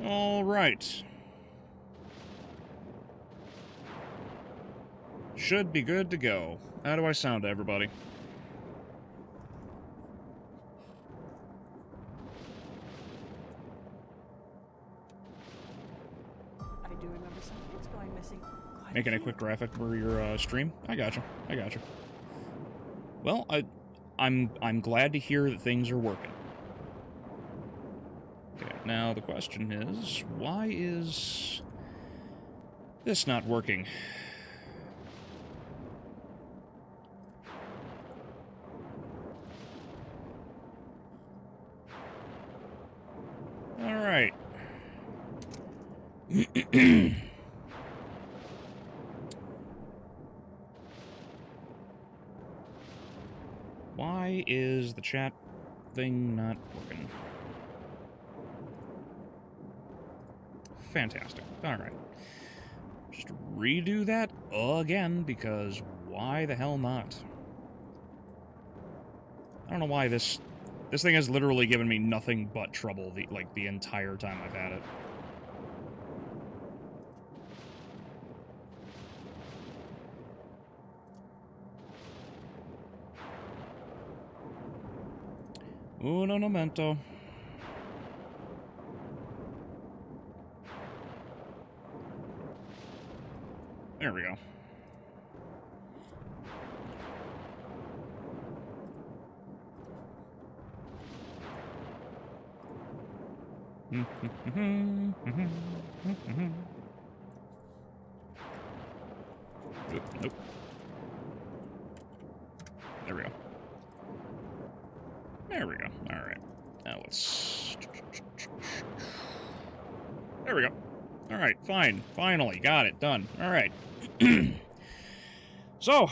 All right. Should be good to go. How do I sound to everybody? I do remember some kids going missing. Making a quick graphic for your stream? I gotcha. I gotcha. Well, I'm glad to hear that things are working. Okay, now the question is, why is this not working? All right. Why is the chat thing not working? Fantastic. Alright. Just redo that again, because why the hell not? I don't know why this thing has literally given me nothing but trouble the entire time I've had it. Uno momento. There we go. Nope. There we go. There we go. Alright. Now let's... There we go. Alright, fine. Finally. Got it. Done. Alright. So,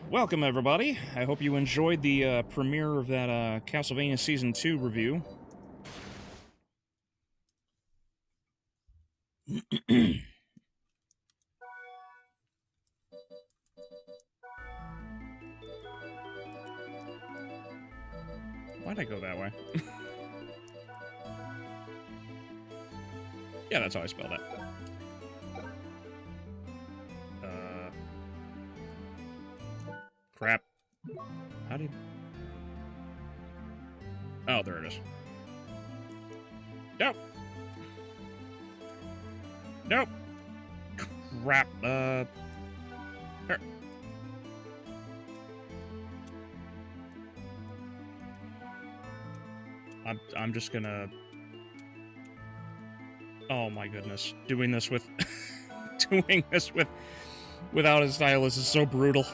welcome everybody. I hope you enjoyed the premiere of that Castlevania Season 2 review. Why'd I go that way? Yeah, that's how I spelled it. Crap. How do you... Oh, there it is. Nope. Nope. Crap. Here. I'm just gonna... Oh my goodness. Doing this with... without a stylus is so brutal.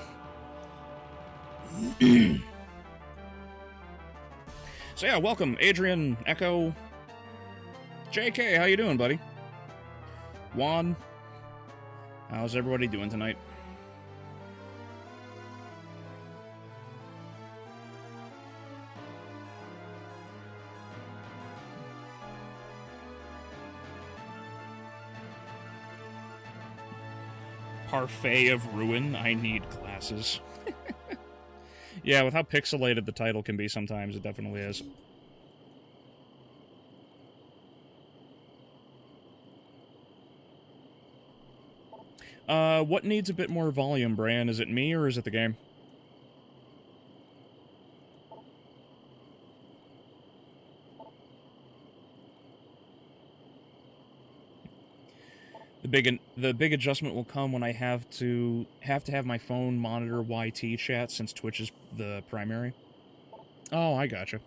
So yeah, welcome, Adrian, Echo, JK, how you doing, buddy? Juan, how's everybody doing tonight? Parfait of Ruin, I need glasses. Yeah, with how pixelated the title can be sometimes, it definitely is. What needs a bit more volume, Bran? Is it me, or is it the game? The big adjustment will come when I have to have my phone monitor YT chat since Twitch is the primary. Oh, I gotcha.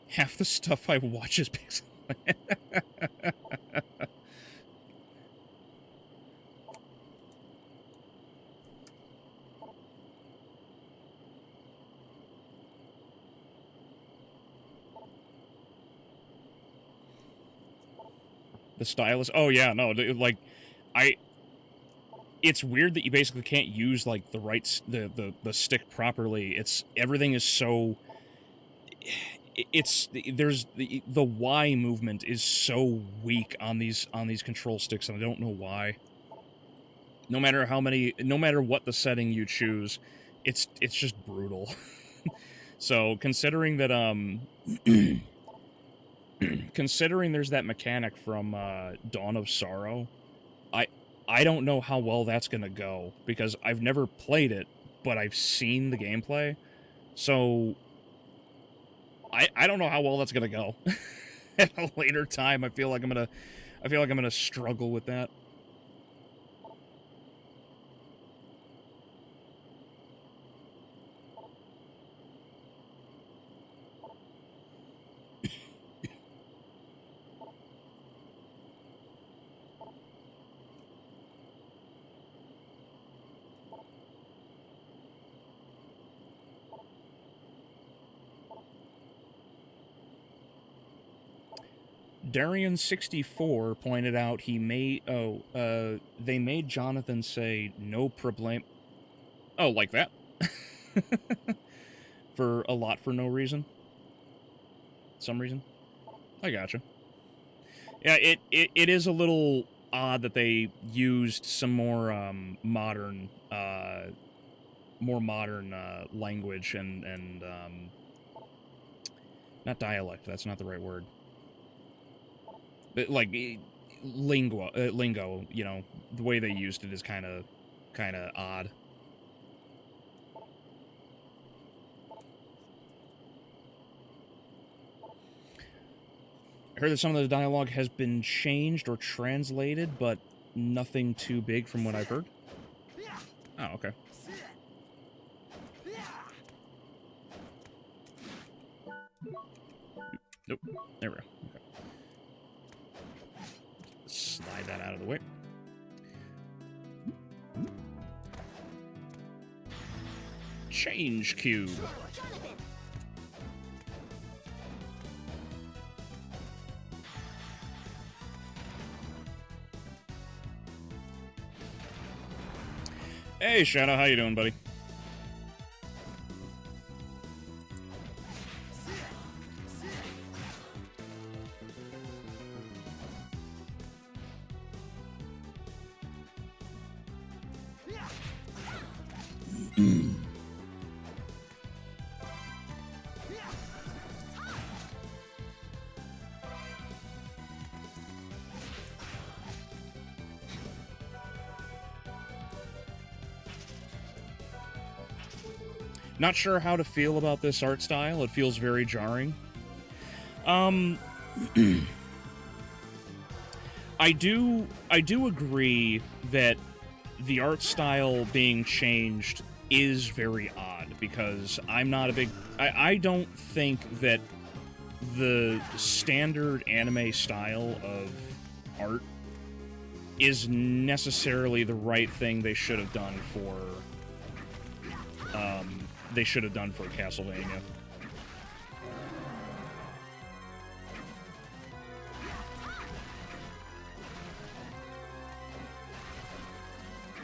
Half the stuff I watch is pixel. The stylus. Oh yeah, no, like it's weird that you basically can't use like the stick properly. Everything is so there's the Y movement is so weak on these control sticks, and I don't know why. No matter what the setting you choose, it's just brutal. So considering that considering there's that mechanic from Dawn of Sorrow, I don't know how well that's gonna go, because I've never played it, but I've seen the gameplay. So I don't know how well that's gonna go. At a later time, I feel like I'm gonna struggle with that. Darian64 pointed out they made Jonathan say no problem. Oh, like that? For no reason? Some reason? I gotcha. Yeah, it is a little odd that they used some more modern language and not dialect, that's not the right word. Like lingo, you know, the way they used it is kind of odd. I heard that some of the dialogue has been changed or translated, but nothing too big from what I've heard. Oh, okay. Nope. There we go. Okay. Slide that out of the way. Change cube. Hey, Shadow, how you doing, buddy? Not sure how to feel about this art style. It feels very jarring. I do agree that the art style being changed is very odd, because I'm not a big... I don't think that the standard anime style of art is necessarily the right thing they should have done for... Castlevania.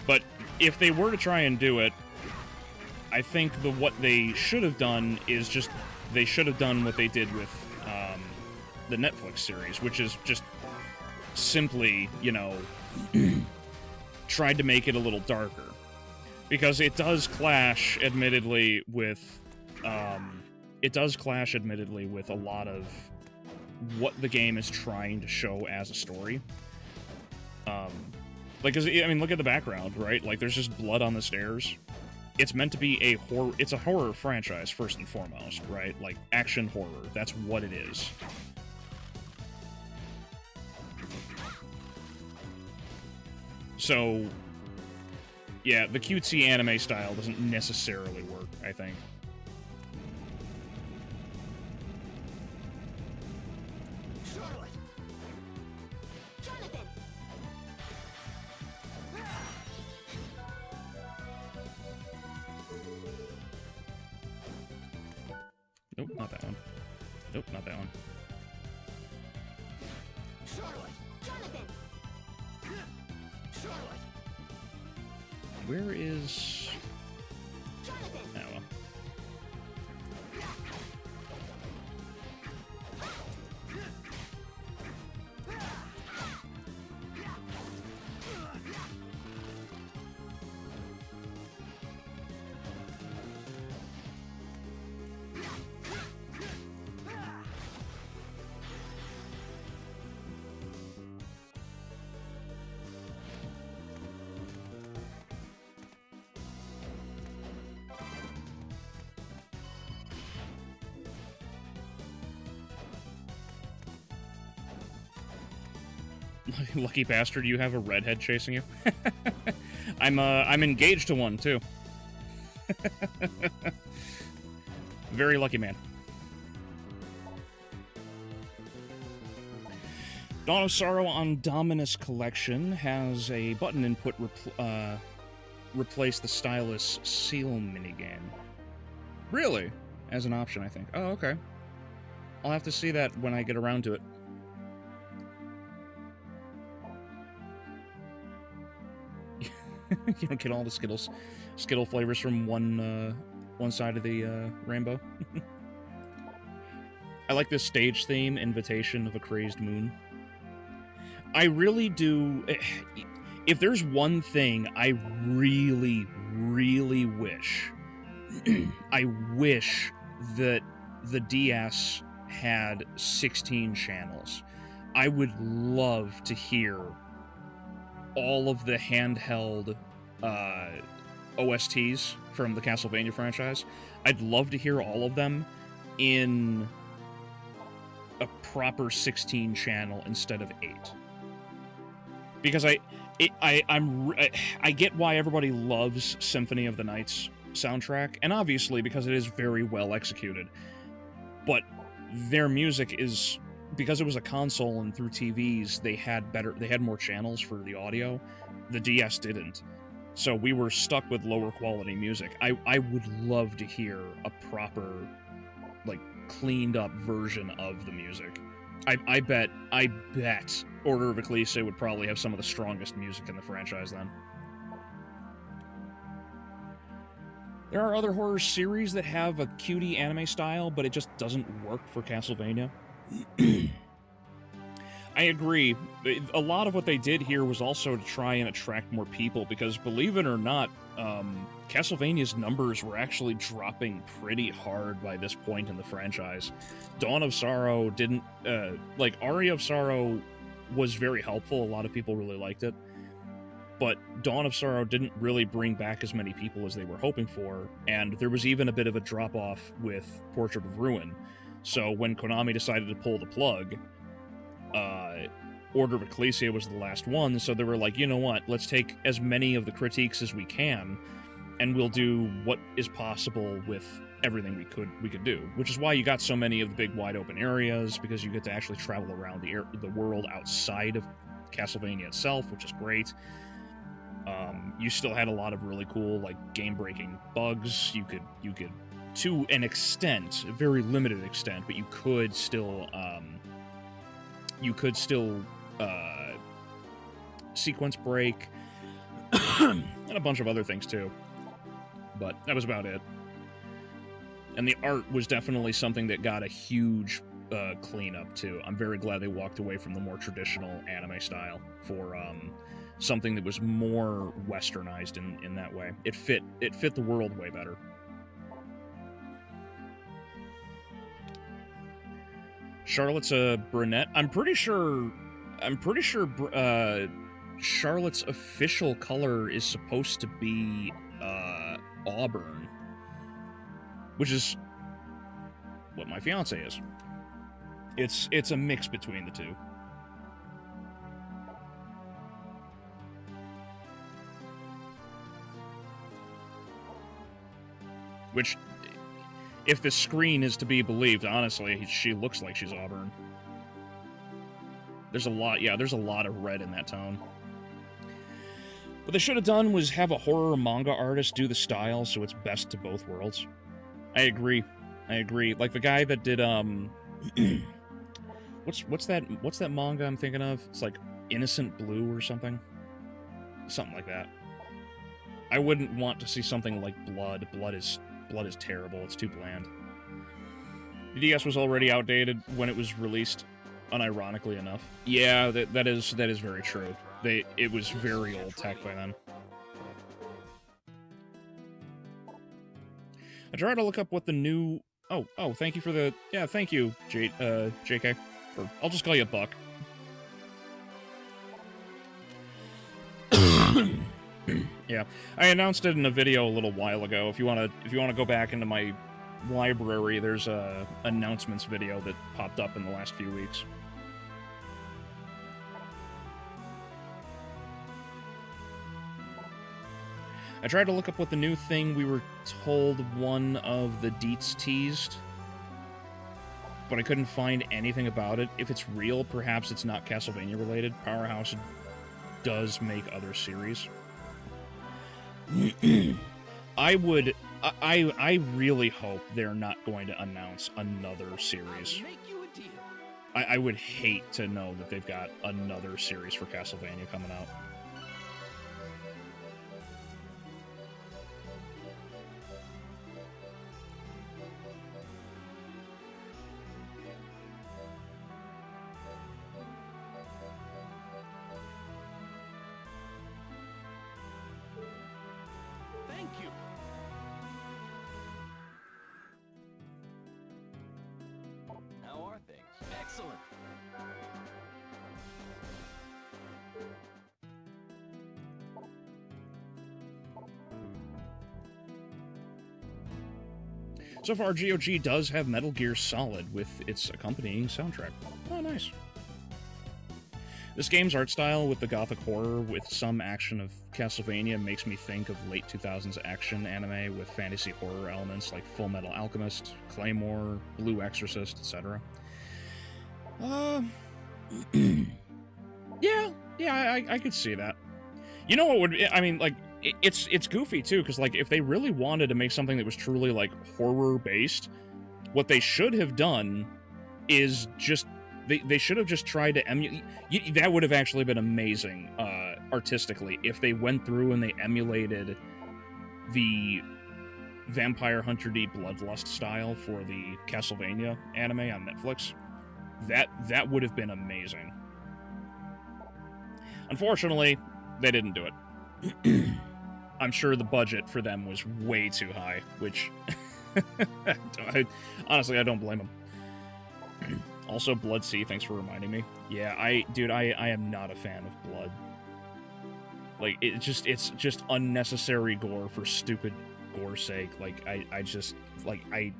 But if they were to try and do it, I think what they should have done is just... They should have done what they did with the Netflix series, which is just simply, you know, tried to make it a little darker. Because it does clash, admittedly, with... it does clash, admittedly, with a lot of what the game is trying to show as a story. Like, I mean, look at the background, right? Like, there's just blood on the stairs. It's meant to be a horror... It's a horror franchise, first and foremost, right? Like, action horror. That's what it is. So... yeah, the cutesy anime style doesn't necessarily work, I think. Nope, not that one. Nope, not that one. Where is... oh, well. Lucky bastard, you have a redhead chasing you. I'm engaged to one too. Very lucky man. Dawn of Sorrow on Dominus Collection has a button input replace the stylus seal minigame. Really? As an option, I think. Oh, okay. I'll have to see that when I get around to it. You don't get all the Skittle flavors from one side of the rainbow. I like this stage theme, Invitation of a Crazed Moon. I really do. If there's one thing I really, really wish, I wish that the DS had 16 channels. I would love to hear all of the handheld OSTs from the Castlevania franchise. I'd love to hear all of them in a proper 16 channel instead of 8. Because I get why everybody loves Symphony of the Night's soundtrack, and obviously because it is very well executed. But their music is, because it was a console and through TVs, they had more channels for the audio. The DS didn't. So we were stuck with lower quality music. I would love to hear a proper, like, cleaned up version of the music. I bet Order of Ecclesia would probably have some of the strongest music in the franchise then. There are other horror series that have a cutie anime style, but it just doesn't work for Castlevania. I agree. A lot of what they did here was also to try and attract more people, because believe it or not, Castlevania's numbers were actually dropping pretty hard by this point in the franchise. Dawn of Sorrow didn't, like, Aria of Sorrow was very helpful, a lot of people really liked it, but Dawn of Sorrow didn't really bring back as many people as they were hoping for, and there was even a bit of a drop-off with Portrait of Ruin. So when Konami decided to pull the plug, Order of Ecclesia was the last one, so they were like, you know what, let's take as many of the critiques as we can, and we'll do what is possible with everything we could do, which is why you got so many of the big wide open areas, because you get to actually travel around the world outside of Castlevania itself, which is great. You still had a lot of really cool, like, game-breaking bugs. You could, to an extent, a very limited extent, but you could still sequence break, and a bunch of other things too. But that was about it. And the art was definitely something that got a huge cleanup too. I'm very glad they walked away from the more traditional anime style for something that was more westernized in that way. It fit the world way better. Charlotte's a brunette. I'm pretty sure Charlotte's official color is supposed to be auburn, which is what my fiance is. It's a mix between the two. Which, if the screen is to be believed, honestly, she looks like she's auburn. There's a lot of red in that tone. What they should have done was have a horror manga artist do the style so it's best to both worlds. I agree. Like the guy that did what's that manga I'm thinking of? It's like Innocent Blue or something. Something like that. I wouldn't want to see something like Blood. Blood is terrible. It's too bland. The DS was already outdated when it was released, unironically enough. Yeah, that is very true. It was very old tech by then. I tried to look up what the new... Oh, thank you for the... Yeah, thank you, JK. I'll just call you Buck. Yeah, I announced it in a video a little while ago. If you want to go back into my library, there's a announcements video that popped up in the last few weeks. I tried to look up what the new thing we were told one of the deets teased, but I couldn't find anything about it. If it's real, perhaps it's not Castlevania related. Powerhouse does make other series. I really hope they're not going to announce another series. I would hate to know that they've got another series for Castlevania coming out. So far, GOG does have Metal Gear Solid with its accompanying soundtrack. Oh, nice. This game's art style with the gothic horror with some action of Castlevania makes me think of late 2000s action anime with fantasy horror elements like Full Metal Alchemist, Claymore, Blue Exorcist, etc. Yeah, I could see that. You know what would... I mean, like... It's goofy, too, because, like, if they really wanted to make something that was truly, like, horror-based, what they should have done is just... They should have just tried to emulate... That would have actually been amazing, artistically, if they went through and they emulated the Vampire Hunter D Bloodlust style for the Castlevania anime on Netflix. That would have been amazing. Unfortunately, they didn't do it. I'm sure the budget for them was way too high, which honestly, I don't blame them. Also, Blood Sea, thanks for reminding me. Yeah, I am not a fan of blood. Like, it's just unnecessary gore for stupid gore's sake. Like, I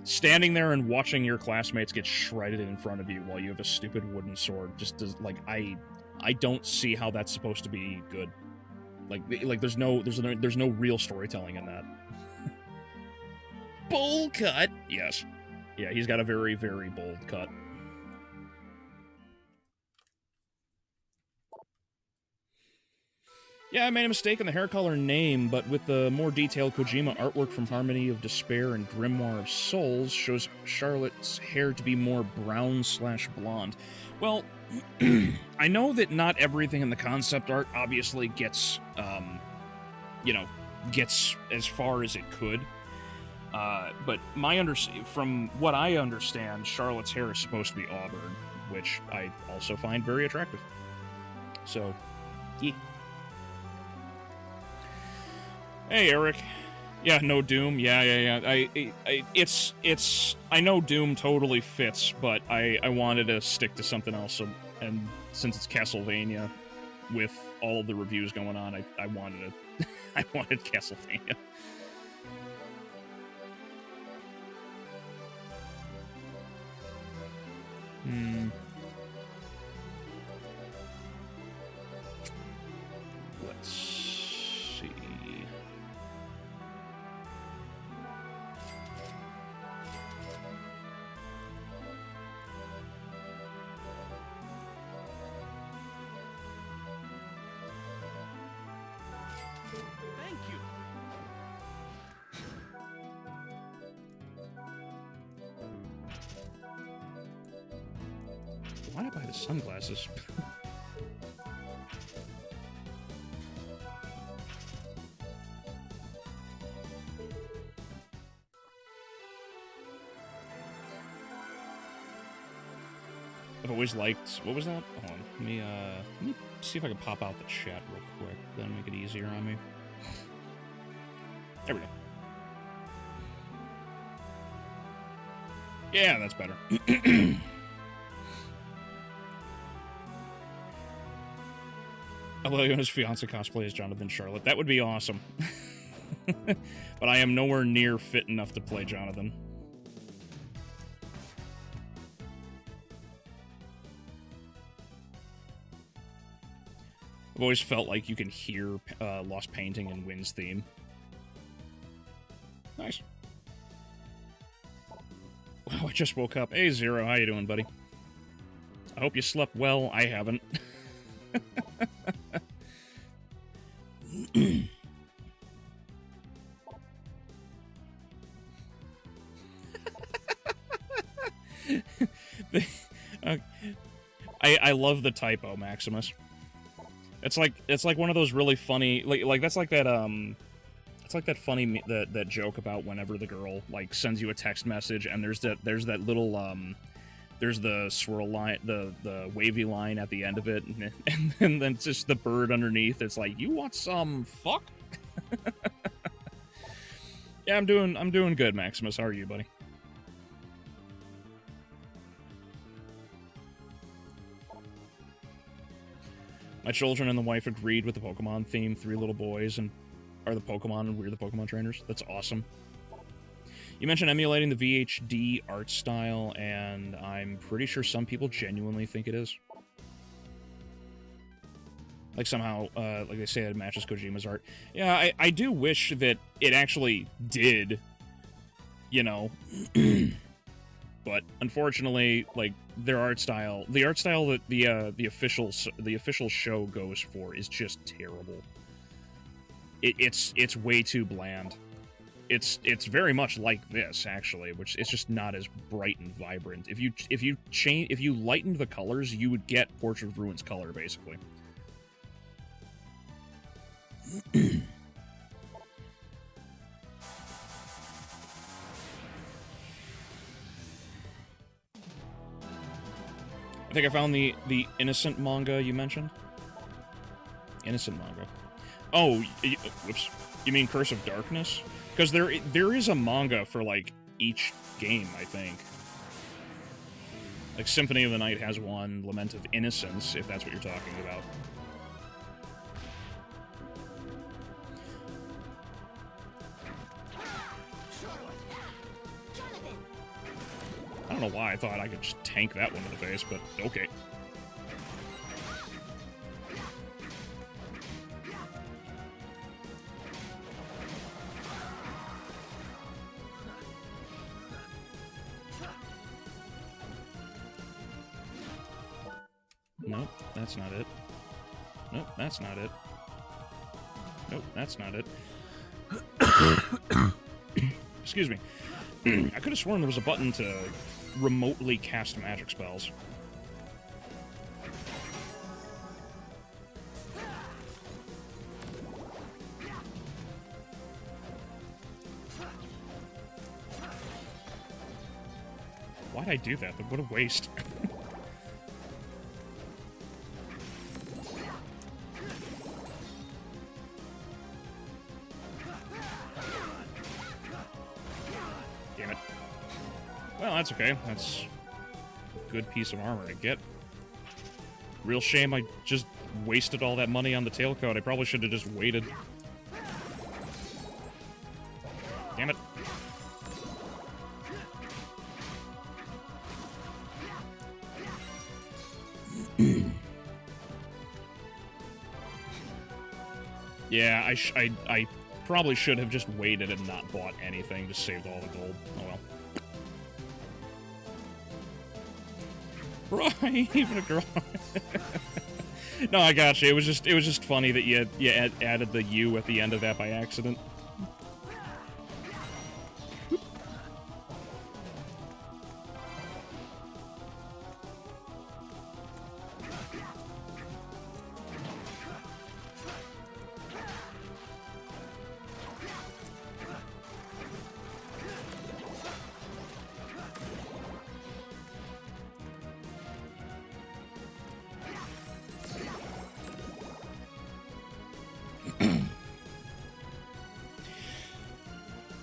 standing there and watching your classmates get shredded in front of you while you have a stupid wooden sword just does, like, I don't see how that's supposed to be good. Like there's no real storytelling in that. Bowl cut. Yes. Yeah, he's got a very, very bold cut. Yeah, I made a mistake in the hair color name, but with the more detailed Kojima artwork from Harmony of Despair and Grimoire of Souls shows Charlotte's hair to be more brown/blonde. Well, I know that not everything in the concept art obviously gets, gets as far as it could. But from what I understand, Charlotte's hair is supposed to be auburn, which I also find very attractive. So, yeah. Hey, Eric. Yeah, no Doom. Yeah. I know Doom totally fits, but I wanted to stick to something else. So, and since it's Castlevania, with all of the reviews going on, I wanted I wanted Castlevania. Let's see. Thank you. Why did I buy the sunglasses? I've always liked... What was that? Hold on. Let me see if I can pop out the chat real quick. That'll make it easier on me. There we go. Yeah, that's better. Albeleo and his fiancé cosplay as Jonathan Charlotte. That would be awesome. But I am nowhere near fit enough to play Jonathan. I've always felt like you can hear Lost Painting in Wynn's theme. Nice. Wow, I just woke up. Hey, Zero, how you doing, buddy? I hope you slept well. I haven't. I love the typo, Maximus. It's like one of those really funny like that's like that it's like that funny that joke about whenever the girl like sends you a text message and there's that little there's the swirl line, the wavy line at the end of it, and then it's just the bird underneath. It's like, you want some fuck? Yeah, I'm doing good, Maximus. How are you, buddy? My children and the wife agreed with the Pokemon theme. 3 little boys and are the Pokemon, and we're the Pokemon trainers. That's awesome. You mentioned emulating the VHD art style, and I'm pretty sure some people genuinely think it is. Like somehow, like they say, it matches Kojima's art. Yeah, I do wish that it actually did, you know. But unfortunately, like their art style, the art style that the official show goes for is just terrible. It's way too bland. It's very much like this, actually, which it's just not as bright and vibrant. If you lightened the colors, you would get Portrait of Ruin's color, basically. I think I found the Innocent manga you mentioned. Innocent manga. Oh, whoops. You mean Curse of Darkness? Because there is a manga for, like, each game, I think. Like, Symphony of the Night has one, Lament of Innocence, if that's what you're talking about. I don't know why I thought I could just tank that one in the face, but okay. Nope, that's not it. Nope, that's not it. Nope, that's not it. Excuse me. I could have sworn there was a button to remotely cast magic spells. Why'd I do that? What a waste. Damn it. Well, that's okay. That's a good piece of armor to get. Real shame I just wasted all that money on the tailcoat. I probably should have just waited. Damn it. Yeah, I probably should have just waited and not bought anything, just saved all the gold. Oh well. Right, even a girl. No, I got you. It was just funny that you added the U at the end of that by accident.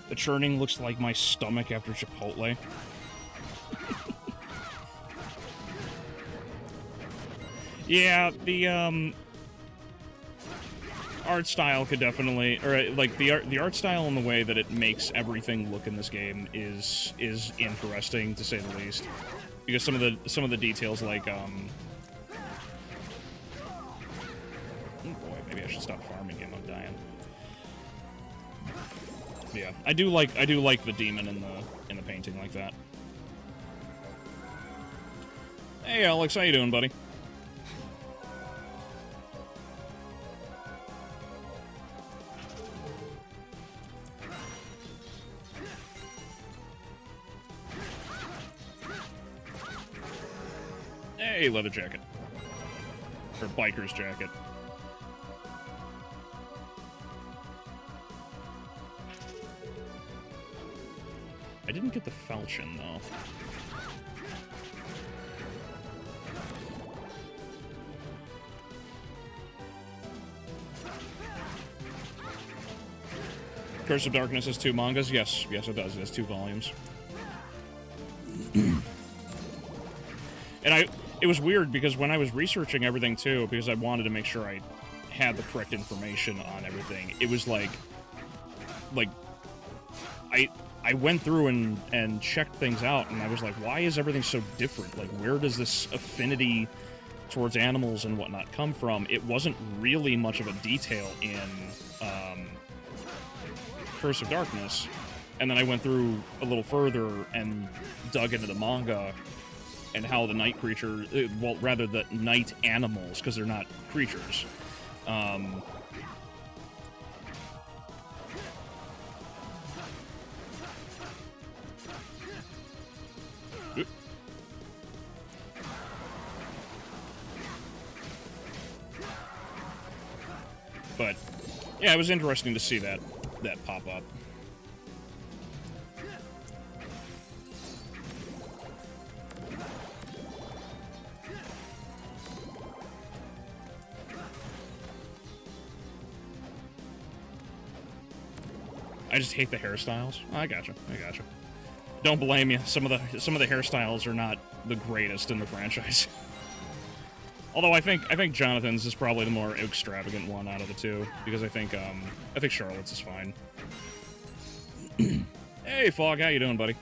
The churning looks like my stomach after Chipotle. Yeah, the art style could definitely, or like the art style and the way that it makes everything look in this game is interesting, to say the least. Because some of the details, like Maybe I should stop farming him. I'm dying. Yeah, I do like the demon in the painting like that. Hey Alex, how you doing, buddy? Hey, leather jacket. Or biker's jacket. I didn't get the falchion, though. Curse of Darkness has 2 mangas? Yes, yes it does. It has 2 volumes. And it was weird because when I was researching everything too, because I wanted to make sure I had the correct information on everything, it was like I went through and checked things out, and I was like, why is everything so different? Like, where does this affinity towards animals and whatnot come from? It wasn't really much of a detail in Curse of Darkness, and then I went through a little further and dug into the manga and how the night creature, well, rather the night animals, because they're not creatures, but yeah, it was interesting to see that pop up. I just hate the hairstyles. I gotcha. Don't blame you. Some of the hairstyles are not the greatest in the franchise. Although I think Jonathan's is probably the more extravagant one out of the 2, because I think Charlotte's is fine. Hey Fog, how you doing, buddy?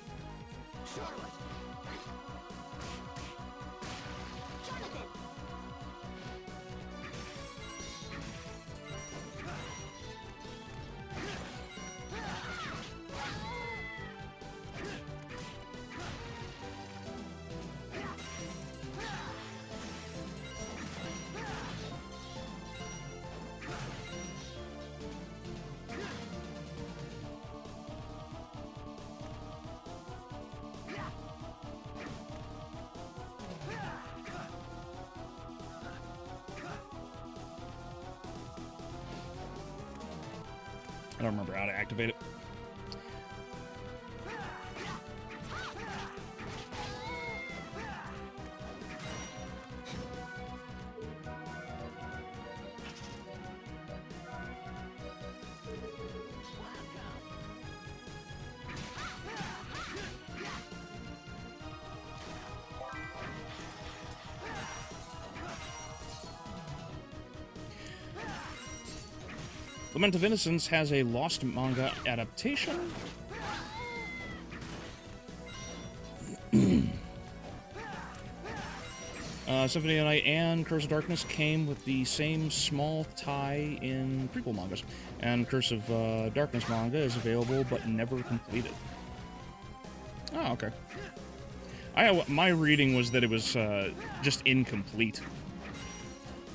I don't remember how to activate it. Lament of Innocence has a Lost manga adaptation. Symphony of Night and Curse of Darkness came with the same small tie in prequel mangas, and Curse of Darkness manga is available but never completed. Oh, okay. My reading was that it was just incomplete,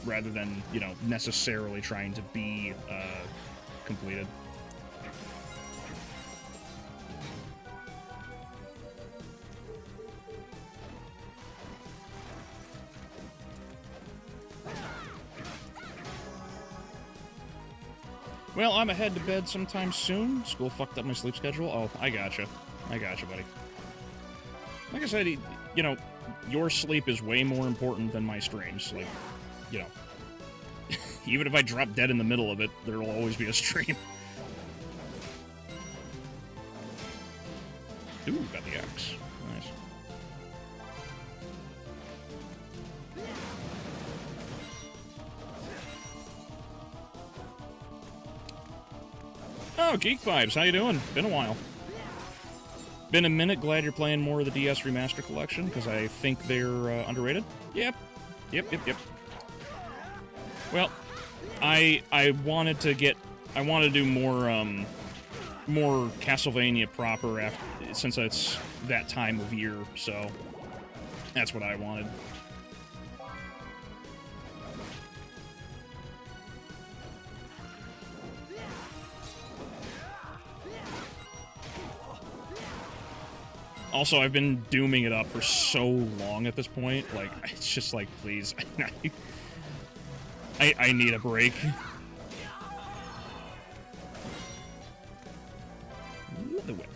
rather than, you know, necessarily trying to be completed. Well, I'm head to bed sometime soon. School fucked up my sleep schedule. Oh, I gotcha, buddy. Like I said, you know, your sleep is way more important than my streams. Like, you know, even if I drop dead in the middle of it, there will always be a stream. Ooh, got the axe. Nice. Oh, Geek Vibes, how you doing? Been a while. Been a minute. Glad you're playing more of the DS Remaster Collection, because I think they're underrated. Yep. Well, I wanted to do more Castlevania proper after, since it's that time of year, so that's what I wanted. Also, I've been dooming it up for so long at this point. Like, it's just like, please, I need a break. The whip.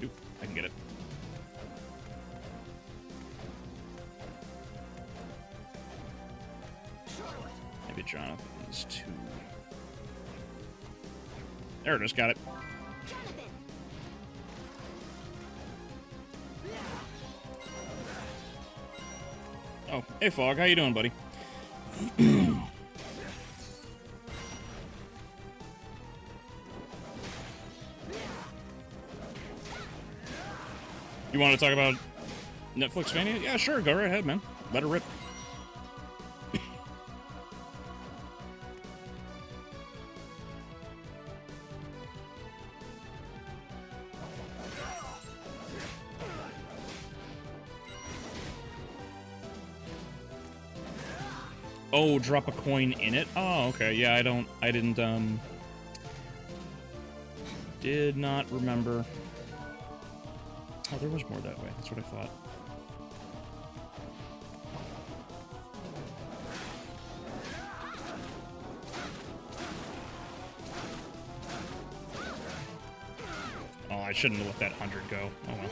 Oop, I can get it. Maybe Jonathan's too. There it is, got it. Oh, hey Fog, how you doing, buddy? You want to talk about Netflix Mania? Yeah, sure, go right ahead, man. Let her rip. Oh, drop a coin in it? Oh, okay. Yeah, did not remember. Oh, there was more that way. That's what I thought. Oh, I shouldn't have let that 100 go. Oh, well.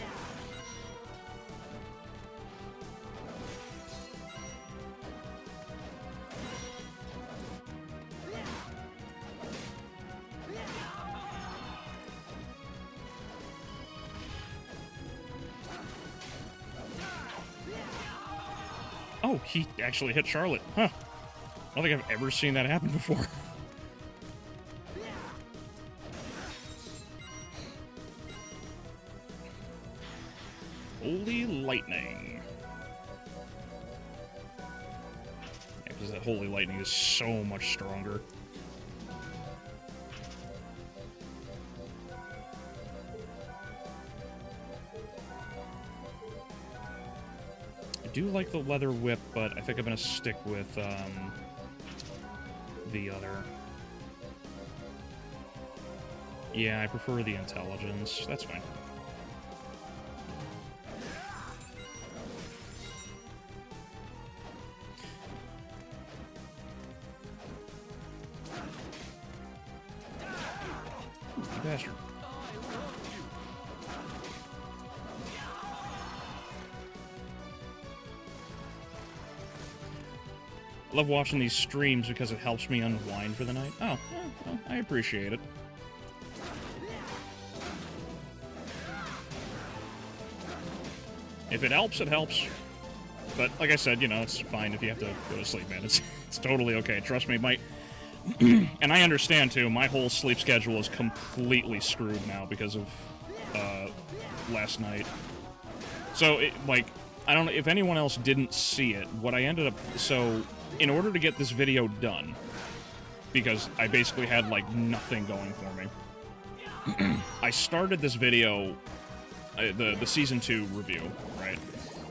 Oh, he actually hit Charlotte. Huh. I don't think I've ever seen that happen before. Holy lightning. Yeah, because that holy lightning is so much stronger. I do like the leather whip, but I think I'm gonna stick with the other. Yeah, I prefer the intelligence. That's fine. You bastard. I love watching these streams because it helps me unwind for the night. Oh, well, I appreciate it. If it helps, it helps. But like I said, you know, it's fine if you have to go to sleep, man. It's totally okay. Trust me, and I understand too, my whole sleep schedule is completely screwed now because of last night. So, I don't know if anyone else didn't see it. What I ended up... So, in order to get this video done, because I basically had, nothing going for me, I started this video, the Season 2 review, right?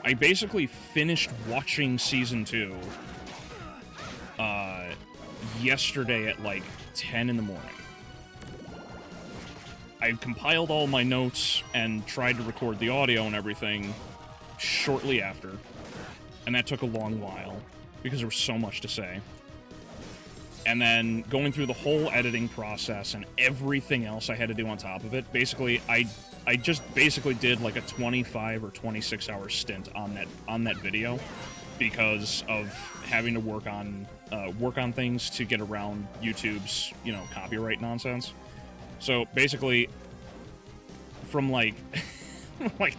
I basically finished watching Season 2 yesterday at, 10 in the morning. I compiled all my notes and tried to record the audio and everything shortly after, and that took a long while because there was so much to say. And then going through the whole editing process and everything else I had to do on top of it, basically I just basically did a 25 or 26 hour stint on that video because of having to work on things to get around YouTube's, copyright nonsense. So basically from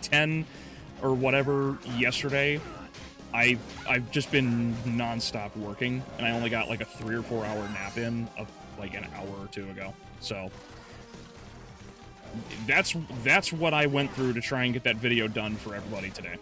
10 or whatever yesterday, I've just been non-stop working, and I only got a 3 or 4 hour nap in of an hour or two ago. So that's what I went through to try and get that video done for everybody today.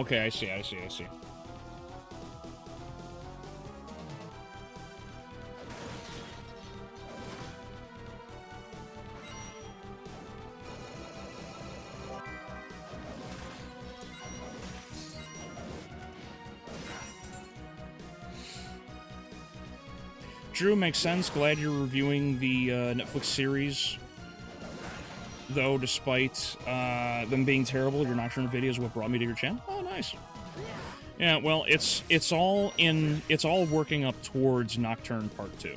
Oh, okay, I see. Drew, makes sense. Glad you're reviewing the Netflix series. Though, despite them being terrible, your Nocturne videos what brought me to your channel. Oh, nice. Yeah, well, it's all working up towards Nocturne Part 2.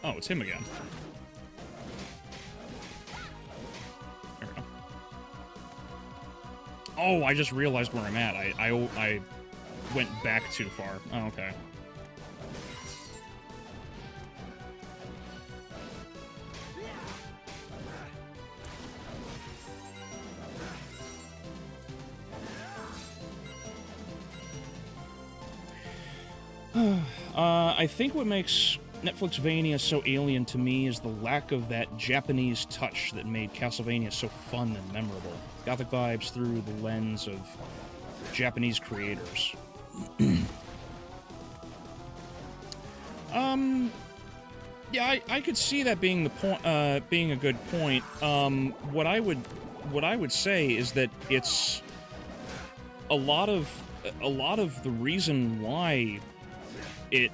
Oh, it's him again. There we go. Oh, I just realized where I'm at. I went back too far. Oh, okay. I think what makes Netflixvania so alien to me is the lack of that Japanese touch that made Castlevania so fun and memorable. Gothic vibes through the lens of Japanese creators. Yeah, I could see that being the point, being a good point. What I would say is that it's a lot of the reason why it.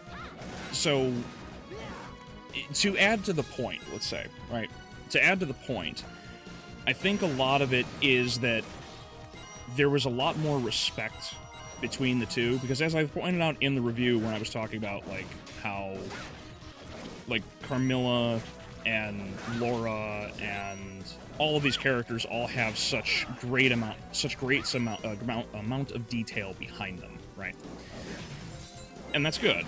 So, to add to the point, let's say, right? To add to the point, I think a lot of it is that there was a lot more respect between the two, because as I pointed out in the review when I was talking about, like, how, like, Carmilla and Laura and all of these characters all have such great amount of detail behind them, right? And that's good,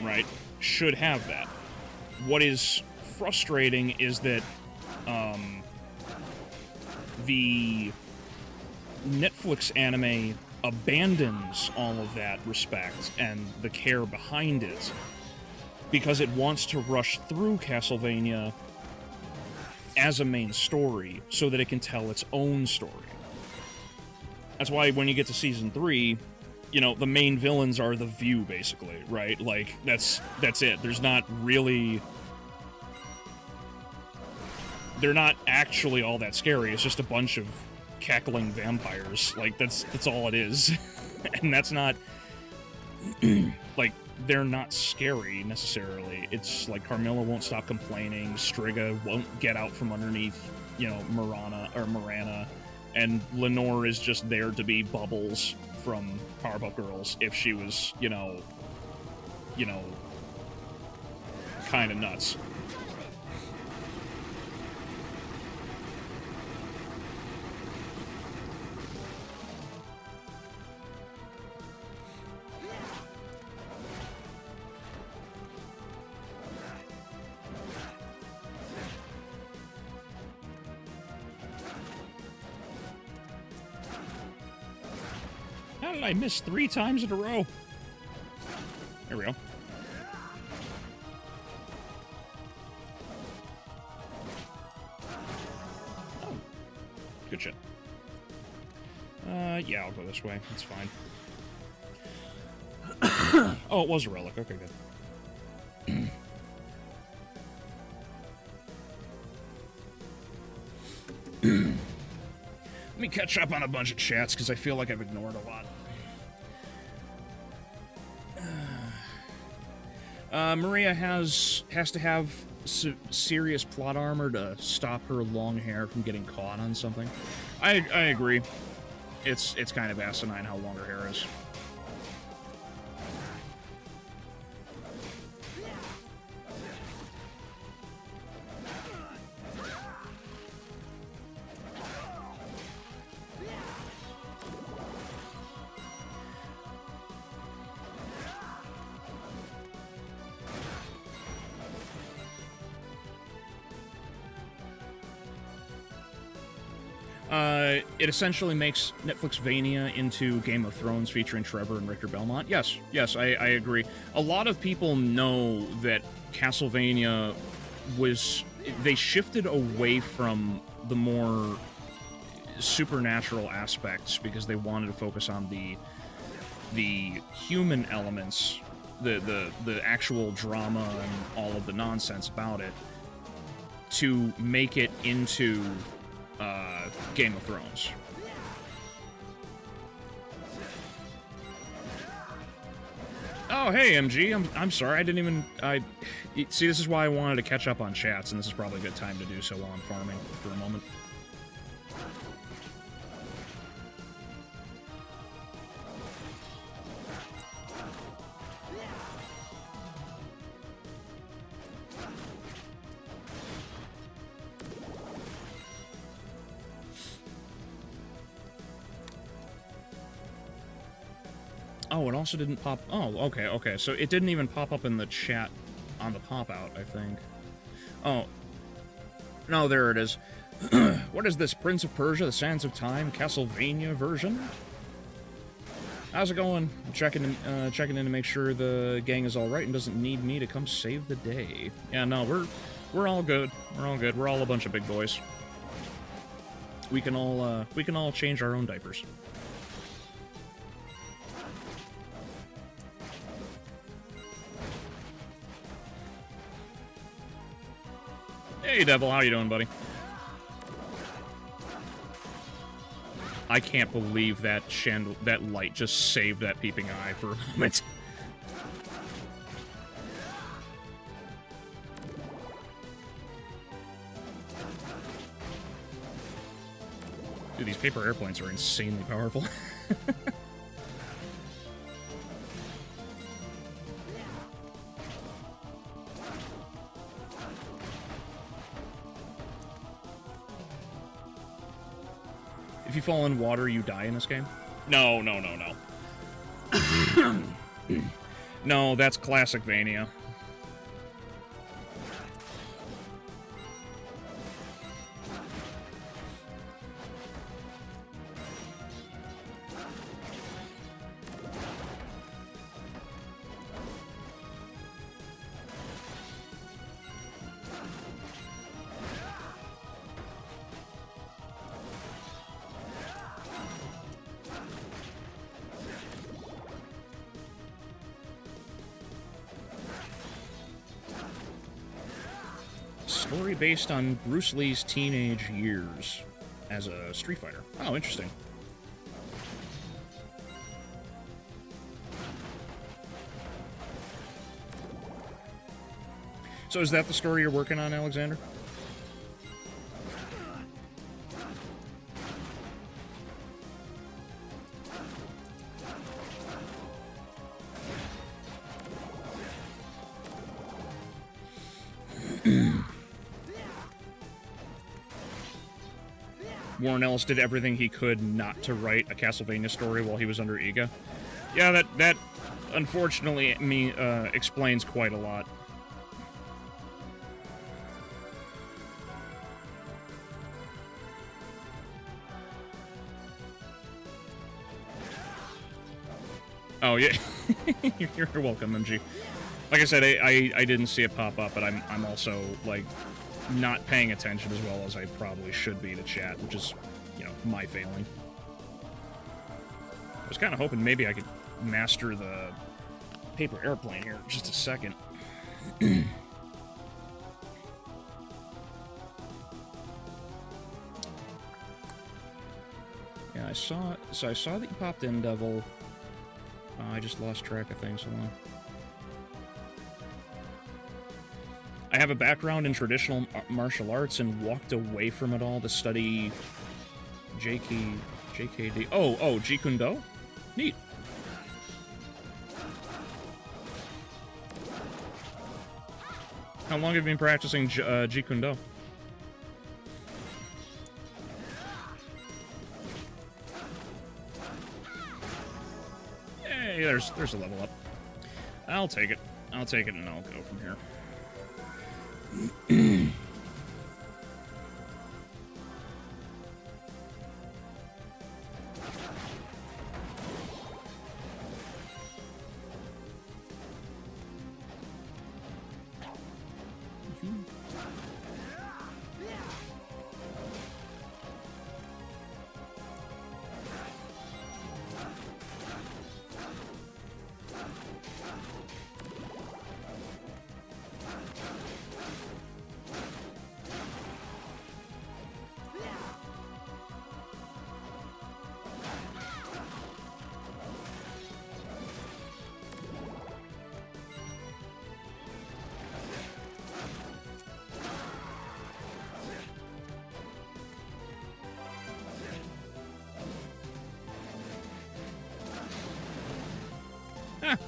right? Should have that. What is frustrating is that the Netflix anime abandons all of that respect and the care behind it because it wants to rush through Castlevania as a main story so that it can tell its own story. That's why when you get to Season 3, you know, the main villains are the View, basically, right? Like, that's it. There's not really... They're not actually all that scary. It's just a bunch of cackling vampires. Like, that's all it is. And that's not... like, they're not scary, necessarily. It's like Carmilla won't stop complaining, Striga won't get out from underneath, you know, Marana, and Lenore is just there to be Bubbles from Powerpuff Girls if she was, you know, kind of nuts. How did I miss 3 times in a row? There we go. Oh. Good shit. Yeah, I'll go this way. That's fine. Oh, it was a relic. Okay, good. Let me catch up on a bunch of chats, because I feel like I've ignored a lot. Maria has to have serious plot armor to stop her long hair from getting caught on something. I agree. It's kind of asinine how long her hair is. it essentially makes Netflixvania into Game of Thrones featuring Trevor and Richter Belmont. Yes, I agree. A lot of people know that Castlevania was... They shifted away from the more supernatural aspects because they wanted to focus on the human elements, the actual drama and all of the nonsense about it, to make it into Game of Thrones. Oh, hey, MG. I'm sorry. I didn't even... See, this is why I wanted to catch up on chats, and this is probably a good time to do so while I'm farming for a moment. Oh, it also didn't pop... Oh, okay. So it didn't even pop up in the chat on the pop-out, I think. Oh. No, there it is. What is this, Prince of Persia, The Sands of Time, Castlevania version? How's it going? I'm checking in to make sure the gang is alright and doesn't need me to come save the day. Yeah, no, we're all good. We're all good. We're all a bunch of big boys. We can all change our own diapers. Hey, Devil, how you doing, buddy? I can't believe that that light just saved that peeping eye for a moment. Dude, these paper airplanes are insanely powerful. If you fall in water, you die in this game? No. No, that's Classicvania. Story based on Bruce Lee's teenage years as a Street Fighter. Oh, interesting. So is that the story you're working on, Alexander? Warren Ellis did everything he could not to write a Castlevania story while he was under EGA. Yeah, that unfortunately explains quite a lot. Oh yeah, you're welcome, MG. Like I said, I didn't see it pop up, but I'm also like not paying attention as well as I probably should be to chat, which is, you know, my failing. I was kind of hoping maybe I could master the paper airplane here in just a second. Yeah, I saw that you popped in, Devil. I just lost track of things. Hold on. I have a background in traditional martial arts and walked away from it all to study JKD. Oh, Jeet Kune Do? Neat. How long have you been practicing Jeet Kune Do? Hey, there's a level up. I'll take it. And I'll go from here.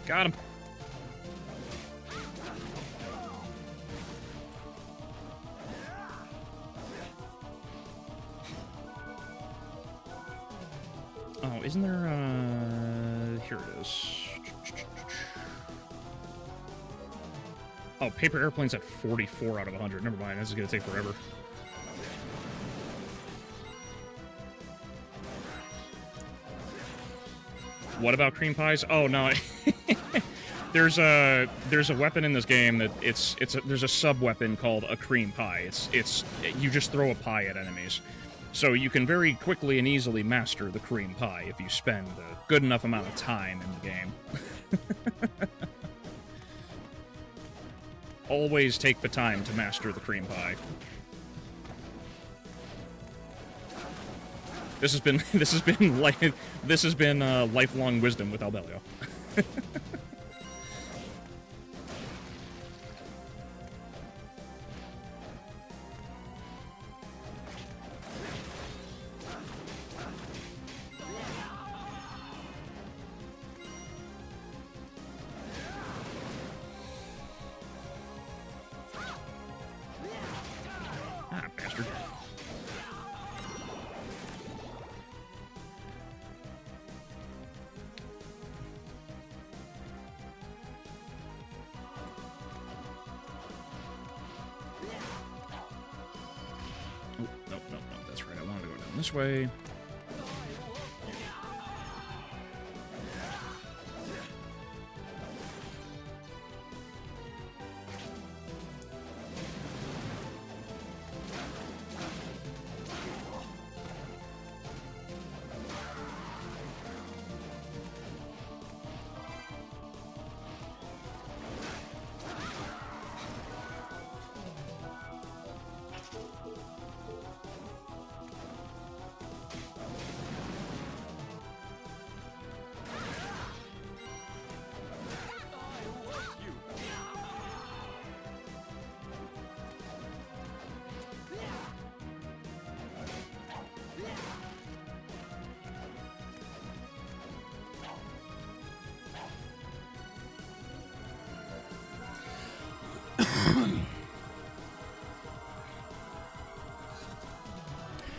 Got him. Oh, isn't there, here it is. Oh, paper airplane's at 44 out of 100. Never mind, this is gonna take forever. What about cream pies? Oh, no. There's a weapon in this game that there's a sub-weapon called a cream pie. You just throw a pie at enemies. So you can very quickly and easily master the cream pie if you spend a good enough amount of time in the game. Always take the time to master the cream pie. This has been lifelong wisdom with Albeleo. Ah, bastard. Oh, no, that's right. I wanted to go down this way.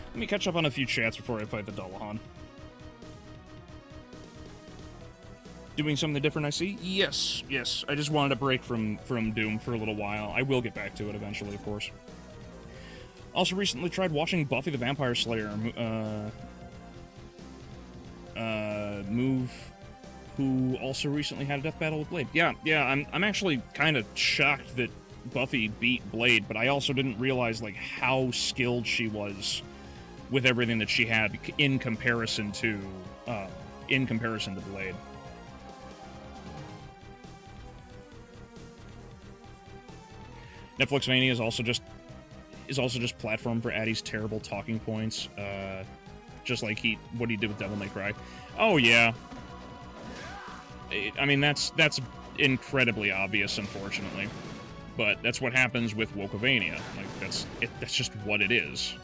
Let me catch up on a few chats before I fight the Dullahan. Doing something different, I see? Yes. I just wanted a break from Doom for a little while. I will get back to it eventually, of course. Also recently tried watching Buffy the Vampire Slayer move, who also recently had a death battle with Blade. Yeah, I'm actually kind of shocked that Buffy beat Blade, but I also didn't realize, like, how skilled she was with everything that she had in comparison to Blade. Netflix Mania is also just platform for Addy's terrible talking points, just like what he did with Devil May Cry. Oh yeah, I mean that's incredibly obvious, unfortunately, but that's what happens with Wokovania. Like that's just what it is.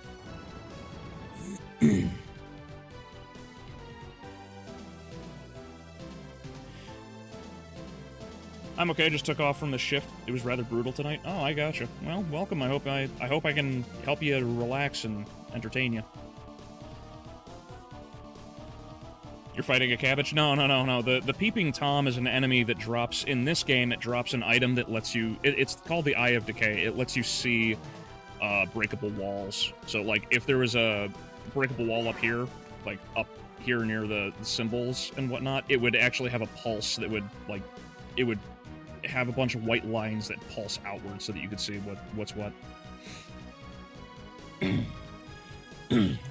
I'm okay, I just took off from the shift. It was rather brutal tonight. Oh, I gotcha. Well, welcome. I hope I can help you relax and entertain you. You're fighting a cabbage? No. The Peeping Tom is an enemy that drops, in this game, it drops an item that lets you... It's called the Eye of Decay. It lets you see breakable walls. So, like, if there was a breakable wall up here, like, up here near the symbols and whatnot, it would actually have a pulse that would, like... It would have a bunch of white lines that pulse outward so that you could see what's what.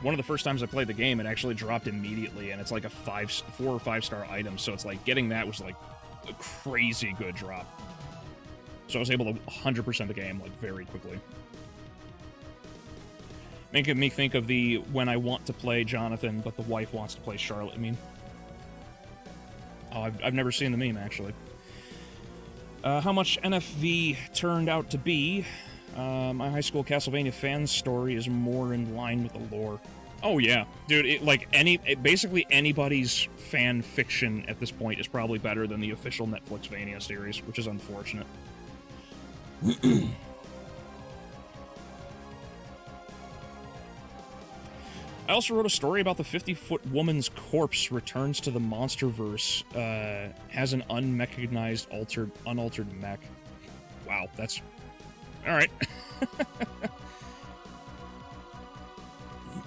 One of the first times I played the game, it actually dropped immediately, and it's like a 4 or 5 star item, so it's like getting that was like a crazy good drop. So I was able to 100% the game like very quickly. Making me think of the when I want to play Jonathan, but the wife wants to play Charlotte meme. Oh, I've never seen the meme, actually. How much NFV turned out to be. My high school Castlevania fan story is more in line with the lore. Oh yeah, dude. Basically anybody's fan fiction at this point is probably better than the official Netflixvania series, which is unfortunate. I also wrote a story about the 50-foot woman's corpse returns to the Monsterverse, has an unmechanized, unaltered mech. Wow, that's... Alright.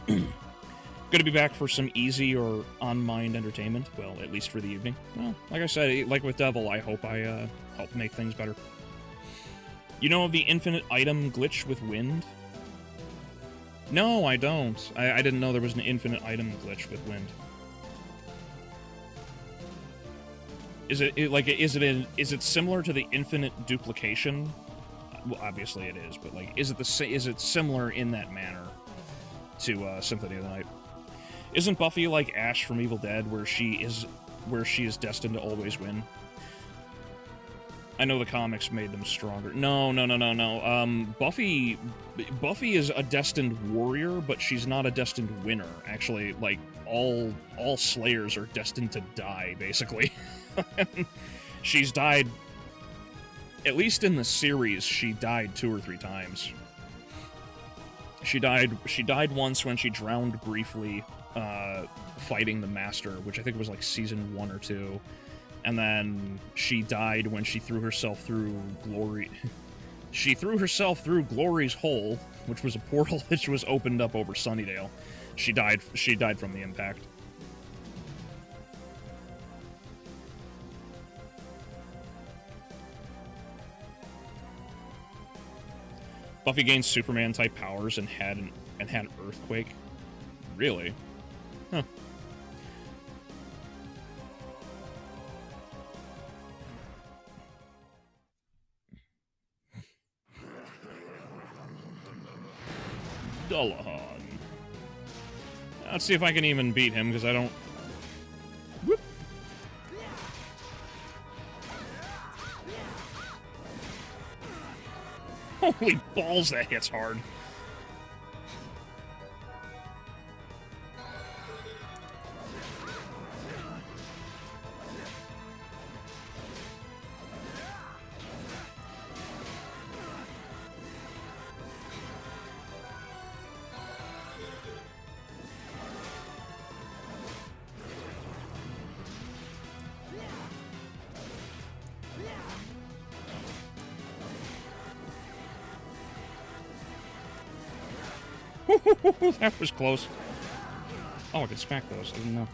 Good to be back for some easy or on-mind entertainment. Well, at least for the evening. Well, like I said, like with Devil, I hope I help make things better. You know of the infinite item glitch with wind? No, I don't. I didn't know there was an infinite item glitch with wind. Is it similar to the infinite duplication? Well, obviously it is, but like, is it similar in that manner to Symphony of the Night? Isn't Buffy like Ash from Evil Dead, where she is destined to always win? I know the comics made them stronger. No. Buffy is a destined warrior, but she's not a destined winner. Actually, like, all Slayers are destined to die, basically. She's died, at least in the series, she died 2 or 3 times. She died once when she drowned briefly, fighting the Master, which I think was like season 1 or 2. And then she died when she threw herself through Glory. She threw herself through Glory's hole, which was a portal that was opened up over Sunnydale. She died from the impact. Buffy gained Superman-type powers and had an earthquake. Really? Huh. Dullahan. Let's see if I can even beat him, because I don't... Whoop. Holy balls, that hits hard. That was close. Oh, I could smack those. I didn't know.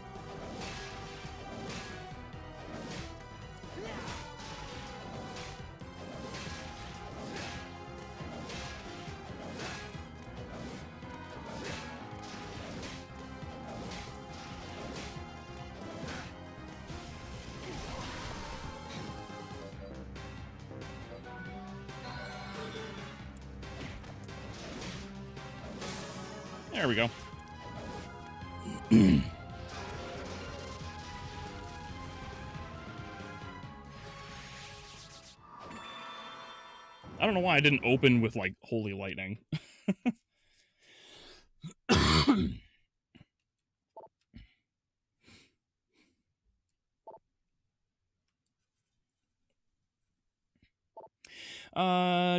There we go. I don't know why I didn't open with, like, Holy Lightning.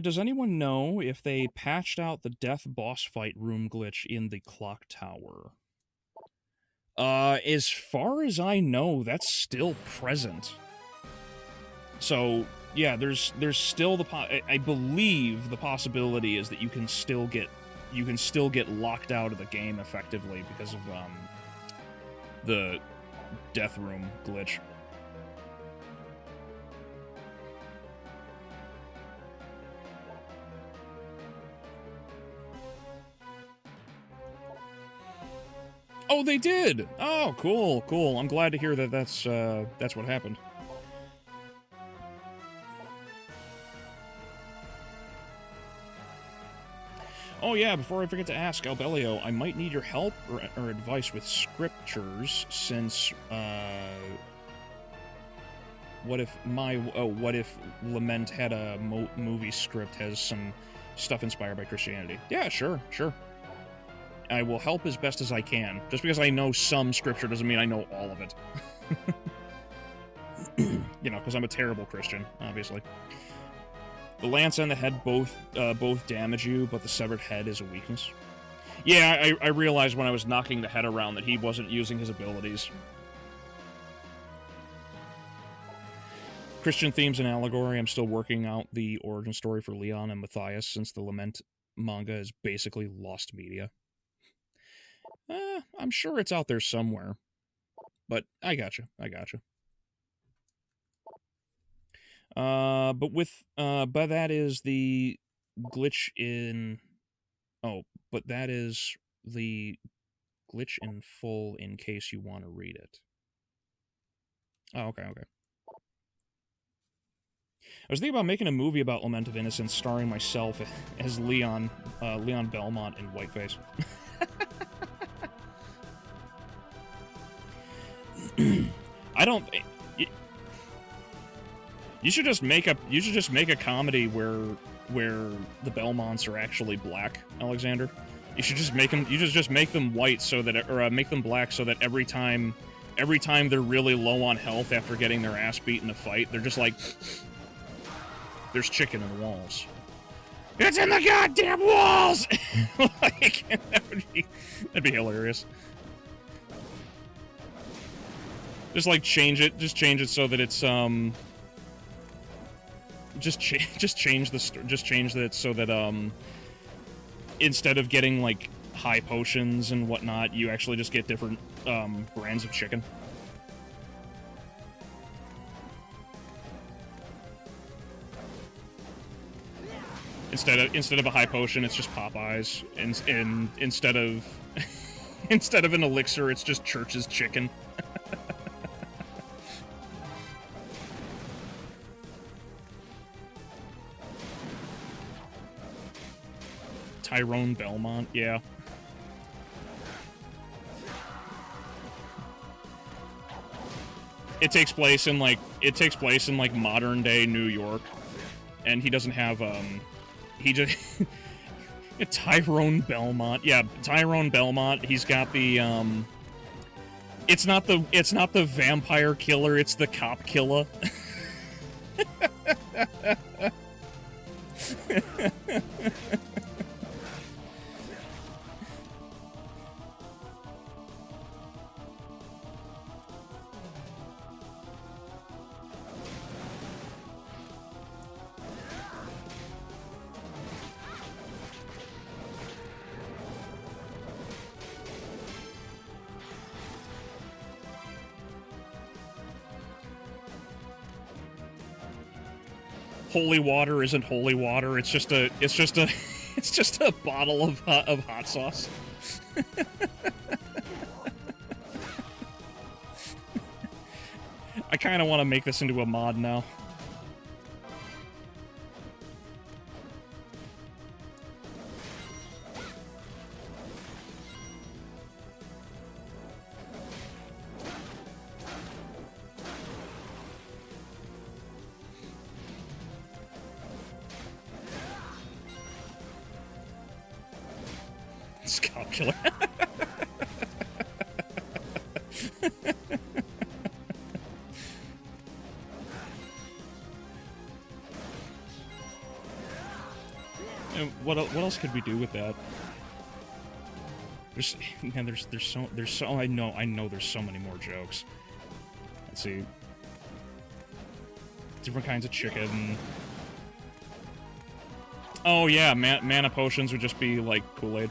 Does anyone know if they patched out the death boss fight room glitch in the clock tower? As far as I know, that's still present. So, yeah, there's still I believe the possibility is that you can still get locked out of the game effectively because of the death room glitch. Oh, they did! Oh, cool, cool. I'm glad to hear that that's what happened. Oh yeah, before I forget to ask, Albeleo, I might need your help or advice with scriptures, since, what if Lament had a movie script has some stuff inspired by Christianity? Yeah, sure. I will help as best as I can. Just because I know some scripture doesn't mean I know all of it. You know, because I'm a terrible Christian, obviously. The lance and the head both damage you, but the severed head is a weakness. Yeah, I realized when I was knocking the head around that he wasn't using his abilities. Christian themes and allegory. I'm still working out the origin story for Leon and Matthias, since the Lament manga is basically lost media. I'm sure it's out there somewhere. But I gotcha. But that is the glitch in... Oh, but that is the glitch in full in case you want to read it. Oh, okay. I was thinking about making a movie about Lament of Innocence starring myself as Leon Belmont in Whiteface. I don't... You should just make a comedy where the Belmonts are actually black, Alexander. You should just make them. You just make them white so that, or make them black so that every time they're really low on health after getting their ass beat in a fight, they're just like, there's chicken in the walls. It's in the goddamn walls. Like, that'd be hilarious. Just change it so that it's just change that so that instead of getting like high potions and whatnot, you actually just get different brands of chicken. Instead of a high potion, it's just Popeyes, and instead of an elixir, it's just Church's chicken. Tyrone Belmont, yeah. It takes place in modern day New York, and he doesn't have Tyrone Belmont. Yeah, Tyrone Belmont, he's got the it's not the vampire killer, it's the cop killer. Holy water isn't holy water. It's just a bottle of hot sauce. I kind of want to make this into a mod now. Scott killer. And what else could we do with that? There's so I know there's so many more jokes. Let's see. Different kinds of chicken. Oh yeah, mana potions would just be like Kool-Aid.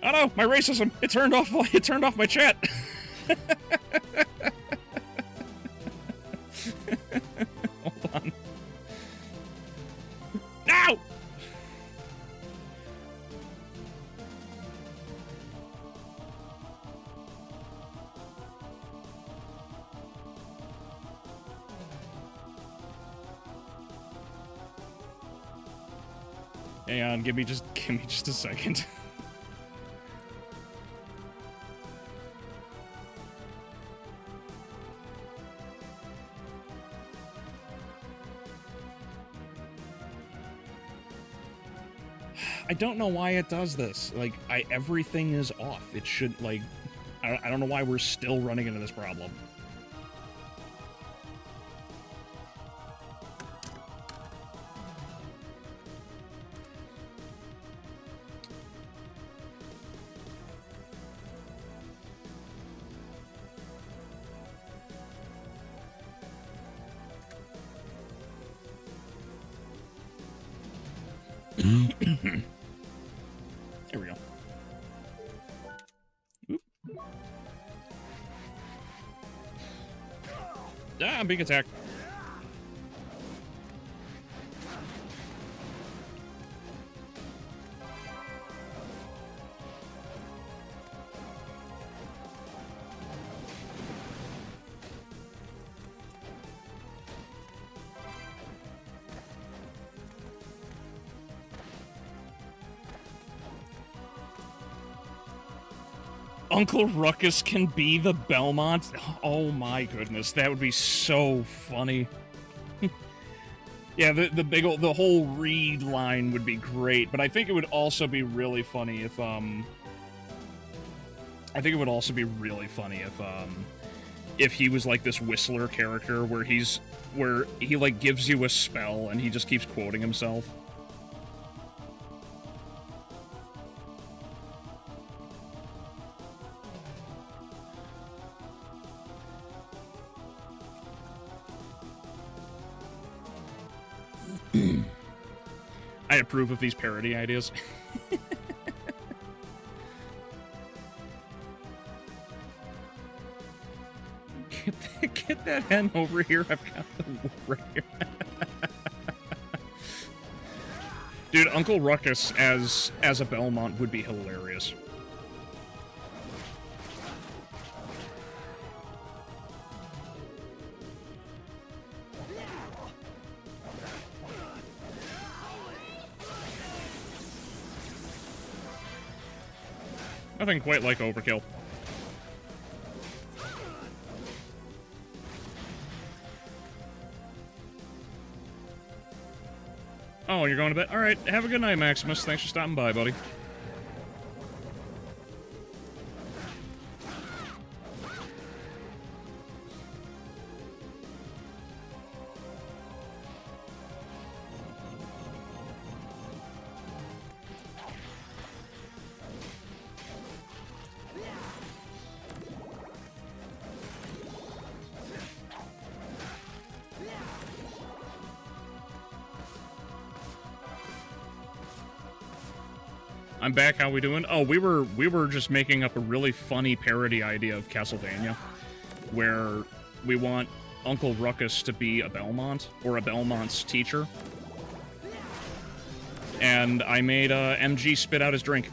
Oh no, my racism! It turned off my chat. Hold on. No! Hang on, give me just a second. I don't know why it does this. Like, everything is off. It should, like... I don't know why we're still running into this problem. There we go. Oop. Ah, I'm being attacked. Uncle Ruckus can be the Belmont? Oh my goodness, that would be so funny. Yeah, the whole Reed line would be great, but I think it would also be really funny if if he was like this Whistler character where he like gives you a spell and he just keeps quoting himself. I approve of these parody ideas. Get that hen over here. I've got the right here. Dude, Uncle Ruckus as a Belmont would be hilarious. Nothing quite like overkill. Oh, you're going to bed? Alright, have a good night, Maximus. Thanks for stopping by, buddy. I'm back. How we doing? Oh, we were just making up a really funny parody idea of Castlevania, where we want Uncle Ruckus to be a Belmont, or a Belmont's teacher. And I made MG spit out his drink.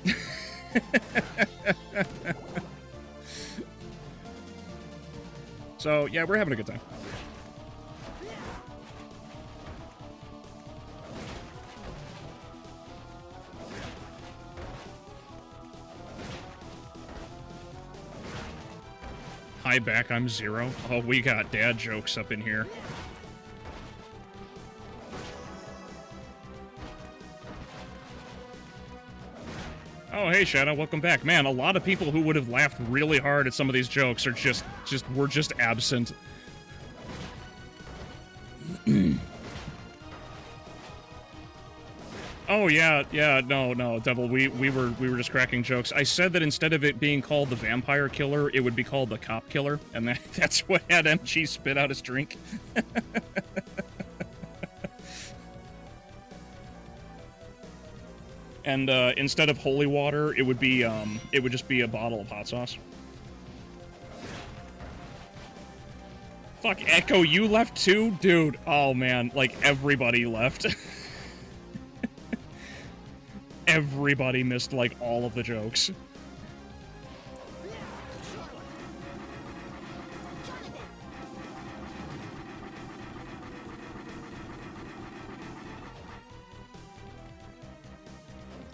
So, yeah, we're having a good time. Hi, back, I'm Zero. Oh, we got dad jokes up in here. Oh, hey, Shadow, welcome back. Man, a lot of people who would have laughed really hard at some of these jokes are were just absent. Oh, yeah, no, Devil, we were just cracking jokes. I said that instead of it being called the Vampire Killer, it would be called the Cop Killer, and that's what had MG spit out his drink. And, instead of holy water, it would just be a bottle of hot sauce. Fuck, Echo, you left too? Dude, oh man, like, everybody left. Everybody missed, like, all of the jokes.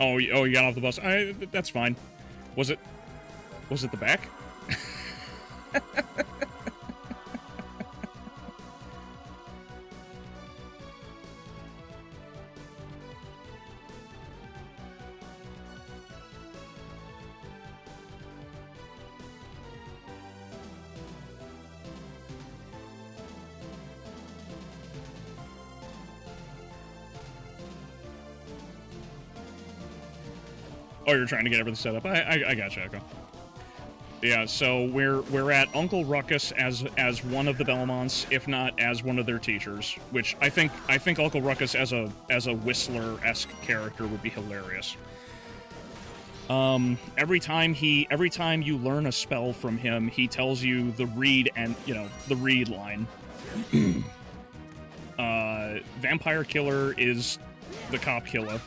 Oh, you got off the bus. That's fine. Was it the back? Oh, you're trying to get everything set up. I gotcha, Echo. Yeah, so we're at Uncle Ruckus as one of the Belmonts, if not as one of their teachers. Which I think Uncle Ruckus as a Whistler-esque character would be hilarious. Every time you learn a spell from him, he tells you the read and the read line. Vampire Killer is the cop killer.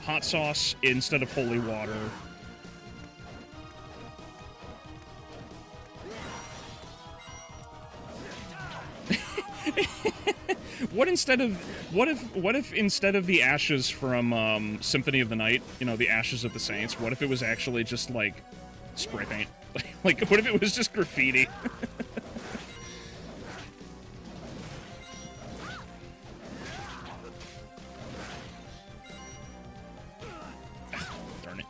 Hot sauce instead of holy water. What if instead of the ashes from Symphony of the Night, the ashes of the saints, what if it was actually just like spray paint? Like what if it was just graffiti? Darn it.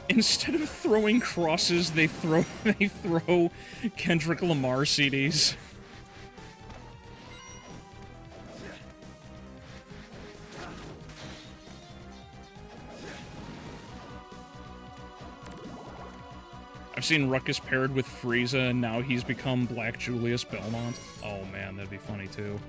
Instead of throwing crosses, they throw Kendrick Lamar CDs. I've seen Ruckus paired with Frieza, and now he's become Black Julius Belmont. Oh man, that'd be funny too.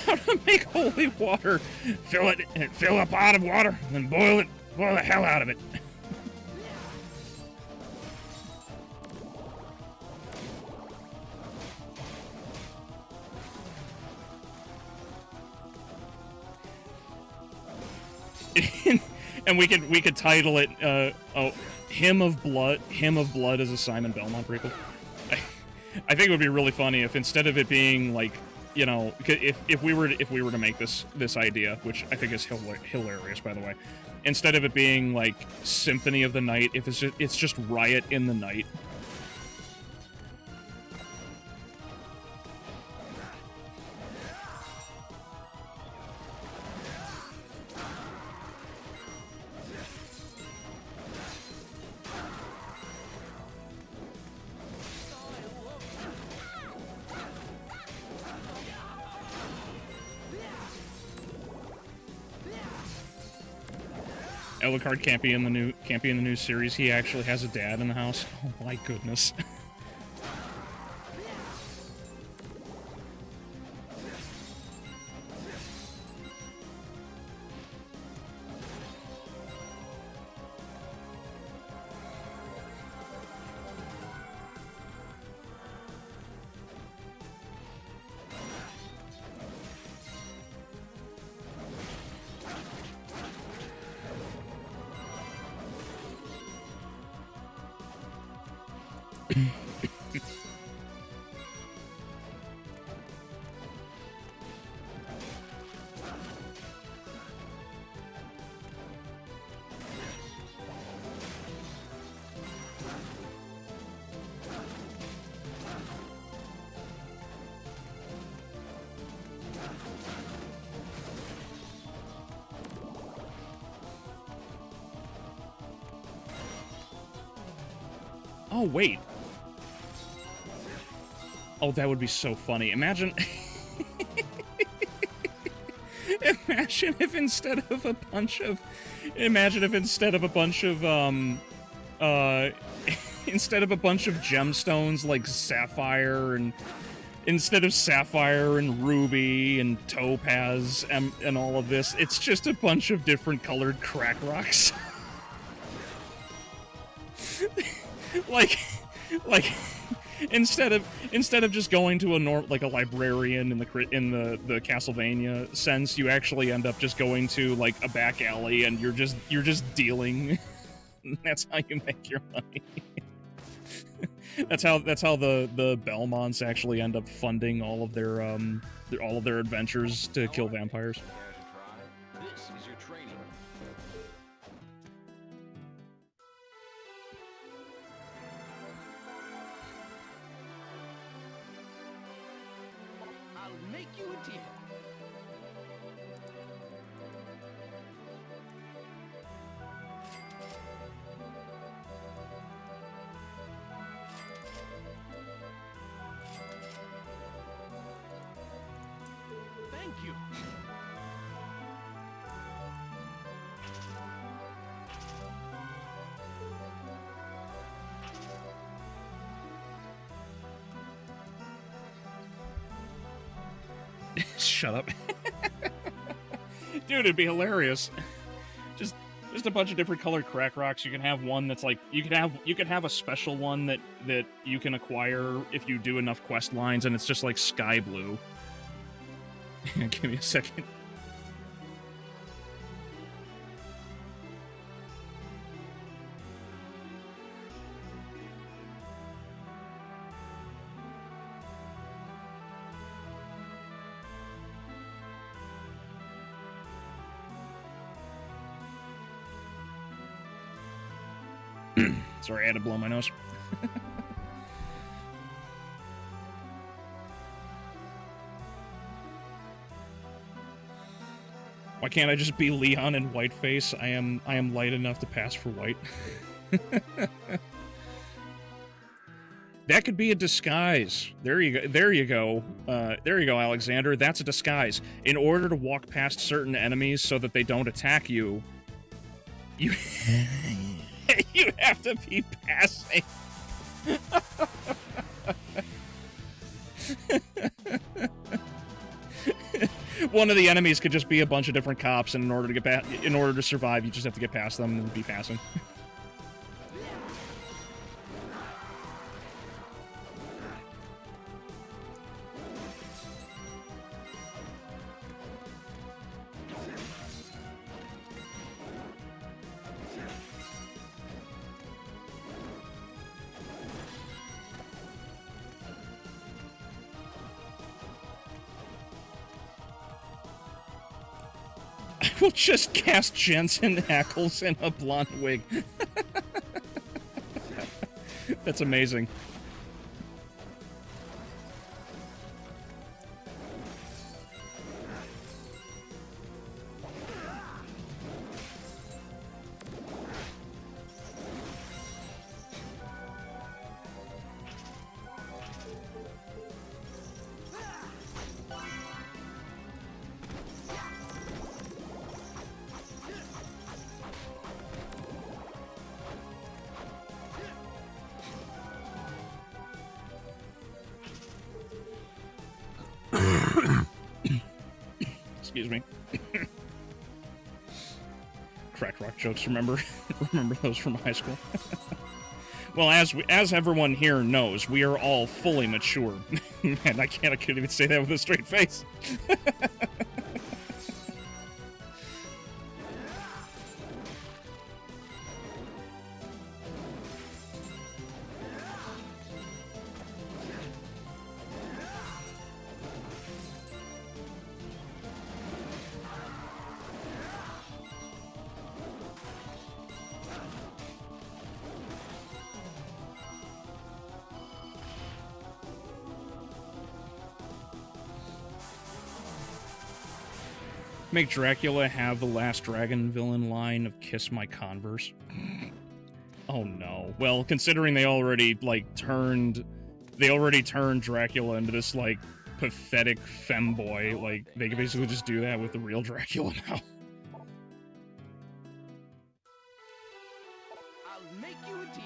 How to make holy water? Fill a pot of water, then boil the hell out of it. And we could title it Hymn of Blood as a Simon Belmont prequel. I think it would be really funny if instead of it being like, if we were to make this idea, which I think is hilarious, by the way, instead of it being like Symphony of the Night, if it's just Riot in the Night. Alucard can't be in the new series. He actually has a dad in the house. Oh my goodness. Oh, wait. Oh, that would be so funny. Imagine... Imagine if instead of a bunch of... instead of a bunch of gemstones like sapphire and... Instead of sapphire and ruby and topaz and all of this, it's just a bunch of different colored crack rocks. like instead of just going to a librarian in the Castlevania sense, you actually end up just going to like a back alley and you're just dealing. That's how you make your money. That's how the Belmonts actually end up funding all of their adventures to kill vampires. This is your training. make you a deal. Thank you. Shut up. Dude, it'd be hilarious. Just a bunch of different colored crack rocks. You can have one that's like you could have a special one that you can acquire if you do enough quest lines, and it's just like sky blue. Give me a second. Sorry, I had to blow my nose. Why can't I just be Leon in whiteface? I am light enough to pass for white. That could be a disguise. There you go. There you go. There you go, Alexander. That's a disguise. In order to walk past certain enemies so that they don't attack you, you you have to be passing. One of the enemies could just be a bunch of different cops, and in order to survive, you just have to get past them and be passing. We'll just cast Jensen Ackles in a blonde wig. That's amazing. Excuse me. Crack rock jokes, remember those from high school? Well, as everyone here knows, we are all fully mature. Man, I can't even say that with a straight face. Make Dracula have the last dragon villain line of "Kiss my Converse." Oh no. Well, considering they already turned Dracula into this like pathetic femboy, like they could basically just do that with the real Dracula now. I'll make you a deal.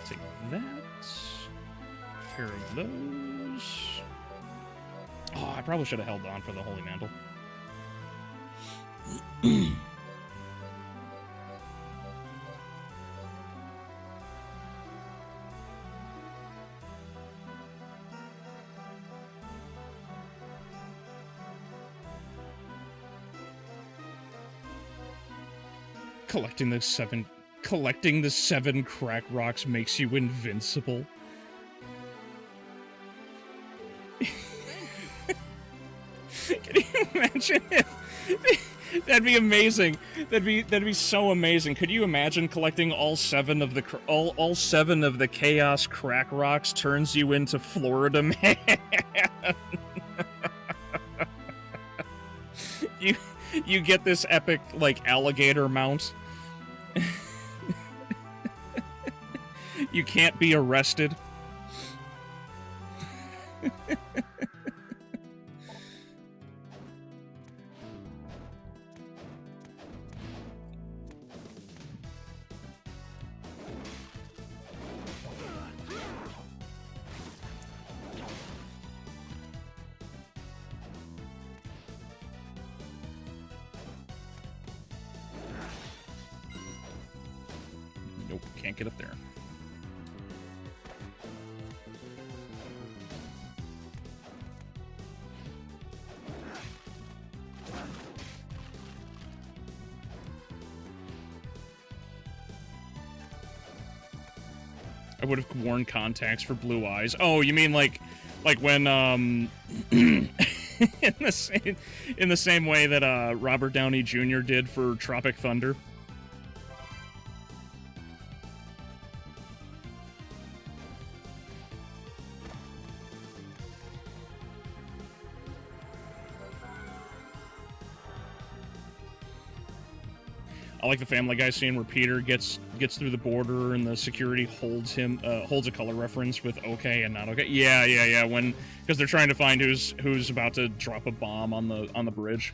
Take that. Pair of those. Oh, I probably should have held on for the Holy Mantle. Collecting the seven crack rocks makes you invincible. Can you Imagine if that'd be amazing. That'd be so amazing. Could you imagine collecting all seven of the Chaos Crack Rocks turns you into Florida Man? You get this epic like alligator mount. You can't be arrested. Nope, can't get up there. I would have worn contacts for blue eyes. Oh, you mean like when in the same way that Robert Downey Jr. did for Tropic Thunder? I like the Family Guy scene where Peter gets through the border and the security holds a color reference with okay and not okay. Yeah. Because they're trying to find who's about to drop a bomb on the bridge.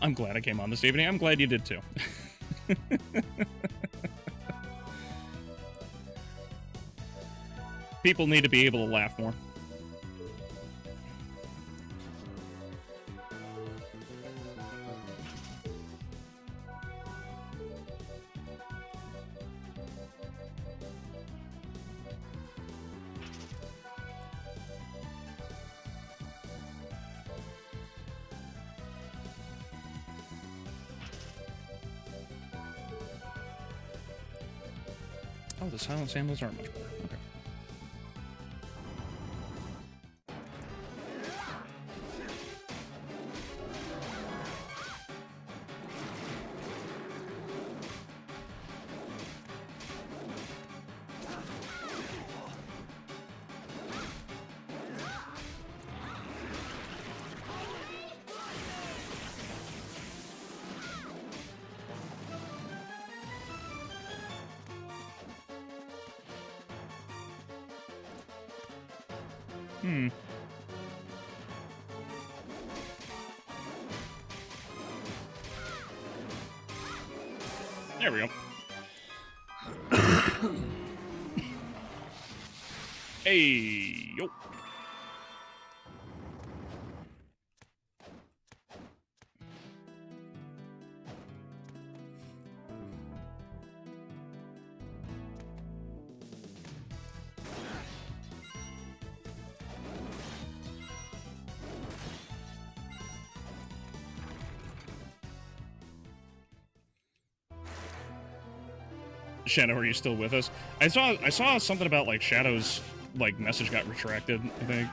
I'm glad I came on this evening. I'm glad you did too. People need to be able to laugh more. Oh, the silent samples aren't much better. Okay. There we go. Hey, yo. Shadow, are you still with us? I saw something about like Shadow's like message got retracted, I think.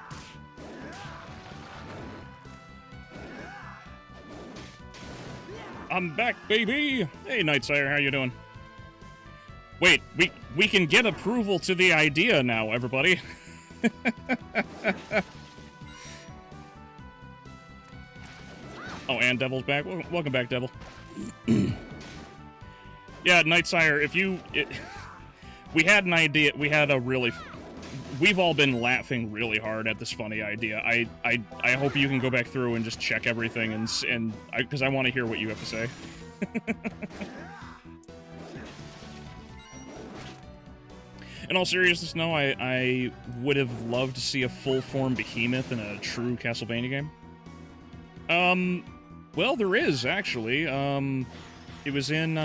I'm back, baby. Hey, Nightsire, how you doing? Wait, we can get approval to the idea now, everybody. Oh, and Devil's back. Welcome back, Devil. Yeah, Nightsire, we had an idea. We've all been laughing really hard at this funny idea. I hope you can go back through and just check everything and because I want to hear what you have to say. In all seriousness, no, I would have loved to see a full-form behemoth in a true Castlevania game. Well, there is, actually. It was in,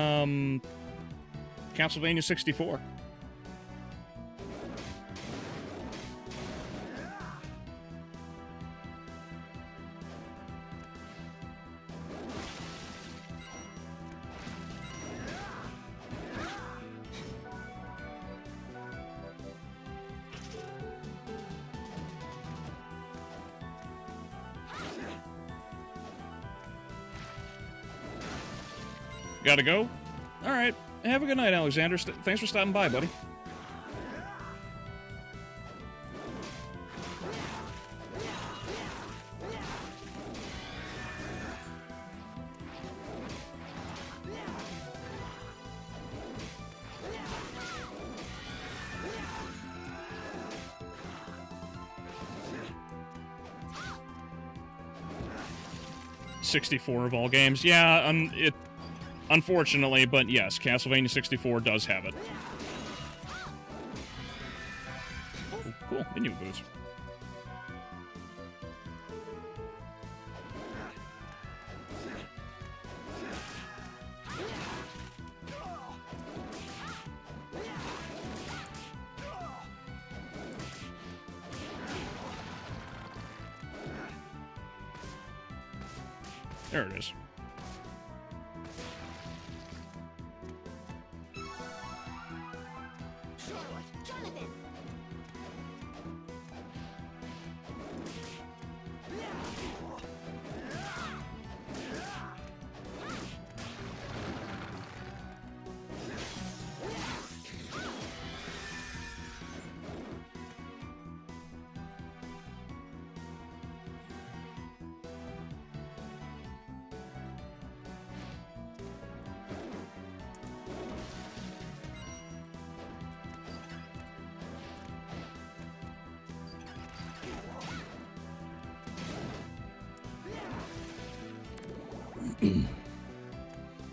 Castlevania 64. Gotta go? Alright. Have a good night, Alexander. Thanks for stopping by, buddy. .64 of all games. Yeah, unfortunately, but yes, Castlevania 64 does have it. Oh, cool. Menu boots. There it is.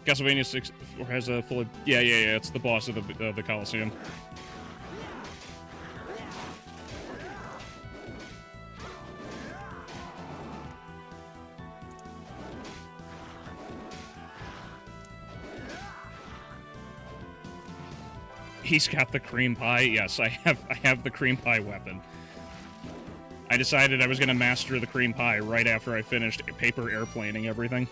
Castlevania 6 has a full. Yeah. It's the boss of the Coliseum. He's got the cream pie. Yes, I have the cream pie weapon. I decided I was going to master the cream pie right after I finished paper airplaning everything.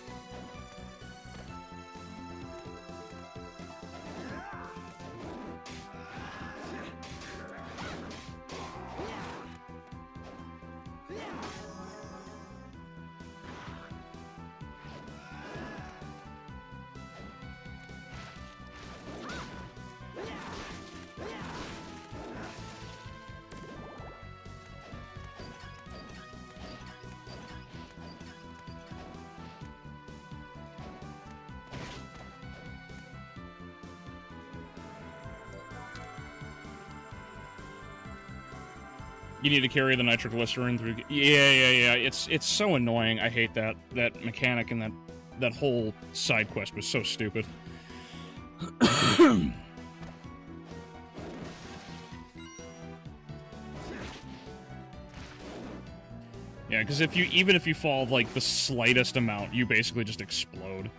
You need to carry the nitroglycerin through. Yeah. It's so annoying. I hate that mechanic, and that whole side quest was so stupid. Yeah, because even if you fall like the slightest amount, you basically just explode.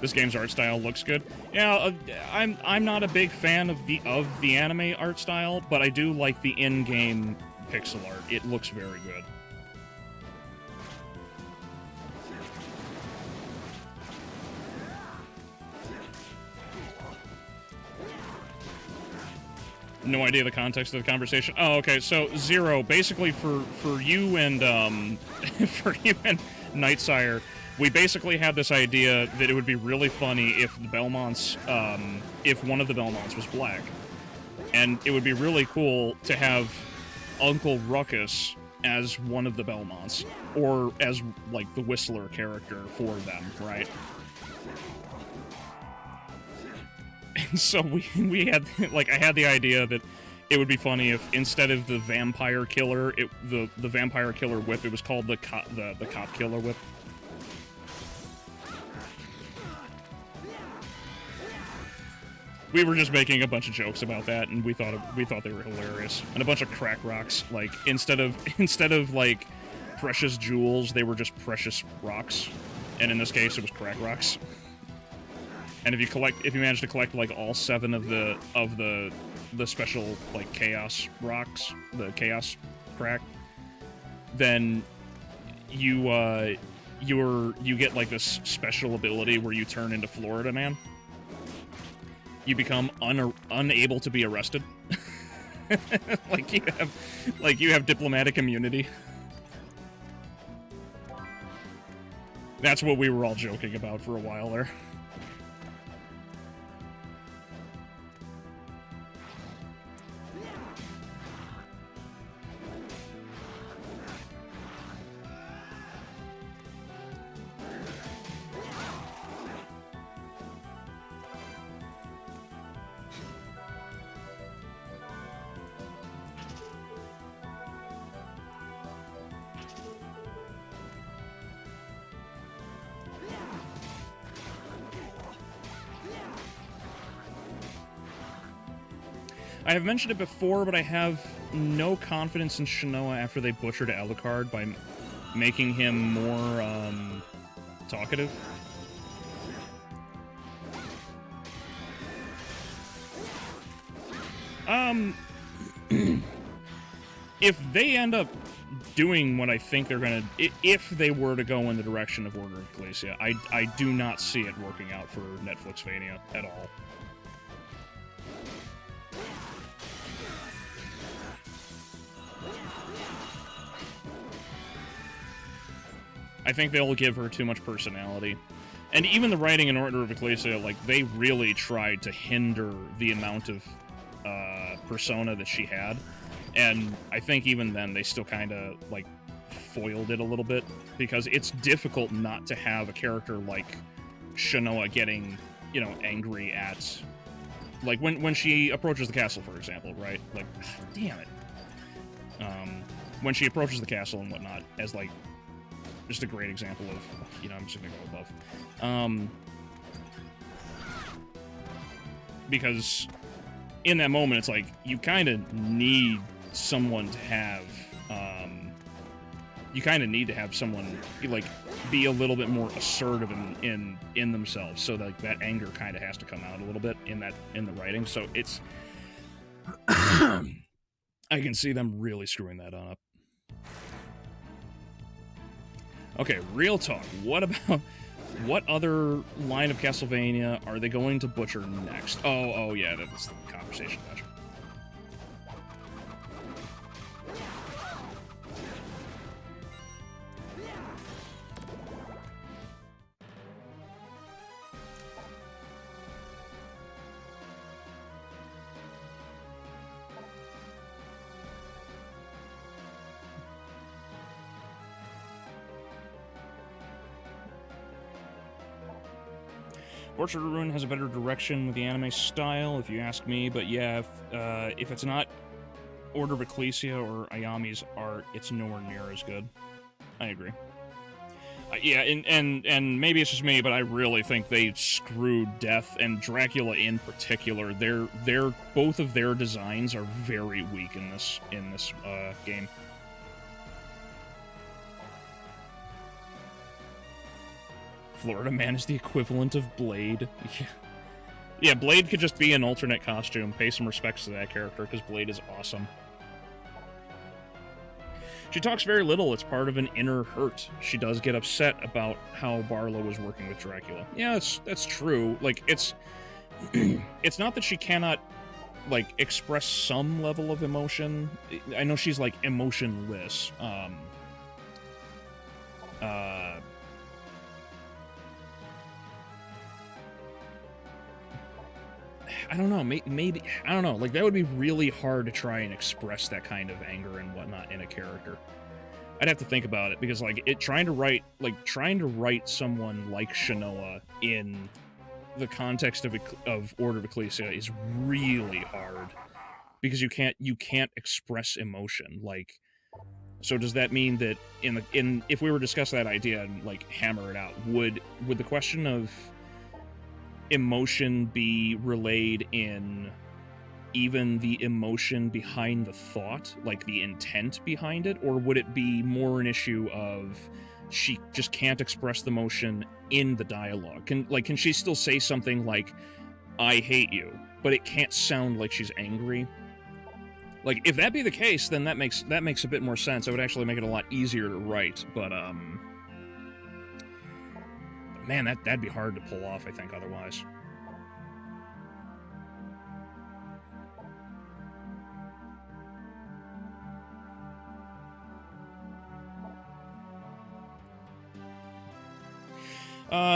This game's art style looks good. Yeah, I'm not a big fan of the anime art style, but I do like the in-game pixel art. It looks very good. No idea the context of the conversation. Oh, okay. So Zero, basically for you and for you and Nightsire, we basically had this idea that it would be really funny if the Belmonts, if one of the Belmonts was black. And it would be really cool to have Uncle Ruckus as one of the Belmonts, or as, like, the Whistler character for them, right? And so we had, like, I had the idea that it would be funny if instead of the vampire killer, the vampire killer whip, it was called the cop killer whip. We were just making a bunch of jokes about that, and we thought they were hilarious. And a bunch of crack rocks, like instead of like precious jewels, they were just precious rocks. And in this case, it was crack rocks. And if you manage to collect like all 7 of the the special like chaos rocks, the chaos crack, then you get like this special ability where you turn into Florida Man. You become unable to be arrested. like you have diplomatic immunity. That's what we were all joking about for a while there. I have mentioned it before, but I have no confidence in Shinoa after they butchered Alucard by making him more, talkative. If they end up doing what I think they're gonna... If they were to go in the direction of Order of Ecclesia, I do not see it working out for Netflixvania at all. I think they'll give her too much personality. And even the writing in Order of Ecclesia, like, they really tried to hinder the amount of persona that she had. And I think even then they still kind of, like, foiled it a little bit. Because it's difficult not to have a character like Shinoa getting, you know, angry at... Like, when she approaches the castle, for example, right? Like, damn it. When she approaches the castle and whatnot, as, like, just a great example of, you know, I'm just gonna go above. Because in that moment, it's like, you kind of need someone to have, someone, like, be a little bit more assertive in themselves, so that anger kind of has to come out a little bit in the writing, so it's... I can see them really screwing that up. Okay, real talk. What other line of Castlevania are they going to butcher next? Oh yeah, that's the conversation. Gotcha. Portrait of Ruin has a better direction with the anime style, if you ask me, but yeah, if it's not Order of Ecclesia or Ayami's art, it's nowhere near as good. I agree. Yeah, and maybe it's just me, but I really think they screwed Death and Dracula in particular. They're both of their designs are very weak in this game. Florida Man is the equivalent of Blade. Yeah, Blade could just be an alternate costume. Pay some respects to that character, because Blade is awesome. She talks very little. It's part of an inner hurt. She does get upset about how Barlow was working with Dracula. Yeah, that's true. Like, it's not that she cannot, like, express some level of emotion. I know she's, like, emotionless. I don't know, maybe, I don't know, like, that would be really hard to try and express that kind of anger and whatnot in a character. I'd have to think about it, because, like, trying to write someone like Shinoa in the context of Order of Ecclesia is really hard, because you can't express emotion, like, so does that mean that if we were to discuss that idea and, like, hammer it out, would the question of emotion be relayed in even the emotion behind the thought, like the intent behind it, or would it be more an issue of she just can't express the emotion in the dialogue? Can she still say something like, I hate you, but it can't sound like she's angry. Like, if that be the case, then that makes a bit more sense. It would actually make it a lot easier to write, but, man, that'd be hard to pull off, I think, otherwise.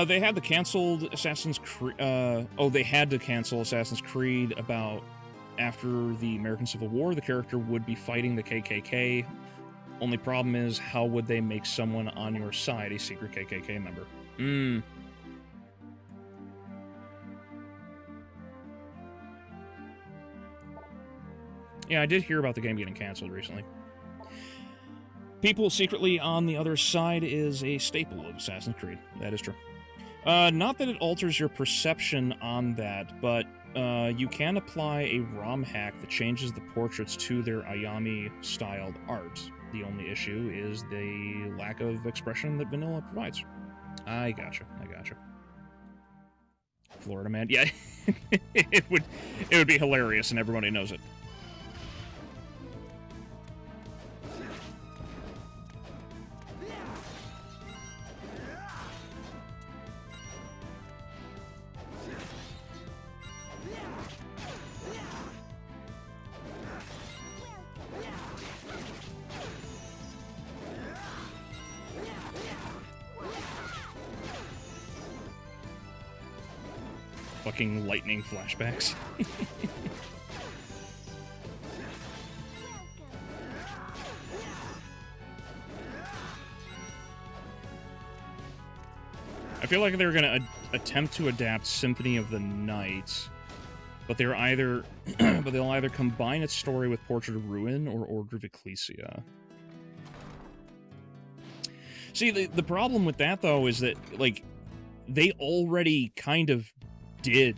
They had the canceled Assassin's Creed, they had to cancel Assassin's Creed about after the American Civil War. The character would be fighting the KKK. Only problem is, how would they make someone on your side a secret KKK member? Yeah, I did hear about the game getting canceled recently. People secretly on the other side is a staple of Assassin's Creed. That is true. Not that it alters your perception on that, but you can apply a ROM hack that changes the portraits to their Ayami-styled art. The only issue is the lack of expression that vanilla provides. I gotcha. Florida man. Yeah, it would be hilarious, and everybody knows it. Fucking lightning flashbacks. I feel like they're gonna attempt to adapt Symphony of the Night, but they'll either combine its story with Portrait of Ruin or Order of Ecclesia. See, the problem with that, though, is that, like, they already kind of did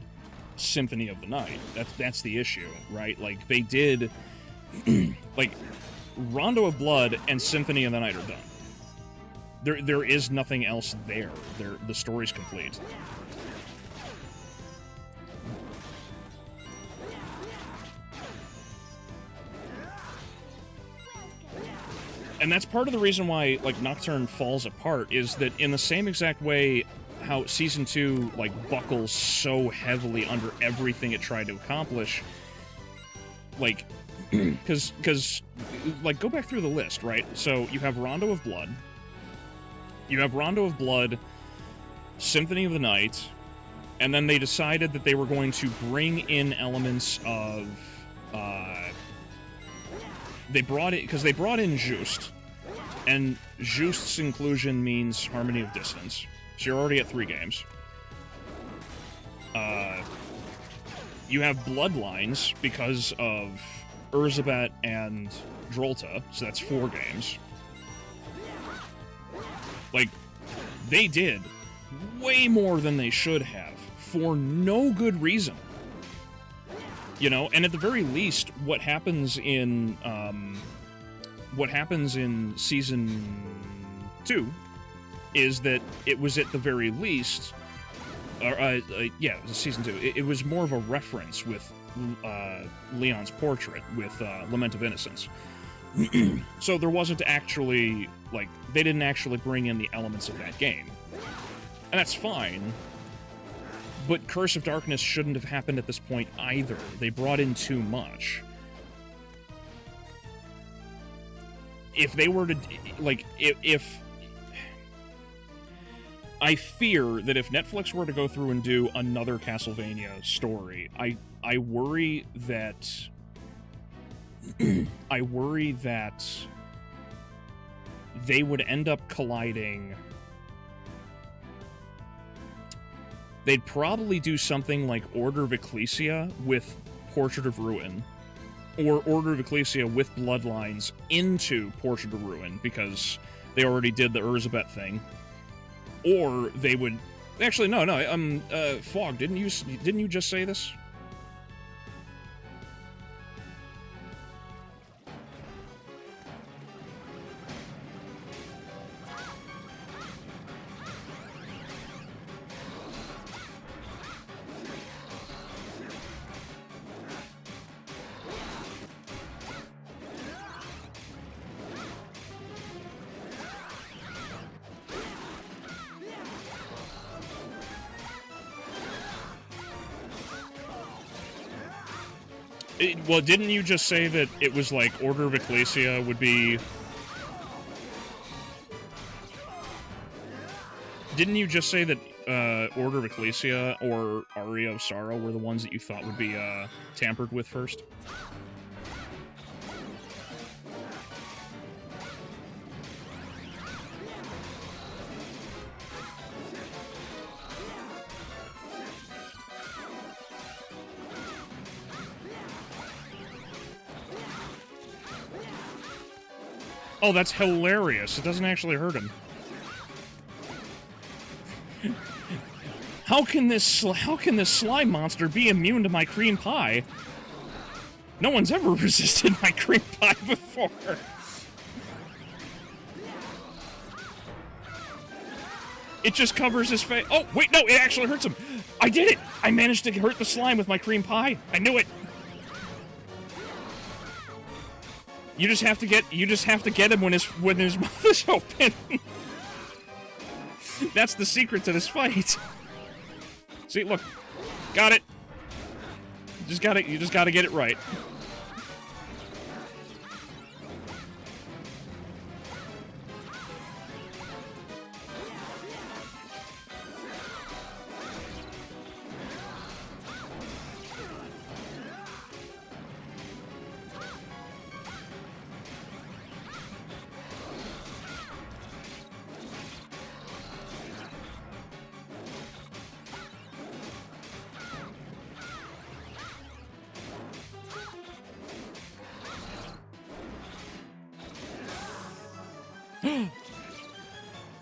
Symphony of the Night. That's the issue, right? Like, they did, like, Rondo of Blood and Symphony of the Night are done. There is nothing else there. The story's complete. And that's part of the reason why, like, Nocturne falls apart, is that in the same exact way how Season 2, like, buckles so heavily under everything it tried to accomplish, like, because, like, go back through the list, right? So you have Rondo of Blood, Symphony of the Night, and then they decided that they were going to bring in elements of, they brought in Just, and Just's inclusion means Harmony of Dissonance. So you're already at 3 games. You have Bloodlines because of Urzabet and Drolta, so that's 4 games. Like, they did way more than they should have, for no good reason. You know, and at the very least, what happens in Season 2 is that it was at the very least, it was Season 2. It was more of a reference with Leon's portrait, with Lament of Innocence. So there wasn't actually, like, they didn't actually bring in the elements of that game. And that's fine. But Curse of Darkness shouldn't have happened at this point either. They brought in too much. If they were to, like, if I fear that if Netflix were to go through and do another Castlevania story, I worry that they would end up colliding. They'd probably do something like Order of Ecclesia with Portrait of Ruin, or Order of Ecclesia with Bloodlines into Portrait of Ruin, because they already did the Urzabet thing. Or they would... Actually, no, Fog, didn't you just say this? Well, didn't you just say that it was like Order of Ecclesia would be... Didn't you just say that Order of Ecclesia or Aria of Sorrow were the ones that you thought would be tampered with first? Oh, that's hilarious. It doesn't actually hurt him. How can this slime monster be immune to my cream pie? No one's ever resisted my cream pie before. It just covers his face. Oh, wait, no, it actually hurts him. I did it. I managed to hurt the slime with my cream pie. I knew it. You just have to get him when his mouth is open. That's the secret to this fight. See, look. Got it. You just gotta get it right.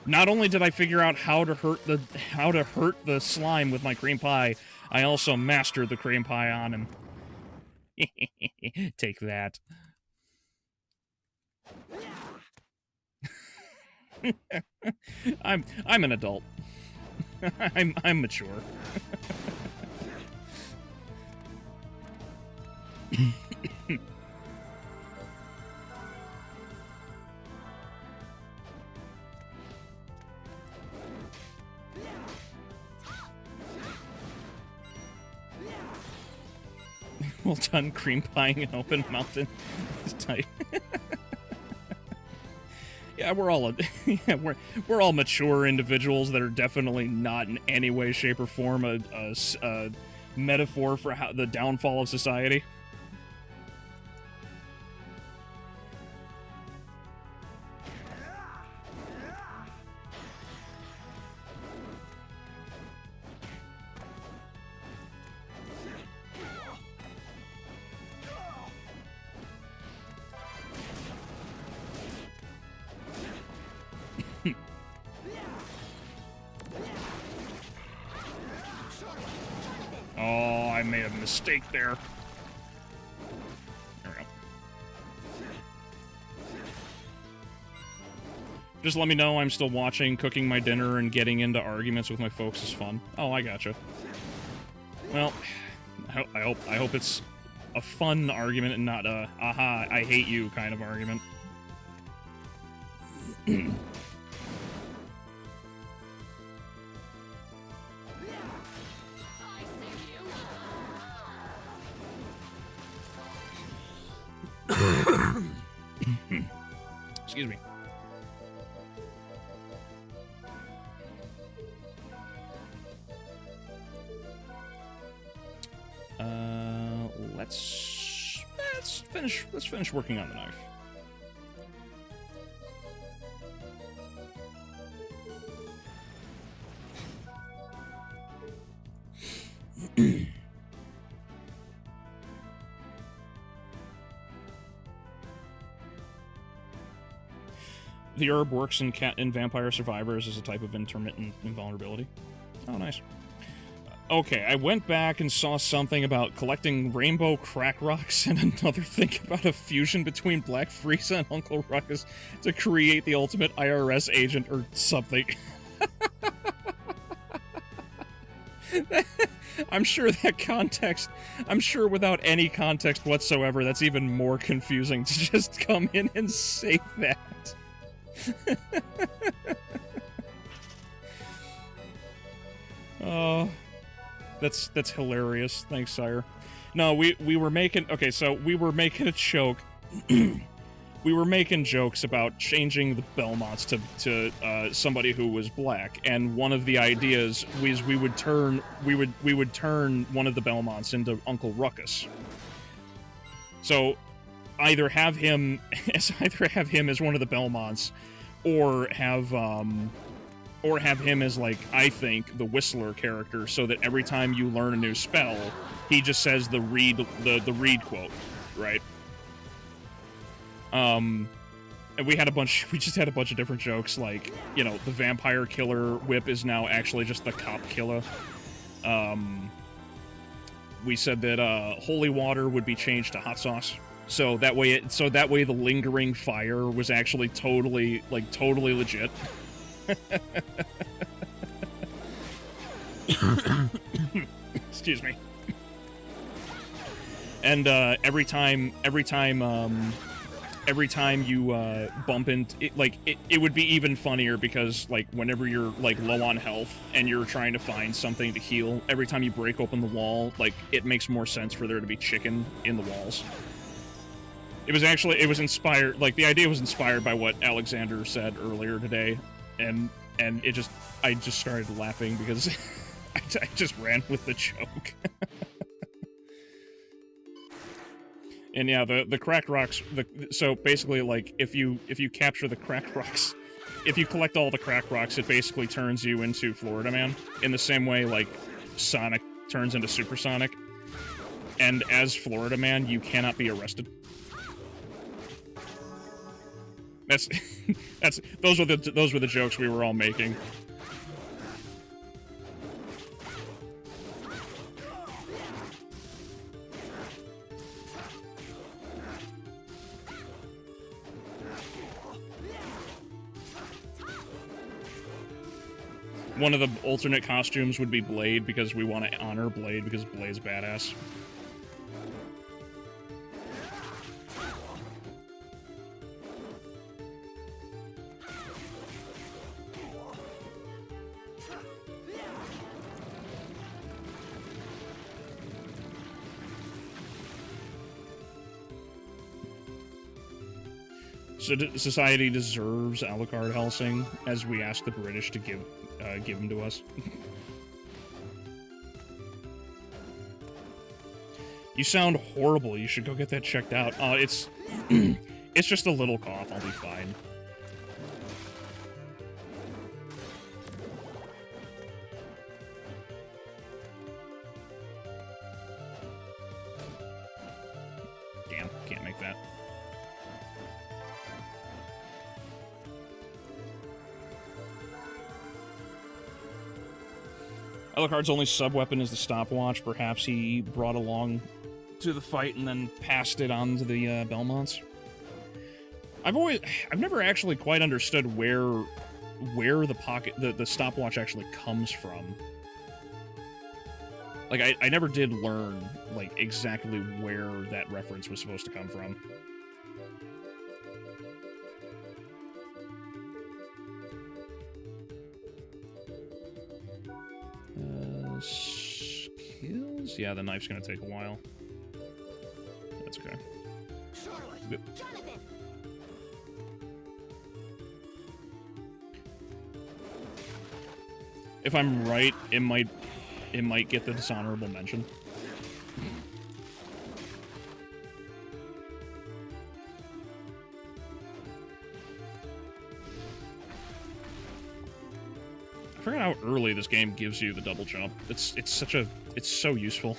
Not only did I figure out how to hurt the slime with my cream pie, I also mastered the cream pie on him. Take that. I'm an adult. I'm mature. Well done, cream pieing an open mouth in this type. Yeah, we're all mature individuals that are definitely not in any way, shape, or form a metaphor for the downfall of society. Oh, I made a mistake there. There we go. Just let me know I'm still watching, cooking my dinner, and getting into arguments with my folks is fun. Oh, I gotcha. Well, I hope it's a fun argument and not a, aha, I hate you kind of argument. Excuse me. Let's finish working on the knife. The herb works in Vampire Survivors as a type of intermittent invulnerability. Oh, nice. Okay, I went back and saw something about collecting rainbow crack rocks and another thing about a fusion between Black Frieza and Uncle Ruckus to create the ultimate IRS agent or something. I'm sure without any context whatsoever, that's even more confusing to just come in and say that. Oh, That's hilarious. Thanks, sire. No, we were making okay, so we were making a joke. We were making jokes about changing the Belmonts to somebody who was black, and one of the ideas was we would turn one of the Belmonts into Uncle Ruckus. So either have him as one of the Belmonts, or have him as, like, I think, the Whistler character, so that every time you learn a new spell, he just says the read quote, right? And we just had a bunch of different jokes, like, you know, the vampire killer whip is now actually just the cop killer. We said that holy water would be changed to hot sauce, so that way the lingering fire was actually totally legit. Excuse me. And every time you bump into it, like, it would be even funnier because, like, whenever you're, like, low on health and you're trying to find something to heal, every time you break open the wall, like, it makes more sense for there to be chicken in the walls. It was inspired, like, the idea was inspired by what Alexander said earlier today, and I just started laughing because I just ran with the joke. And yeah, the cracked rocks, so basically, like, if you capture the cracked rocks, if you collect all the cracked rocks, it basically turns you into Florida Man, in the same way, like, Sonic turns into Supersonic. And as Florida Man, you cannot be arrested. Those were the jokes we were all making. One of the alternate costumes would be Blade, because we want to honor Blade, because Blade's badass. So society deserves Alucard Helsing, as we ask the British to give him to us. You sound horrible. You should go get that checked out. It's it's just a little cough. I'll be fine. Damn, can't make that. Alucard's only sub-weapon is the stopwatch. Perhaps he brought along to the fight and then passed it on to the Belmonts. I've never actually quite understood where the stopwatch actually comes from. Like, I never did learn, like, exactly where that reference was supposed to come from. Skills? Yeah, the knife's gonna take a while. That's okay. Good. If I'm right, it might get the dishonorable mention. I forgot how early this game gives you the double jump. It's so useful.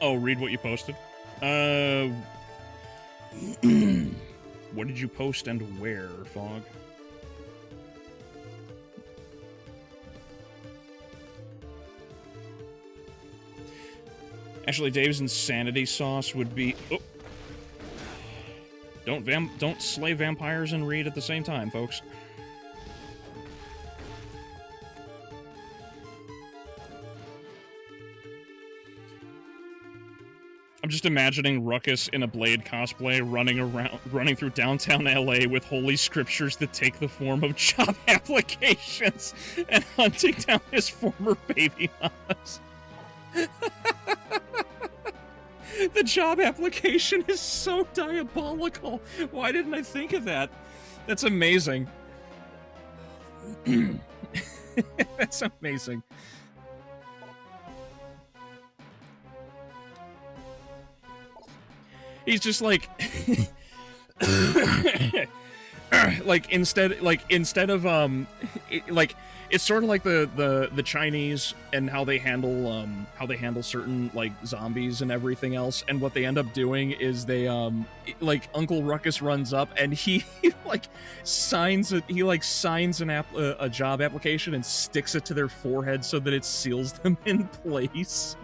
Oh, read what you posted? What did you post and where, Fog? Actually, Dave's insanity sauce would be... Oh. Don't slay vampires and read at the same time, folks. I'm just imagining Ruckus in a Blade cosplay running through downtown LA with holy scriptures that take the form of job applications and hunting down his former baby mamas. The job application is so diabolical. Why didn't I think of that? That's amazing. That's amazing. He's just like instead of it's sort of like the Chinese and how they handle certain like zombies and everything else, and what they end up doing is they like Uncle Ruckus runs up and he signs a job application and sticks it to their forehead so that it seals them in place.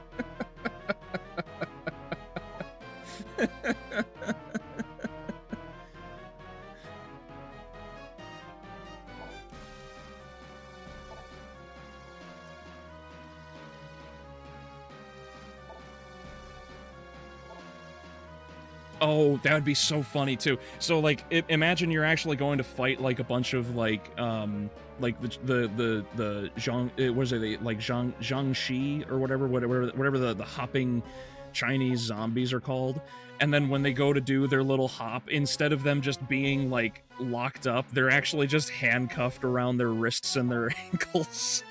Oh, that would be so funny too. So like, imagine you're actually going to fight like a bunch of like the Zhang, what is it, like Zhangxi or whatever the hopping Chinese zombies are called. And then when they go to do their little hop, instead of them just being like locked up, they're actually just handcuffed around their wrists and their ankles.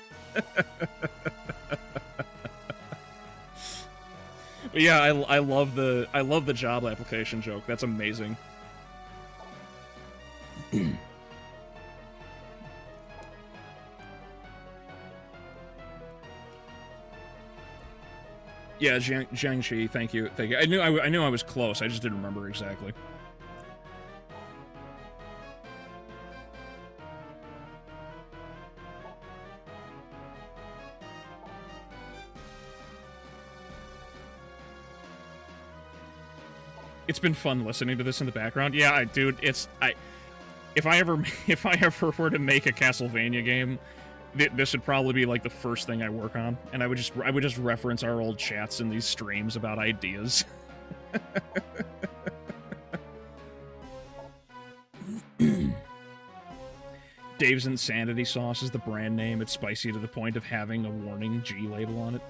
But yeah, I love the job application joke. That's amazing. Yeah, Jiangxi, thank you. I knew I was close. I just didn't remember exactly. It's been fun listening to this in the background. Yeah, dude, if I ever were to make a Castlevania game, this would probably be like the first thing I work on, and I would just reference our old chats in these streams about ideas. Dave's Insanity Sauce is the brand name. It's spicy to the point of having a warning G label on it.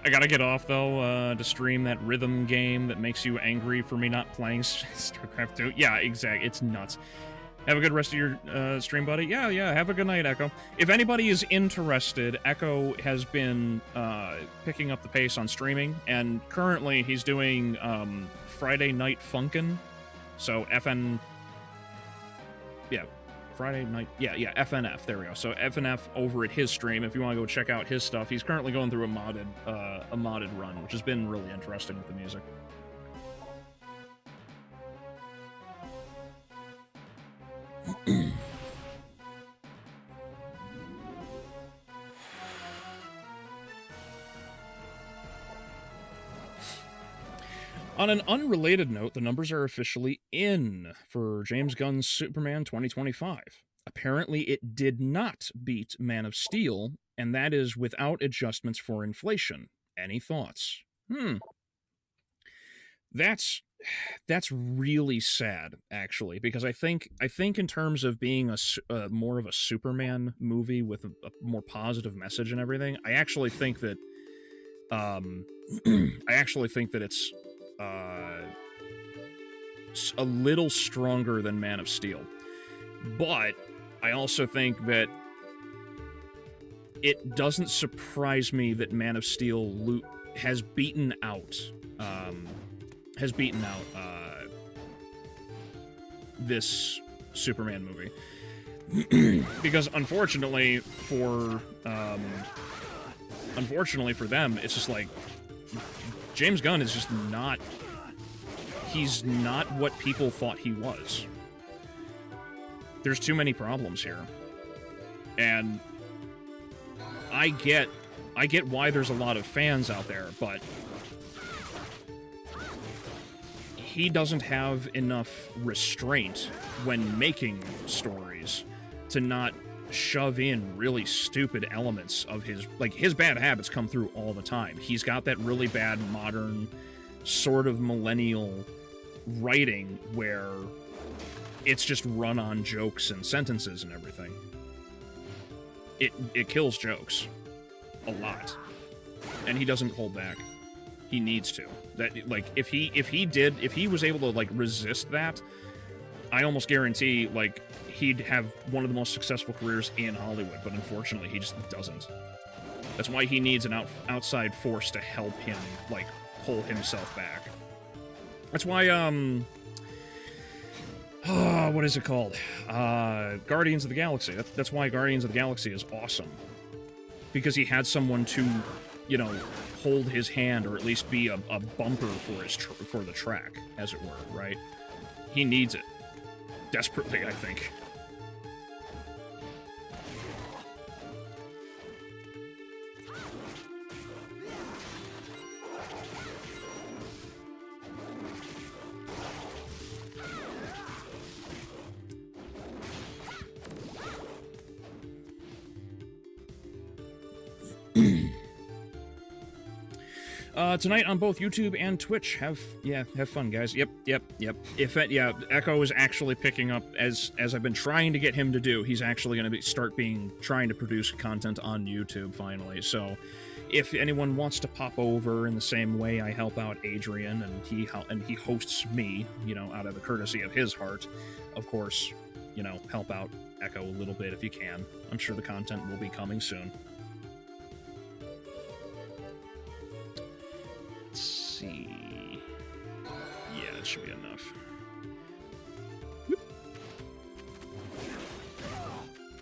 I gotta get off, though, to stream that rhythm game that makes you angry for me not playing StarCraft 2. Yeah, exactly. It's nuts. Have a good rest of your stream, buddy. Yeah, have a good night, Echo. If anybody is interested, Echo has been picking up the pace on streaming, and currently he's doing Friday Night Funkin'. So FN... Yeah. Friday night, yeah, FNF, there we go. So FNF over at his stream, if you want to go check out his stuff. He's currently going through a modded run, which has been really interesting with the music. On an unrelated note, the numbers are officially in for James Gunn's Superman 2025. Apparently, it did not beat Man of Steel, and that is without adjustments for inflation. Any thoughts? That's really sad, actually, because I think in terms of being a more of a Superman movie with a more positive message and everything, I actually think that it's a little stronger than Man of Steel. But I also think that it doesn't surprise me that Man of Steel has beaten out this Superman movie. Because unfortunately for them, it's just like James Gunn is just not, he's not what people thought he was. There's too many problems here. And I get why there's a lot of fans out there, but he doesn't have enough restraint when making stories to not shove in really stupid elements of his, like, his bad habits come through all the time. He's got that really bad modern sort of millennial writing where it's just run on jokes and sentences and everything. It kills jokes a lot, and he doesn't hold back. He needs to. That, like, if he was able to, like, resist that, I almost guarantee, like, he'd have one of the most successful careers in Hollywood, but unfortunately he just doesn't. That's why he needs an outside force to help him, like, pull himself back. That's why, what is it called? Guardians of the Galaxy. That's why Guardians of the Galaxy is awesome. Because he had someone to, you know, hold his hand, or at least be a bumper for the track, as it were, right? He needs it. Desperately, I think. Tonight on both YouTube and Twitch. Have fun, guys. Yep. Echo is actually picking up, as I've been trying to get him to do. He's actually going to trying to produce content on YouTube finally. So, if anyone wants to pop over in the same way I help out Adrian and he hosts me, you know, out of the courtesy of his heart, of course, you know, help out Echo a little bit if you can. I'm sure the content will be coming soon. See. Yeah, that should be enough. Whoop.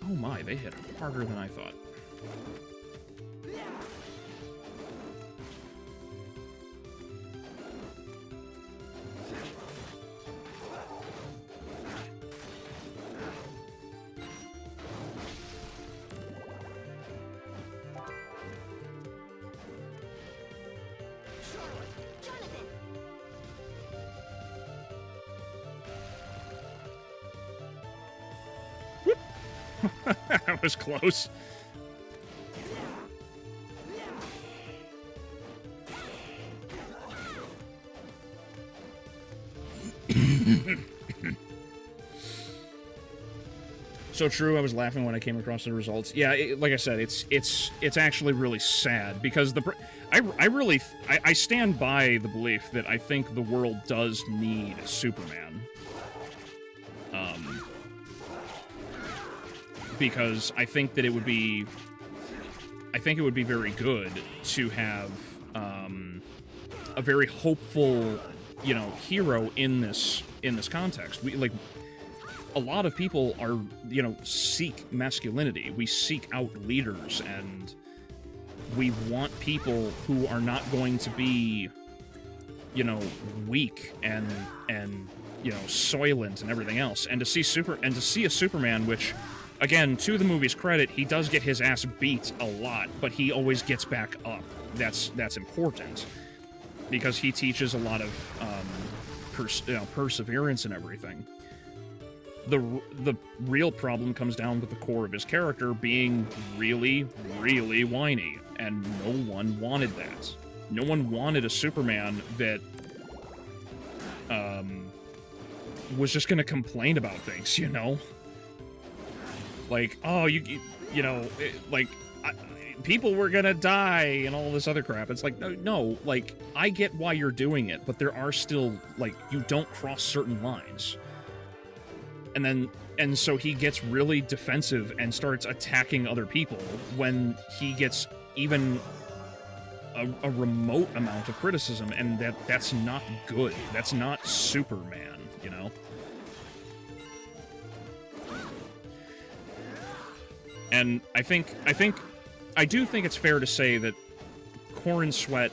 Oh my, they hit harder than I thought. That was close. So true. I was laughing when I came across the results. Yeah, like I said, it's actually really sad because I stand by the belief that I think the world does need Superman. Because I think that it would be very good to have a very hopeful, you know, hero in this context. A lot of people are, you know, seek masculinity. We seek out leaders, and we want people who are not going to be, you know, weak and you know, soylent and everything else. And to see a Superman, which, again, to the movie's credit, he does get his ass beat a lot, but he always gets back up. That's important, because he teaches a lot of perseverance and everything. The real problem comes down to the core of his character being really, really whiny, and no one wanted that. No one wanted a Superman that was just going to complain about things, you know? Like, oh, you know, like, people were gonna die and all this other crap. It's like, no, like, I get why you're doing it, but there are still, like, you don't cross certain lines. And so he gets really defensive and starts attacking other people when he gets even a remote amount of criticism, and that's not good. That's not Superman, you know? And I do think it's fair to say that Corn Sweat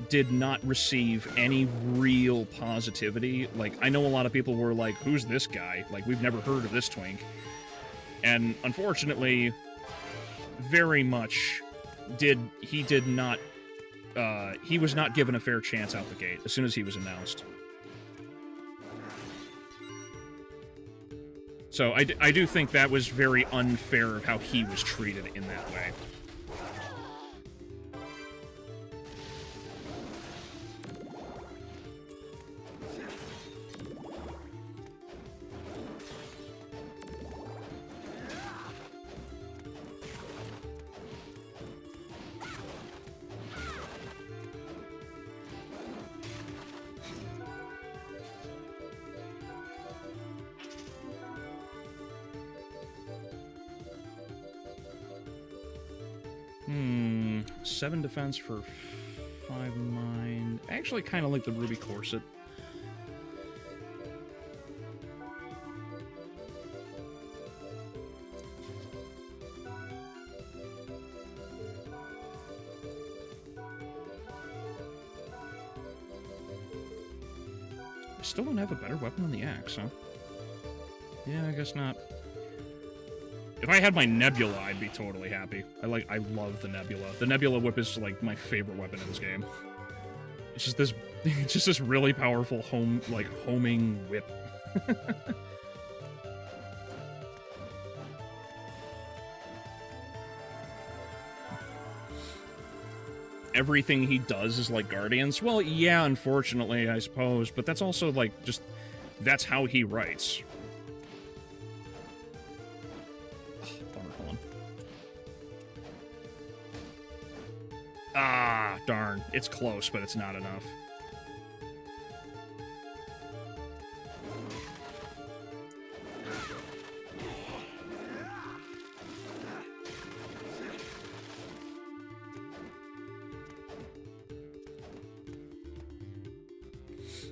did not receive any real positivity. Like, I know a lot of people were like, who's this guy? Like, we've never heard of this twink. And unfortunately, very much he was not given a fair chance out the gate as soon as he was announced. So I do think that was very unfair of how he was treated in that way. Hmm, 7 defense for 5 mind. I actually kind of like the Ruby Corset. I still don't have a better weapon than the axe, huh? Yeah, I guess not. If I had my Nebula, I'd be totally happy. I love the Nebula. The Nebula whip is, like, my favorite weapon in this game. It's just this really powerful homing whip. Everything he does is like Guardians. Well, yeah, unfortunately, I suppose, but that's also, like, that's how he writes. Ah, darn. It's close, but it's not enough.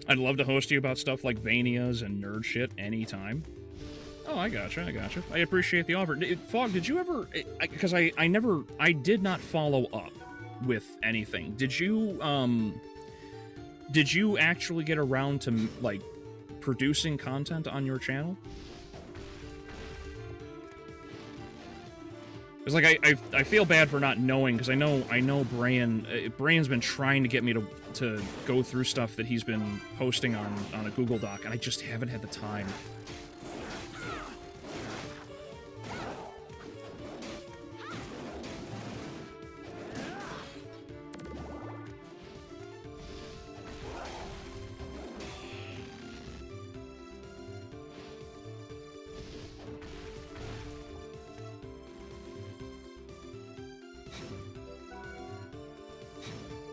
I'd love to host you about stuff like Vanias and nerd shit anytime. Oh, I gotcha. I appreciate the offer. Fog, did you ever... Because I did not follow up with anything. Did you actually get around to, like, producing content on your channel? It's like, I feel bad for not knowing, because I know Brian's been trying to get me to go through stuff that he's been posting on a Google Doc, and I just haven't had the time.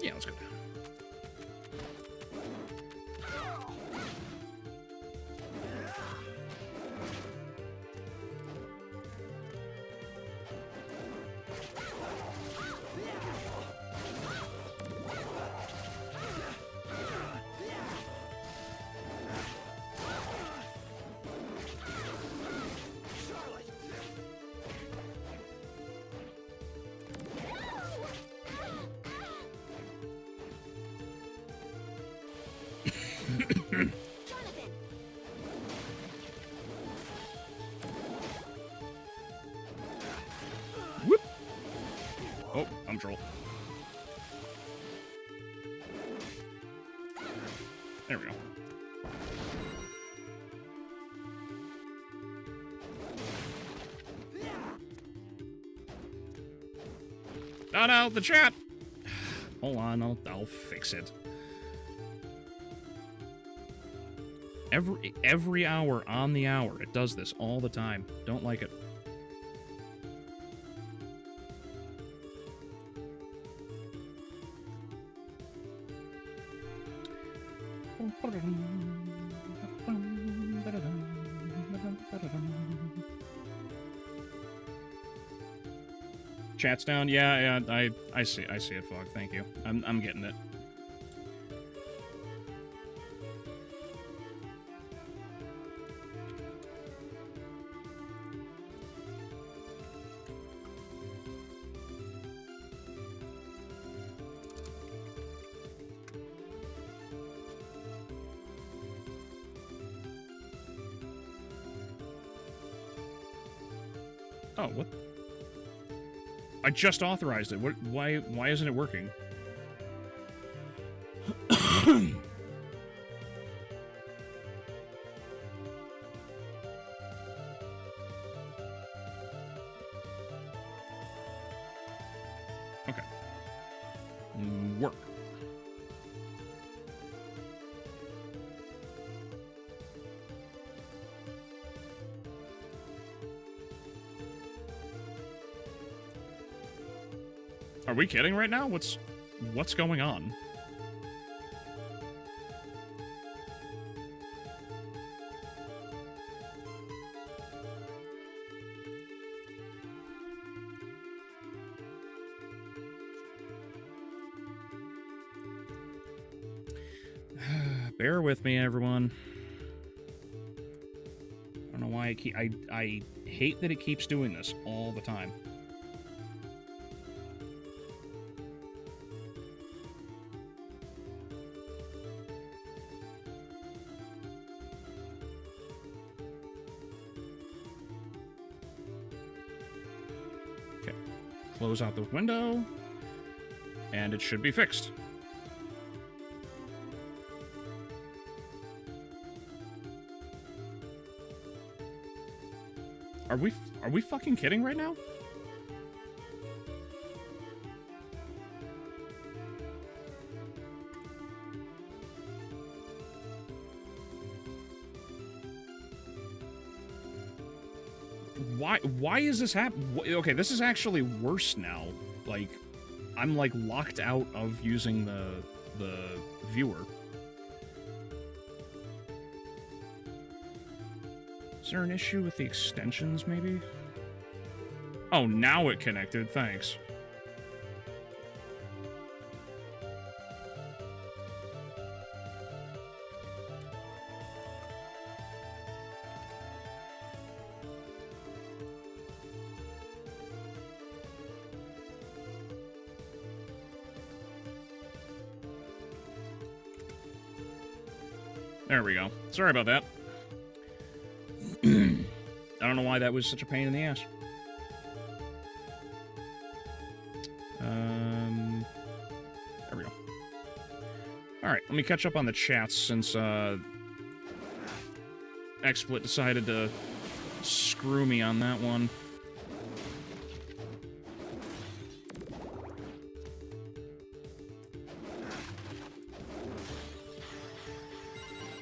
Yeah, let's go down. Whoop! Oh, I'm troll. There we go. No, the chat! Hold on, I'll fix it. Every hour on the hour, it does this all the time. Don't like it. Chat's down. Yeah, I see it, Fog. Thank you. I'm getting it. Oh, what? I just authorized it. What? Why isn't it working? Okay. Work. Are we kidding right now? What's going on? Bear with me, everyone. I don't know why I hate that it keeps doing this all the time. Close out the window, and it should be fixed. Are we fucking kidding right now? Why is this happening? Okay, this is actually worse now. Like, I'm like locked out of using the viewer. Is there an issue with the extensions, maybe? Oh, now it connected. Thanks. There we go. Sorry about that. I don't know why that was such a pain in the ass. There we go. Alright, let me catch up on the chats since, XSplit decided to screw me on that one.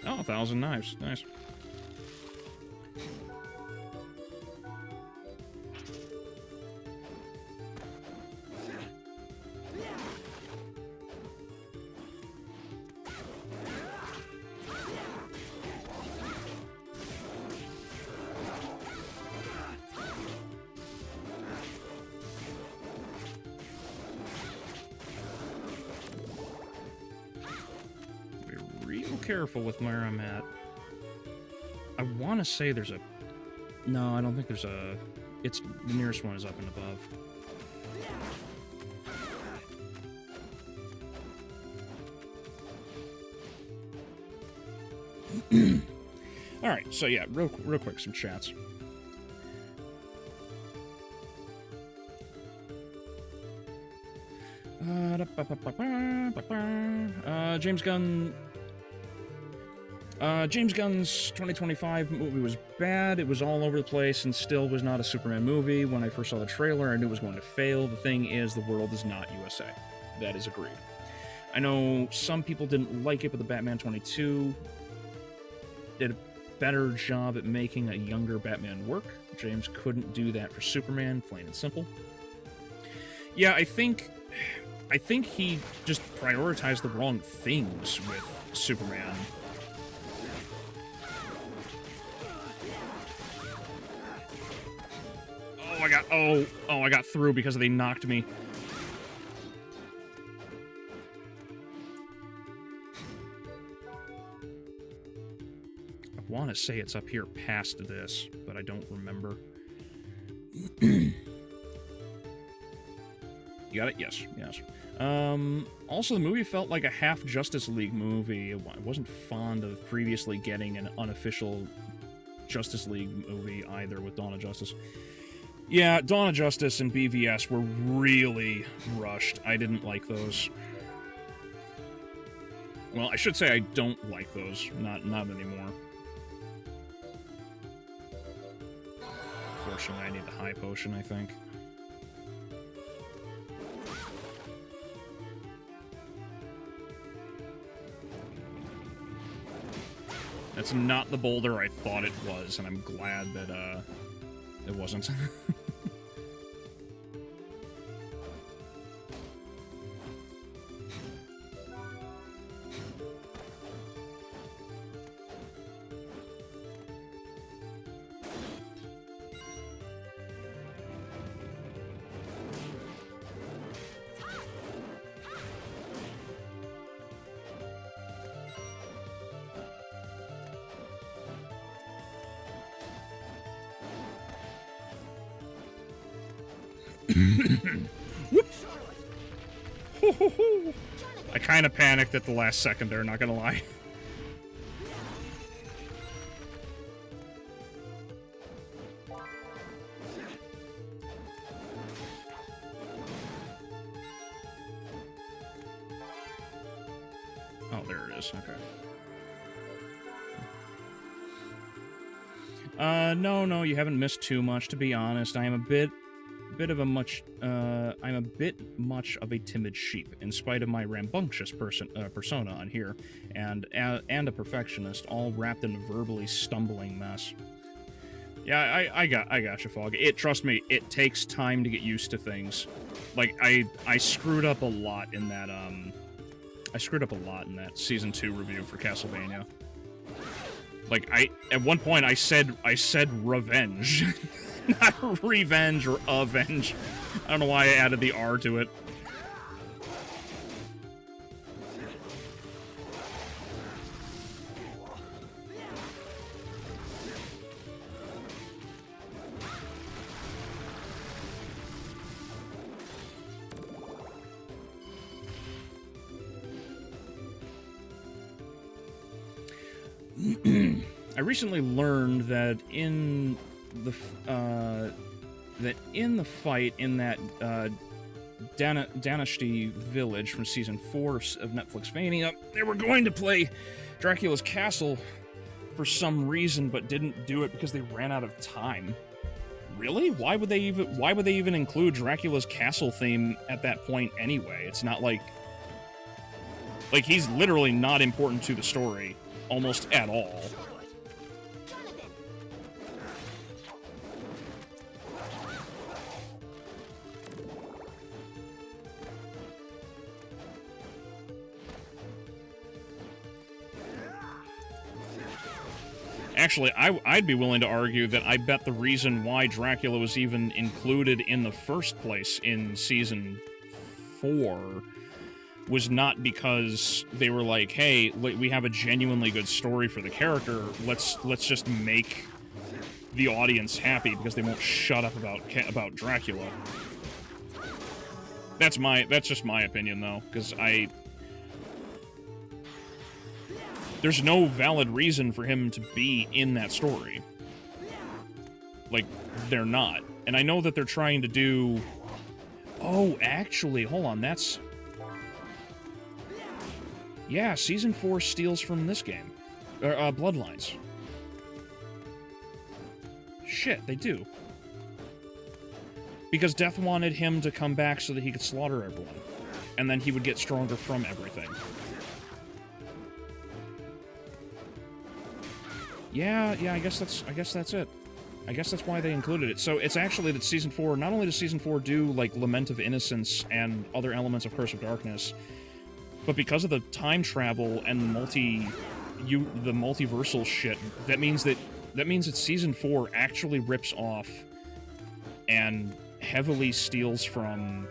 Oh, 1,000 knives. Nice. Careful with where I'm at. I want to say there's a... No, I don't think there's a... It's... The nearest one is up and above. Alright, so yeah, real quick, some chats. James Gunn... James Gunn's 2025 movie was bad. It was all over the place and still was not a Superman movie. When I first saw the trailer, I knew it was going to fail. The thing is, the world is not USA. That is agreed. I know some people didn't like it, but the Batman 22 did a better job at making a younger Batman work. James couldn't do that for Superman, plain and simple. Yeah, I think he just prioritized the wrong things with Superman. Oh, I got through because they knocked me. I want to say it's up here past this, but I don't remember. You got it? Yes, yes. Also, the movie felt like a half Justice League movie. I wasn't fond of previously getting an unofficial Justice League movie either with Dawn of Justice. Yeah, Dawn of Justice and BVS were really rushed. I didn't like those. Well, I should say I don't like those. Not anymore. Unfortunately, I need the high potion, I think. That's not the boulder I thought it was, and I'm glad that, it wasn't. Whoops! I kind of panicked at the last second there, not gonna lie. Oh, there it is. Okay. No, you haven't missed too much, to be honest. I am a bit much of a timid sheep, in spite of my rambunctious persona on here, and a perfectionist, all wrapped in a verbally stumbling mess. Yeah, I got you, Fog. Trust me, it takes time to get used to things. Like, I screwed up a lot in that, Season 2 review for Castlevania. Like, at one point, I said revenge. Not revenge or avenge. I don't know why I added the R to it. I recently learned that in the fight in that Danishti village from Season 4 of Netflixvania, they were going to play Dracula's Castle for some reason, but didn't do it because they ran out of time. Really? Why would they even include Dracula's Castle theme at that point anyway? It's not like he's literally not important to the story almost at all. Actually, I'd be willing to argue that I bet the reason why Dracula was even included in the first place in Season 4 was not because they were like, hey, we have a genuinely good story for the character, let's just make the audience happy because they won't shut up about Dracula. That's just my opinion, though, because there's no valid reason for him to be in that story. Like, they're not. And I know that they're trying to do... Oh, actually, hold on, that's... Yeah, Season 4 steals from this game. Bloodlines. Shit, they do. Because Death wanted him to come back so that he could slaughter everyone. And then he would get stronger from everything. Yeah, I guess that's it. I guess that's why they included it. So it's actually that Season 4, not only does Season 4 do, like, Lament of Innocence and other elements of Curse of Darkness, but because of the time travel and the multiversal shit, that means that Season 4 actually rips off and heavily steals from,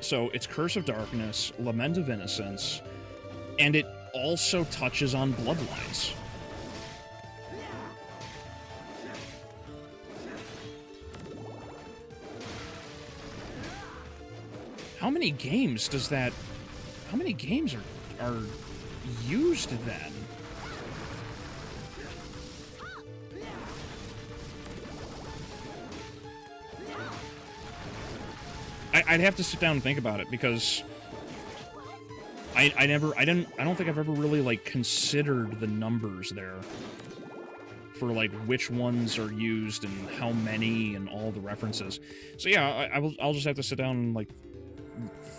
so it's Curse of Darkness, Lament of Innocence, and it also touches on Bloodlines. How many games does that... How many games are used then? I'd have to sit down and think about it, because I don't think I've ever really, like, considered the numbers there for, like, which ones are used and how many and all the references. So yeah, I'll just have to sit down and, like,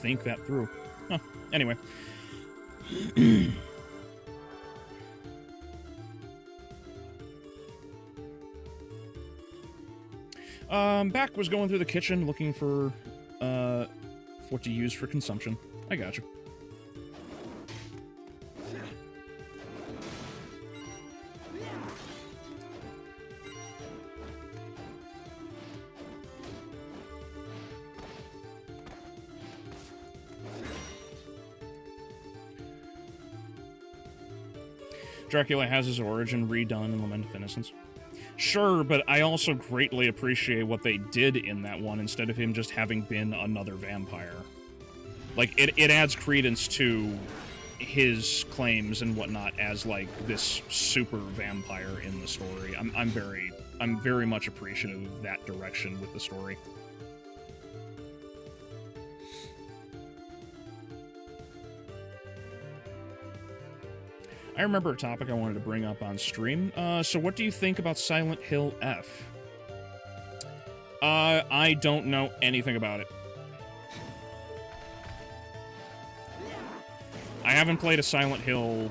think that through. Huh. Anyway. Back was going through the kitchen looking for what to use for consumption. I got you. Dracula has his origin redone in Lament of Innocence. Sure, but I also greatly appreciate what they did in that one instead of him just having been another vampire. Like, it adds credence to his claims and whatnot as, like, this super vampire in the story. I'm very much appreciative of that direction with the story. I remember a topic I wanted to bring up on stream. So what do you think about Silent Hill F? I don't know anything about it. I haven't played a Silent Hill,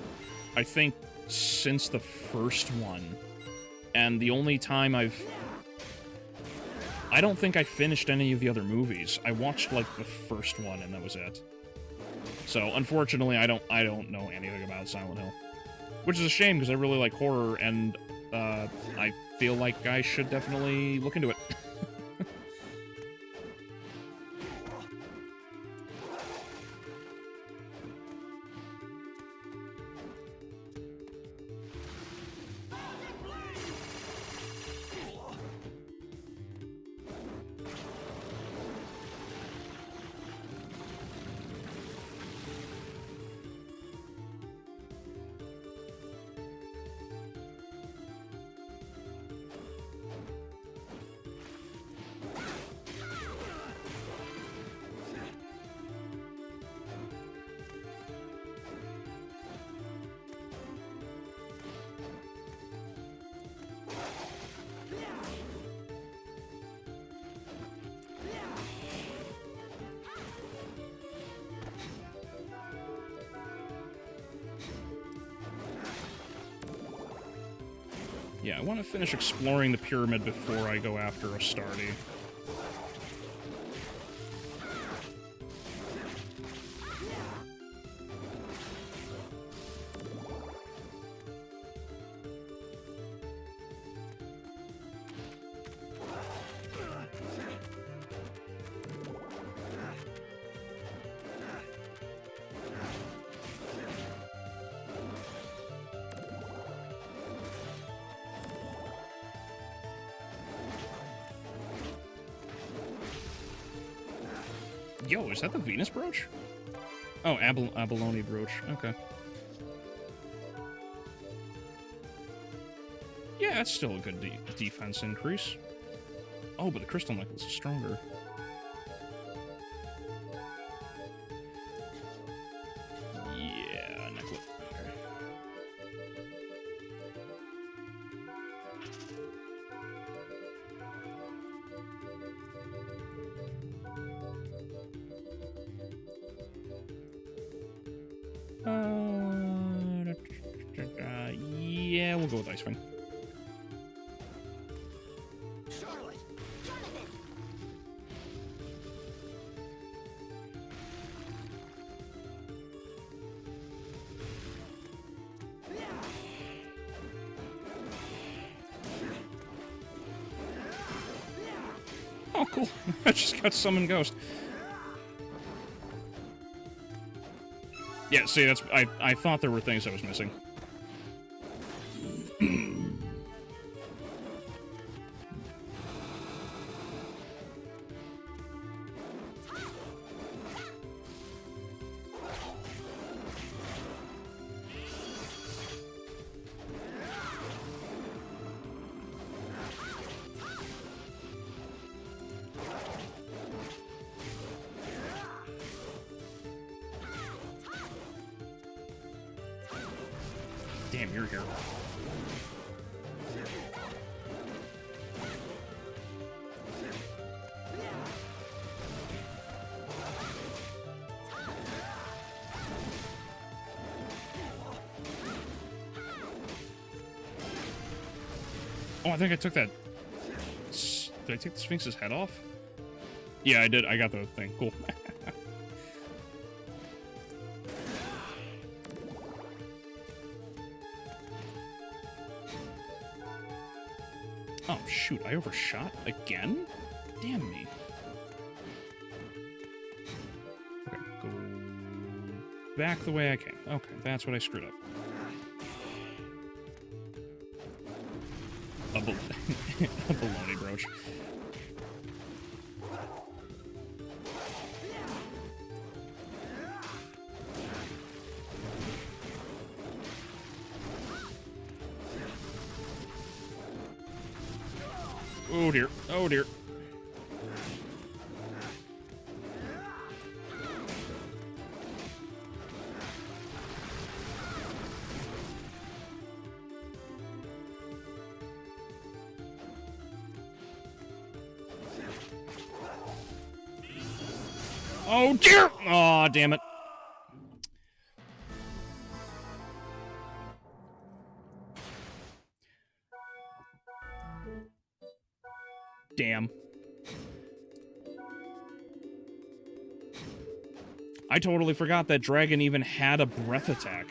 I think, since the first one. And the only time I don't think I finished any of the other movies. I watched, like, the first one, and that was it. So, unfortunately, I don't know anything about Silent Hill. Which is a shame, because I really like horror, and I feel like I should definitely look into it. Yeah, I want to finish exploring the pyramid before I go after Astardi. Yo, is that the Venus brooch? Oh, abalone brooch. Okay. Yeah, that's still a good defense increase. Oh, but the crystal necklace is stronger. Yeah, necklace. Okay. Yeah, we'll go with Ice Fang. Charlotte, Jonathan. Oh, cool. I just got Summon Ghost. Yeah, see, that's... I thought there were things I was missing. Damn, you're here. Oh, I think I took that... Did I take the Sphinx's head off? Yeah, I did. I got the thing. Cool. Oh, shoot. I overshot again? Damn me. Okay, go back the way I came. Okay, that's what I screwed up. A baloney brooch. Oh dear. Oh dear. Oh dear! Aw, damn it. Damn. I totally forgot that dragon even had a breath attack.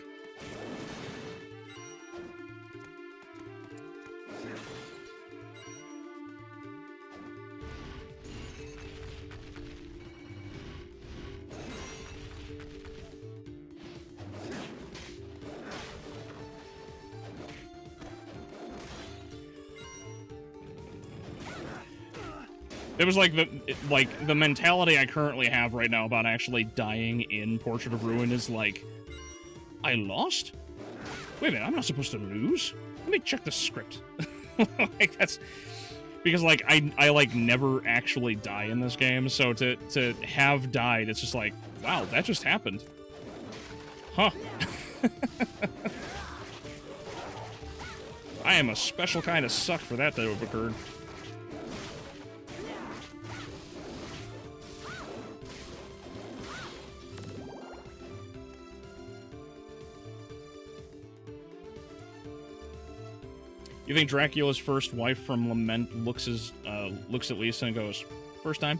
It was like the mentality I currently have right now about actually dying in Portrait of Ruin is like, I lost? Wait a minute, I'm not supposed to lose? Let me check the script. Like that's because like I like never actually die in this game, so to have died, it's just like, wow, that just happened. Huh. I am a special kind of suck for that to have occurred. You think Dracula's first wife from Lament looks at Lisa and goes, "First time"?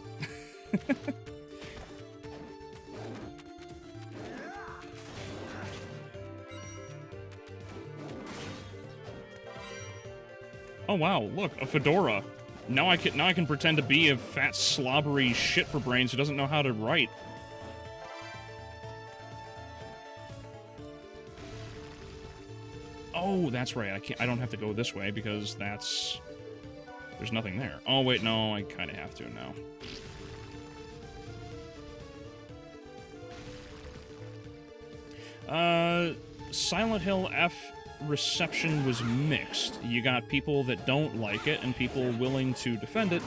Oh wow! Look, a fedora. Now I can pretend to be a fat slobbery shit for brains who doesn't know how to write. Oh, that's right. I don't have to go this way because there's nothing there. Oh wait, no, I kind of have to now. Silent Hill F reception was mixed. You got people that don't like it and people willing to defend it.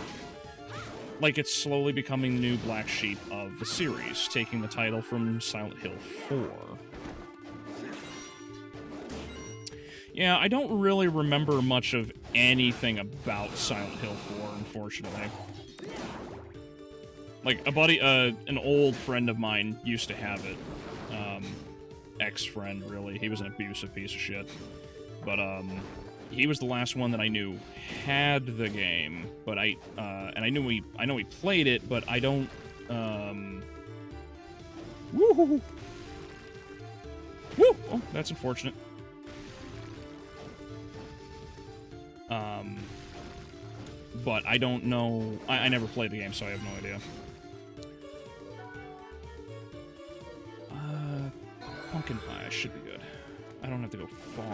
Like it's slowly becoming the new black sheep of the series, taking the title from Silent Hill 4. Yeah, I don't really remember much of anything about Silent Hill 4, unfortunately. Like, a buddy, an old friend of mine used to have it. Ex-friend, really. He was an abusive piece of shit. But, he was the last one that I knew had the game, but and I know he played it, but I don't, woo! Woo! Oh, that's unfortunate. but I don't know. I never played the game, so I have no idea. Pumpkin pie should be good. I don't have to go far.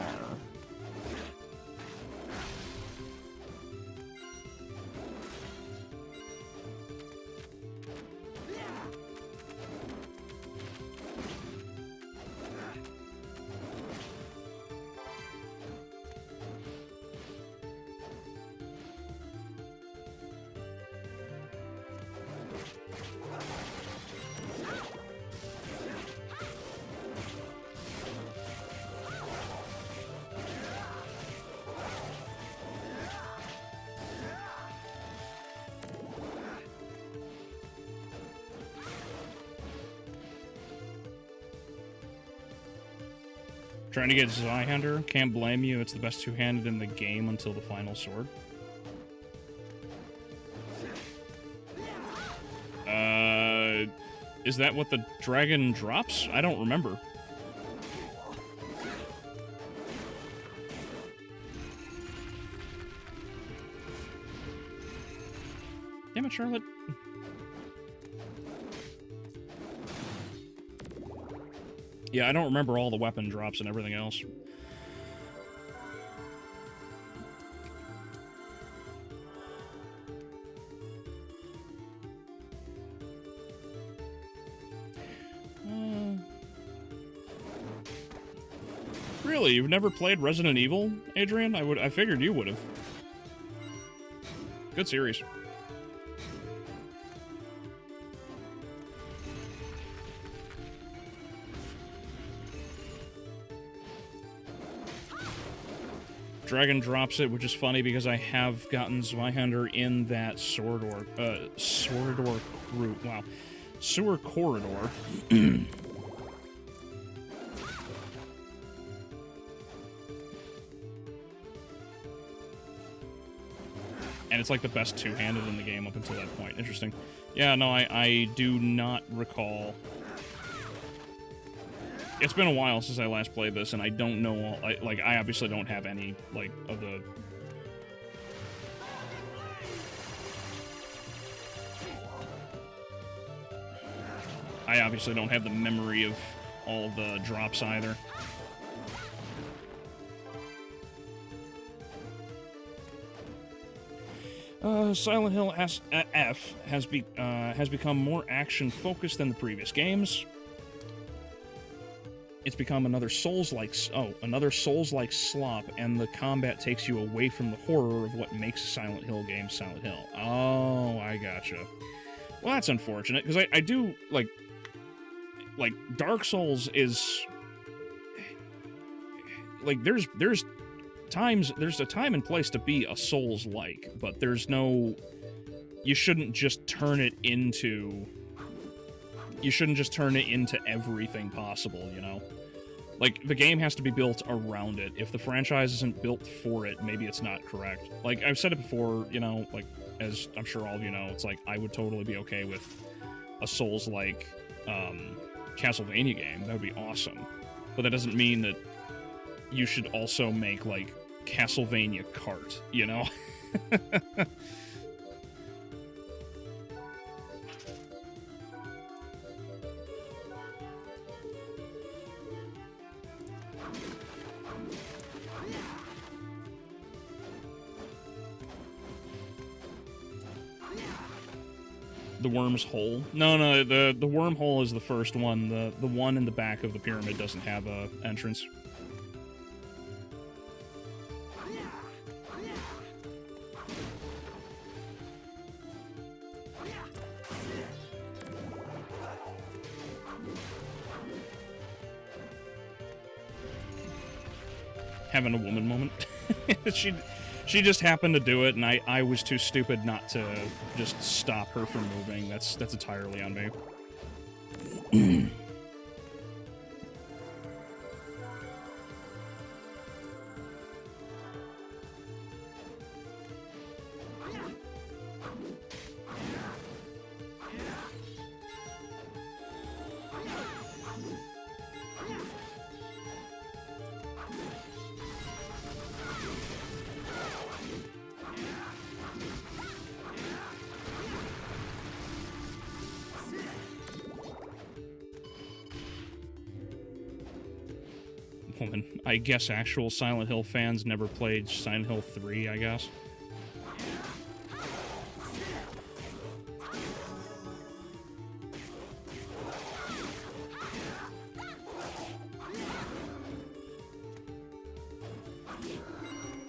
Trying to get Zweihander, can't blame you. It's the best two-handed in the game until the final sword. Is that what the dragon drops? I don't remember. Damn it, Charlotte. Yeah, I don't remember all the weapon drops and everything else. Really? You've never played Resident Evil, Adrian? I figured you would have. Good series. Dragon drops it, which is funny because I have gotten Zweihander in that Sword or Wow. Sewer Corridor. And it's like the best two-handed in the game up until that point. Interesting. Yeah, no, I do not recall. It's been a while since I last played this, and I don't know, I obviously don't have any, like, of the... I obviously don't have the memory of all the drops either. Silent Hill F has become more action-focused than the previous games. It's become another Souls-like slop, and the combat takes you away from the horror of what makes a Silent Hill game Silent Hill. Oh, I gotcha. Well, that's unfortunate, because I do, like, Dark Souls is... Like, there's a time and place to be a Souls-like, but there's no... You shouldn't just turn it into everything possible, you know? Like, the game has to be built around it. If the franchise isn't built for it, maybe it's not correct. Like, I've said it before, you know, like, as I'm sure all of you know, it's like, I would totally be okay with a Souls-like, Castlevania game. That would be awesome. But that doesn't mean that you should also make, like, Castlevania Kart, you know? The worm's hole? No, the wormhole is the first one. The one in the back of the pyramid doesn't have a entrance. Having a woman moment. She just happened to do it, and I was too stupid not to just stop her from moving. That's entirely on me. woman. I guess actual Silent Hill fans never played Silent Hill 3, I guess.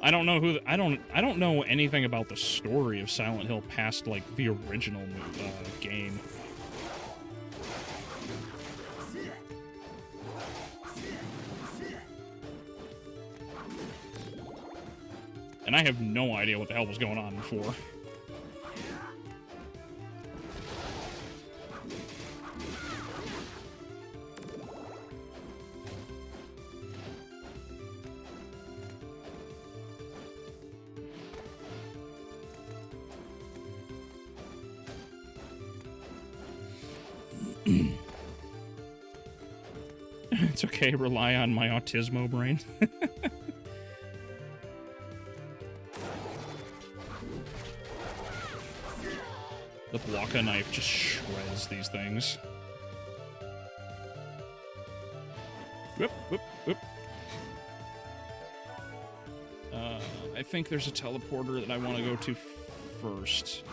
I don't know I don't know anything about the story of Silent Hill past, like, the original game. And I have no idea what the hell was going on before. It's okay, rely on my autismo brain. The Blanca knife just shreds these things. Whoop, whoop, whoop. I think there's a teleporter that I want to go to first.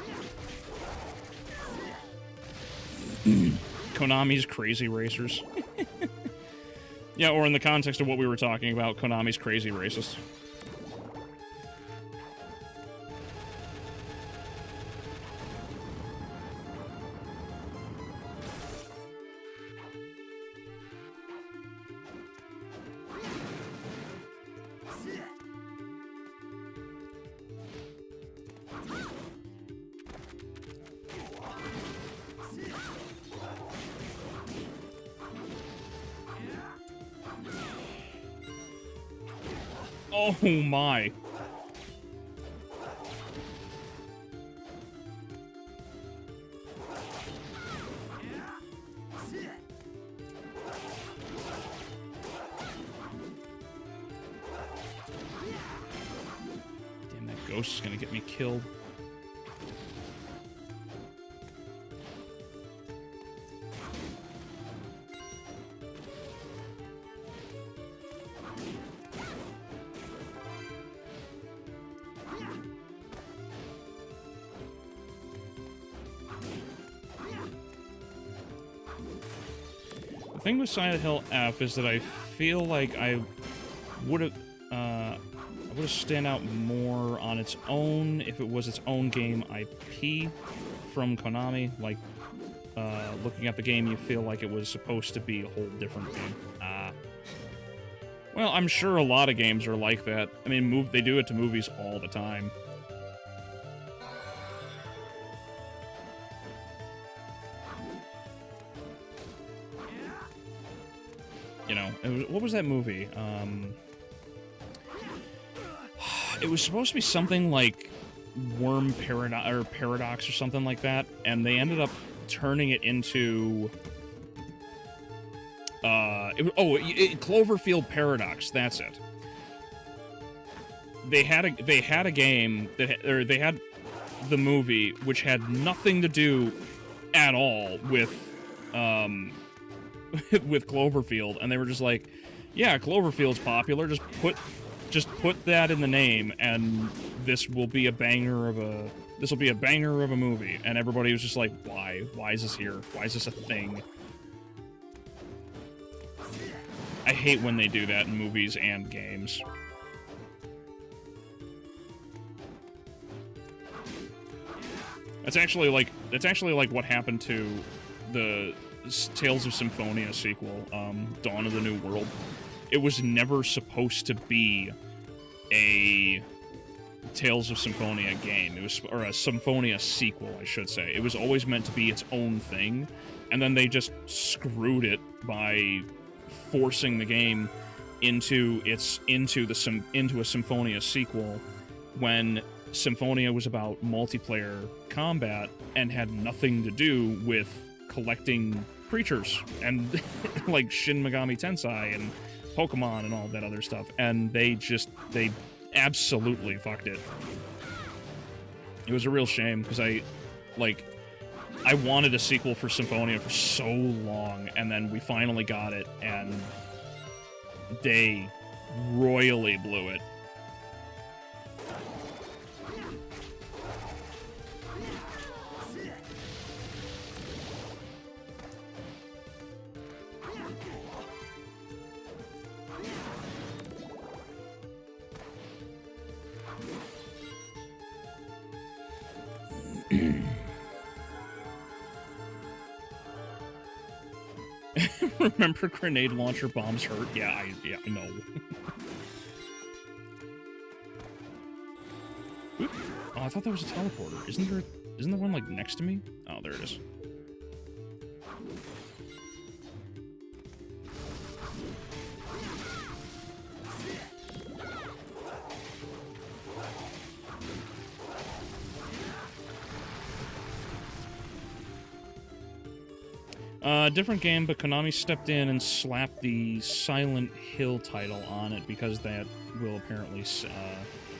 Konami's Crazy Racers. Yeah, or in the context of what we were talking about, Konami's Crazy Racist. Oh my. Damn, that ghost is gonna get me killed. The thing with Silent Hill F is that I feel like I would have stand out more on its own if it was its own game IP from Konami. Like, looking at the game, you feel like it was supposed to be a whole different game. Well, I'm sure a lot of games are like that. I mean, they do it to movies all the time. You know, what was that movie? It was supposed to be something like Worm Paradox or something like that, and they ended up turning it into Cloverfield Paradox. That's it. They had a game they had the movie which had nothing to do at all with with Cloverfield, and they were just like, yeah, Cloverfield's popular, just put that in the name and this will be a banger of a movie. And everybody was just like, why is this here? Why is this a thing? I hate when they do that in movies and games. That's actually like what happened to the Tales of Symphonia sequel, Dawn of the New World. It was never supposed to be a Tales of Symphonia game. It was, or a Symphonia sequel, I should say. It was always meant to be its own thing, and then they just screwed it by forcing the game into a Symphonia sequel when Symphonia was about multiplayer combat and had nothing to do with collecting creatures and like Shin Megami Tensei and Pokemon and all that other stuff, and they absolutely fucked it. It was a real shame, because I wanted a sequel for Symphonia for so long, and then we finally got it, and they royally blew it. Remember grenade launcher bombs hurt? Yeah, I know. Oop. Oh, I thought that was a teleporter. Isn't there one like next to me? Oh, there it is. Different game, but Konami stepped in and slapped the Silent Hill title on it because that will apparently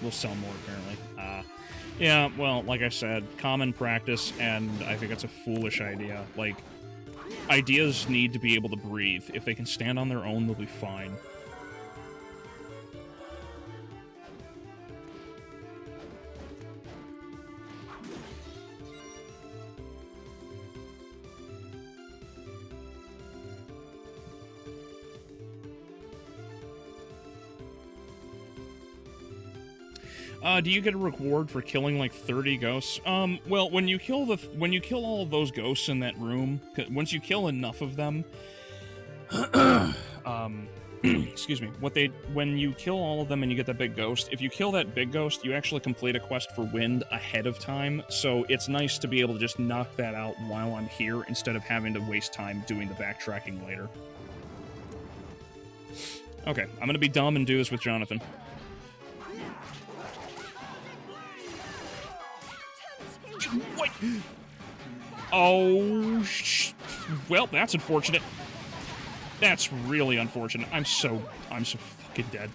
will sell more, apparently. Yeah, well, like I said, common practice, and I think it's a foolish idea. Like, ideas need to be able to breathe. If they can stand on their own, they'll be fine. Do you get a reward for killing like 30 ghosts? Well, when you kill all of those ghosts in that room, once you kill enough of them, excuse me, when you kill all of them and you get that big ghost, if you kill that big ghost, you actually complete a quest for wind ahead of time, so it's nice to be able to just knock that out while I'm here instead of having to waste time doing the backtracking later. Okay, I'm gonna be dumb and do this with Jonathan. What? Oh, well, that's unfortunate. That's really unfortunate. I'm so fucking dead.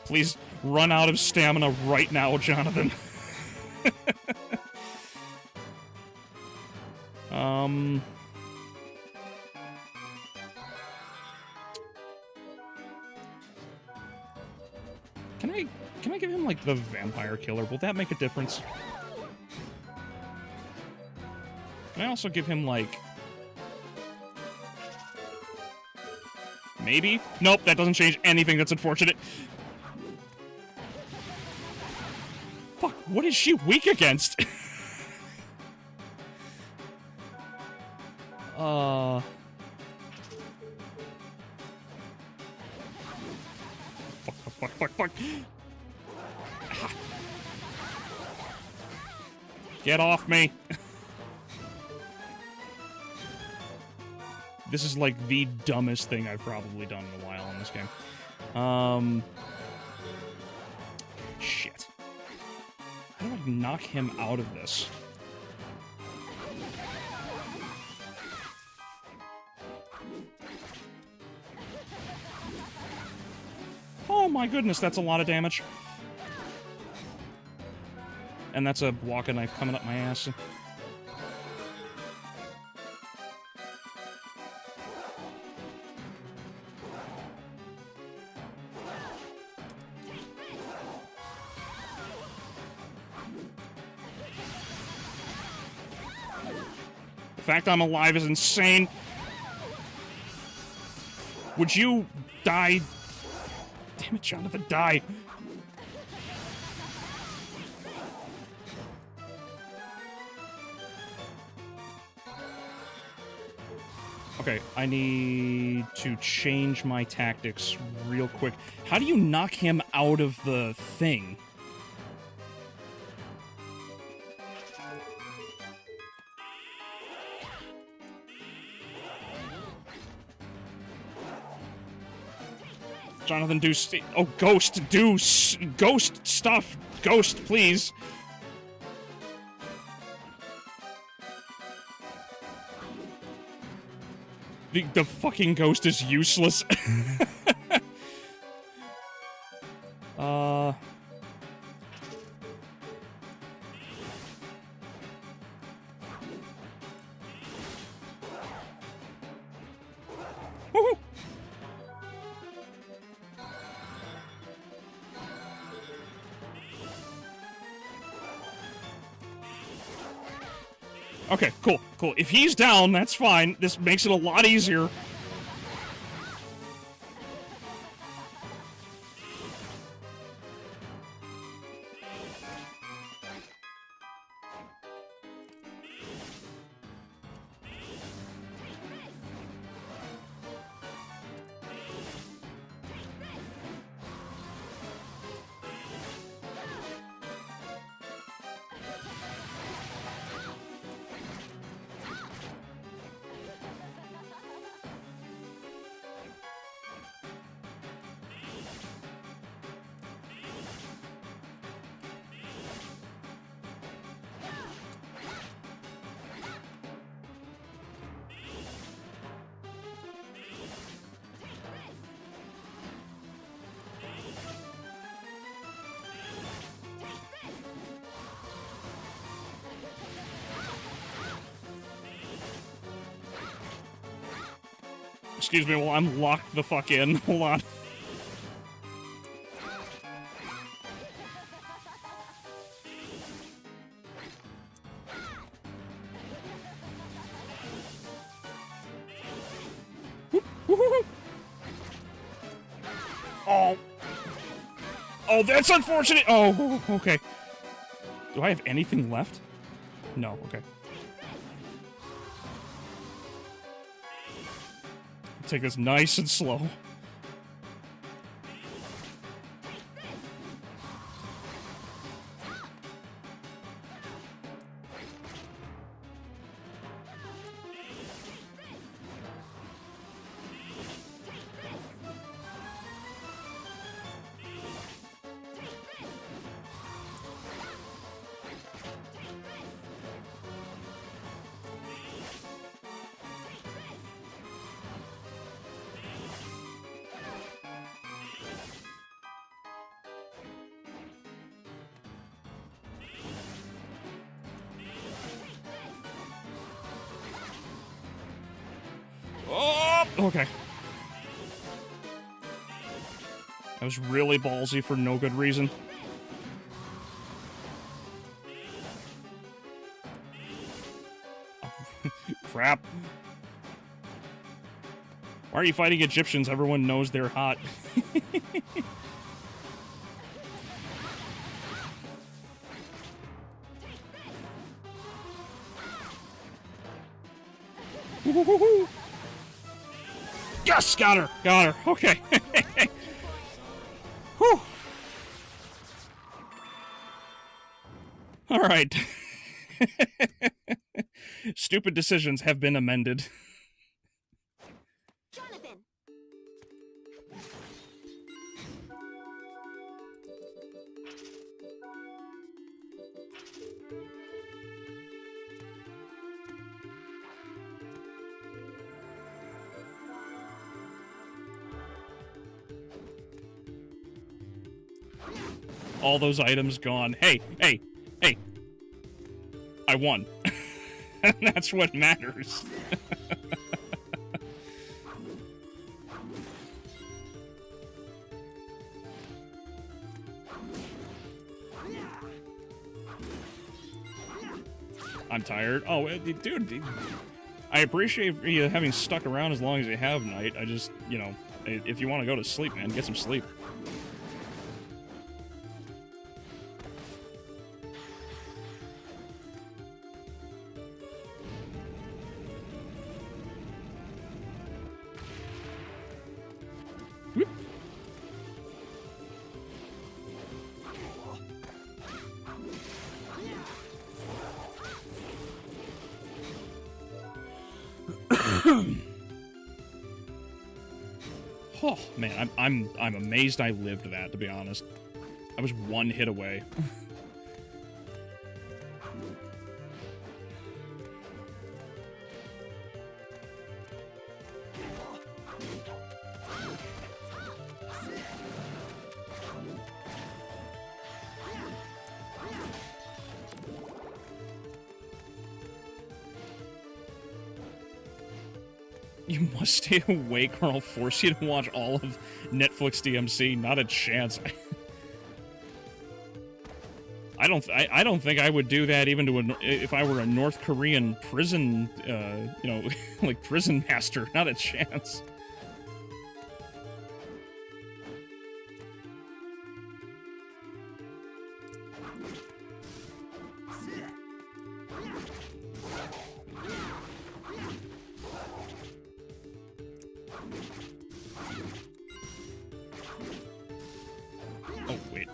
Please run out of stamina right now, Jonathan. Can I give him, like, the vampire killer? Will that make a difference? Can I also give him, like... Maybe? Nope, that doesn't change anything. That's unfortunate. Fuck, what is she weak against? Fuck. Get off me. This is like the dumbest thing I've probably done in a while in this game. Shit. How do I knock him out of this? Oh my goodness, that's a lot of damage. And that's a walking knife coming up my ass. The fact I'm alive is insane. Would you die? Damn it, Jonathan, die. Okay, I need to change my tactics real quick. How do you knock him out of the thing? Jonathan, do oh, Ghost, do Ghost stuff. Ghost, please. The fucking Ghost is useless. Woohoo! Okay, cool, cool. If he's down, that's fine. This makes it a lot easier. Excuse me while I'm locked the fuck in. Hold on. Oh. Oh, that's unfortunate. Oh, okay. Do I have anything left? No, okay. Take this nice and slow. Oh, okay. That was really ballsy for no good reason. Crap. Why are you fighting Egyptians? Everyone knows they're hot. Yes, got her. Got her. Okay. Whew. All right. Stupid decisions have been amended. Jonathan! All those items gone. Hey, hey, hey. I won. That's what matters. I'm tired. Oh, dude, I appreciate you having stuck around as long as you have, Knight. I just, you know, if you want to go to sleep, man, get some sleep. Oh man, I'm amazed I lived that, to be honest. I was one hit away. You must stay awake or I'll force you to watch all of Netflix DMC. Not a chance. I don't think I would do that even to if I were a North Korean prison, you know, like prison master. Not a chance. Oh, wait.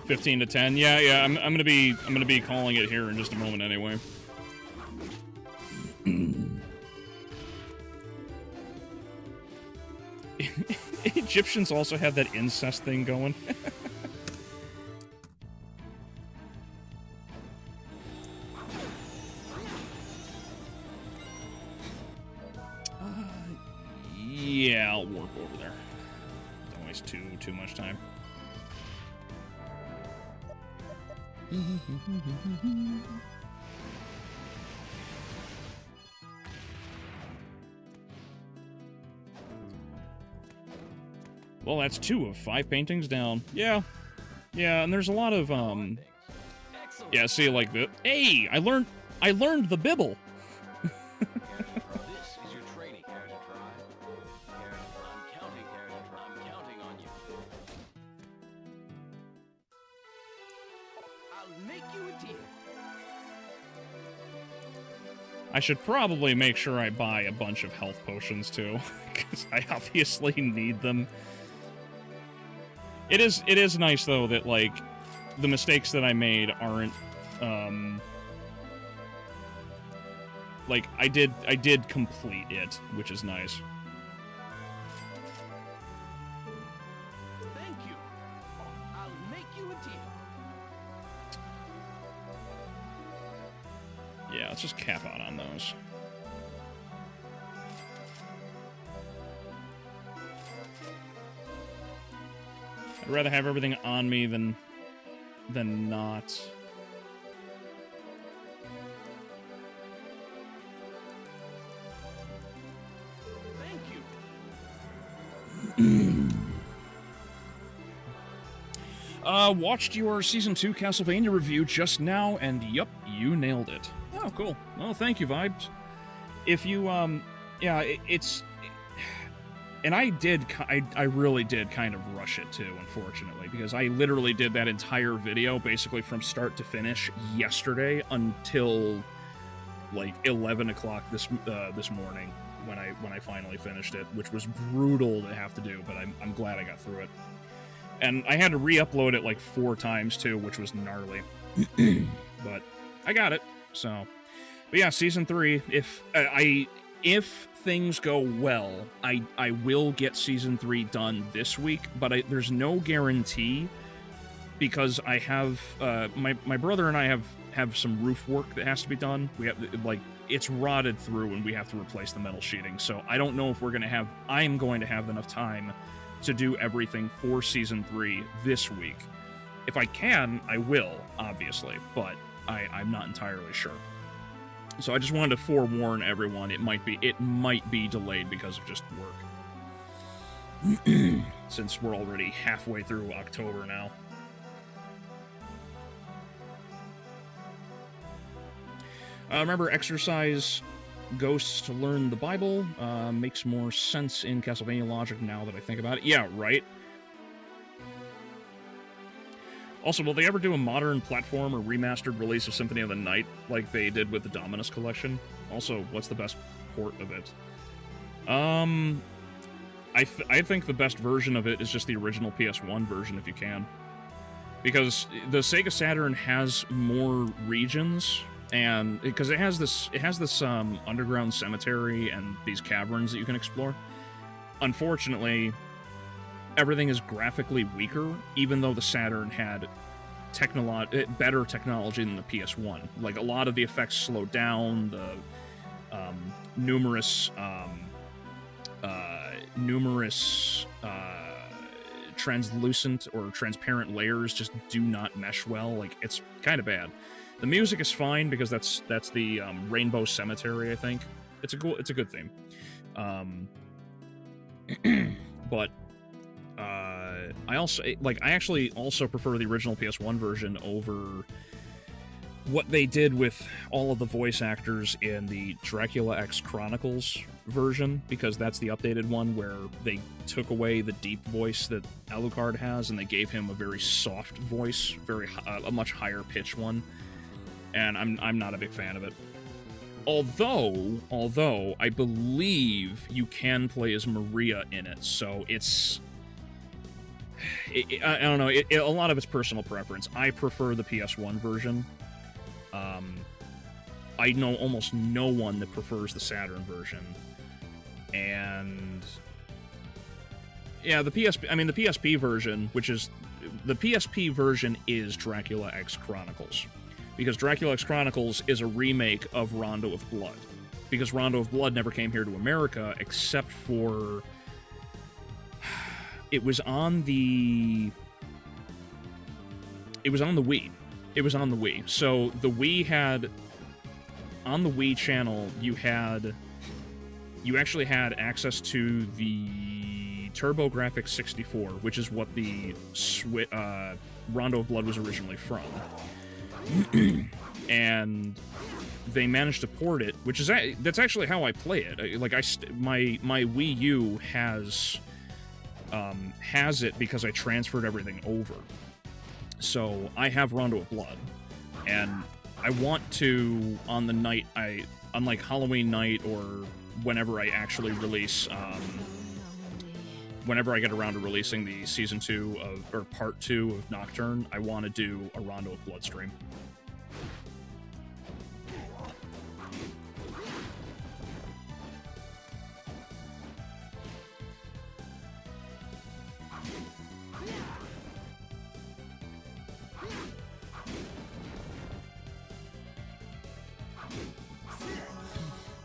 $15 to $10. Yeah. I'm gonna be calling it here in just a moment anyway. Egyptians also have that incest thing going. Yeah, I'll work over there. Don't waste too much time. Well, that's 2 of 5 paintings down. Yeah, and there's a lot of Excellent. yeah. See, like the hey, I learned the Bibble. This is your training. Care to try? I'm counting on you. I'll make you a deal. I should probably make sure I buy a bunch of health potions too, because I obviously need them. It is nice though that like the mistakes that I made aren't like I did complete it, which is nice. Thank you. I'll make you a deal. Yeah, let's just cap out on those. I'd rather have everything on me than not. Thank you. Watched your Season 2 Castlevania review just now, and yup, you nailed it. Oh, cool. Well, thank you, Vibes. If you, yeah, it's... And I really did kind of rush it, too, unfortunately, because I literally did that entire video, basically from start to finish, yesterday until, like, 11 o'clock this morning, when I finally finished it, which was brutal to have to do, but I'm glad I got through it. And I had to re-upload it like 4 times too, which was gnarly. But I got it. So, but yeah, Season 3. If things go well, I will get Season 3 done this week. But there's no guarantee, because I have my brother and I have some roof work that has to be done. We have, like, it's rotted through and we have to replace the metal sheeting. So I don't know if I'm going to have enough time to do everything for Season 3 this week. If I can, I will, obviously, but I'm not entirely sure. So I just wanted to forewarn everyone, it might be delayed because of just work. Since we're already halfway through October now. Remember, exercise ghosts to learn the Bible. Makes more sense in Castlevania logic now that I think about it. Yeah, right? Also, will they ever do a modern platform or remastered release of Symphony of the Night like they did with the Dominus Collection? Also, what's the best port of it? I think the best version of it is just the original PS1 version, if you can. Because the Sega Saturn has more regions, and because it has this underground cemetery and these caverns that you can explore. Unfortunately, everything is graphically weaker, even though the Saturn had better technology than the PS1. Like, a lot of the effects slowed down, the numerous translucent or transparent layers just do not mesh well. Like, it's kind of bad. The music is fine because that's the Rainbow Cemetery, I think. It's a good theme. But I actually also prefer the original PS1 version over what they did with all of the voice actors in the Dracula X Chronicles version, because that's the updated one where they took away the deep voice that Alucard has and they gave him a very soft voice, a much higher pitch one, and I'm not a big fan of it. Although I believe you can play as Maria in it, so I don't know. A lot of it's personal preference. I prefer the PS1 version. I know almost no one that prefers the Saturn version, and yeah, the PSP version, the PSP version is Dracula X Chronicles, because Dracula X Chronicles is a remake of Rondo of Blood, because Rondo of Blood never came here to America except for it was on the Wii. It was on the Wii. So the Wii had, on the Wii channel, you actually had access to the TurboGrafx 64, which is what the Rondo of Blood was originally from. And they managed to port it, that's actually how I play it. Like my Wii U has it because I transferred everything over. So I have Rondo of Blood, and I want to, on the night, on like Halloween night or whenever I actually release, whenever I get around to releasing the Season 2 or Part 2 of Nocturne, I want to do a Rondo of Blood stream.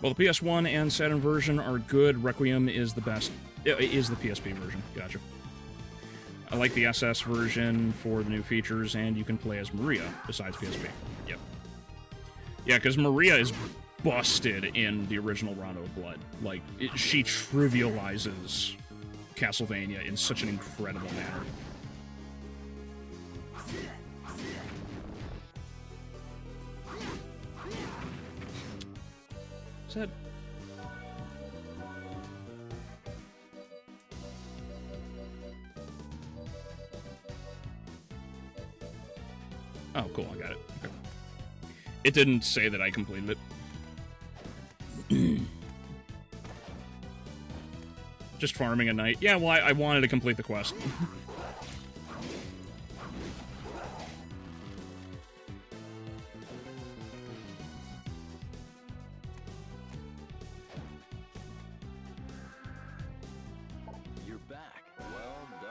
Well, the PS1 and Saturn version are good. Requiem is the best. It is the PSP version. Gotcha. I like the SS version for the new features, and you can play as Maria besides PSP. Yep. Yeah, because Maria is busted in the original Rondo of Blood. Like, she trivializes Castlevania in such an incredible manner. Said. Oh, cool, I got it. Okay. It didn't say that I completed it. Just farming a night. Yeah, well, I wanted to complete the quest. You're back. Well done.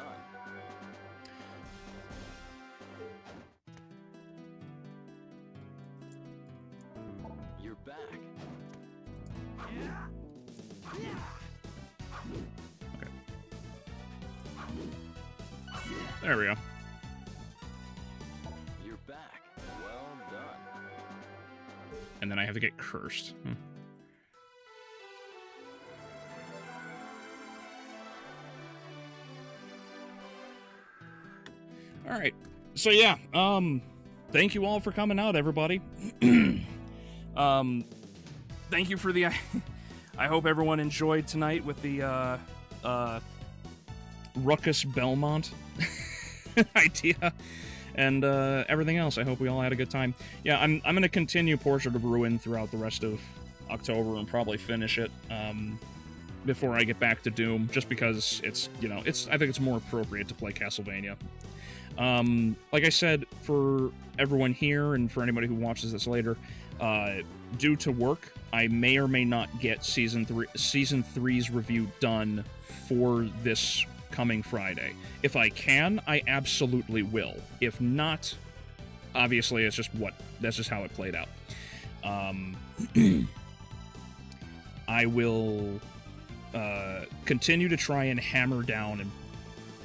You're back. Okay. There we go. You're back. Well done. And then I have to get cursed. Alright. So yeah, thank you all for coming out, everybody. Thank you for the I hope everyone enjoyed tonight with the Ruckus Belmont idea and everything else. I hope we all had a good time. Yeah, I'm gonna continue Portrait of Ruin throughout the rest of October and probably finish it before I get back to Doom, just because it's, you know, I think it's more appropriate to play Castlevania. Like I said, for everyone here and for anybody who watches this later, due to work, I may or may not get Season 3's review done for this coming Friday. If I can, I absolutely will. If not, obviously that's just how it played out. I will continue to try and hammer down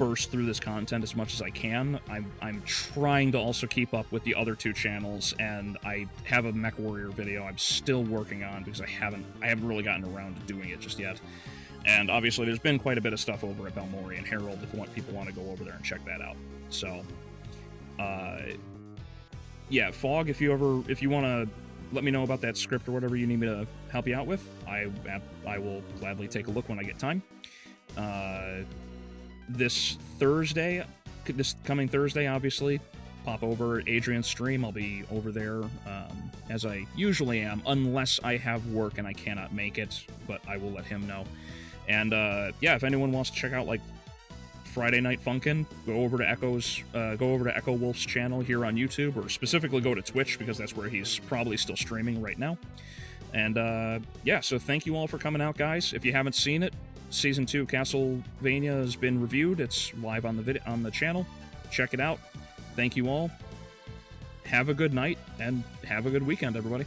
burst through this content as much as I can. I'm trying to also keep up with the other 2 channels, and I have a Mech Warrior video I'm still working on because I haven't really gotten around to doing it just yet. And obviously, there's been quite a bit of stuff over at Belmori and Herald if people want to go over there and check that out. So, yeah, Fog, if you want to let me know about that script or whatever you need me to help you out with, I will gladly take a look when I get time. This coming Thursday, obviously, pop over at Adrian's stream. I'll be over there, as I usually am, unless I have work and I cannot make it, but I will let him know. And, yeah, if anyone wants to check out, like, Friday Night Funkin', go over to Echo Wolf's channel here on YouTube, or specifically go to Twitch, because that's where he's probably still streaming right now. And, yeah, so thank you all for coming out, guys. If you haven't seen it, Season 2 Castlevania has been reviewed. It's live on the channel. Check it out. Thank you all. Have a good night, and have a good weekend, everybody.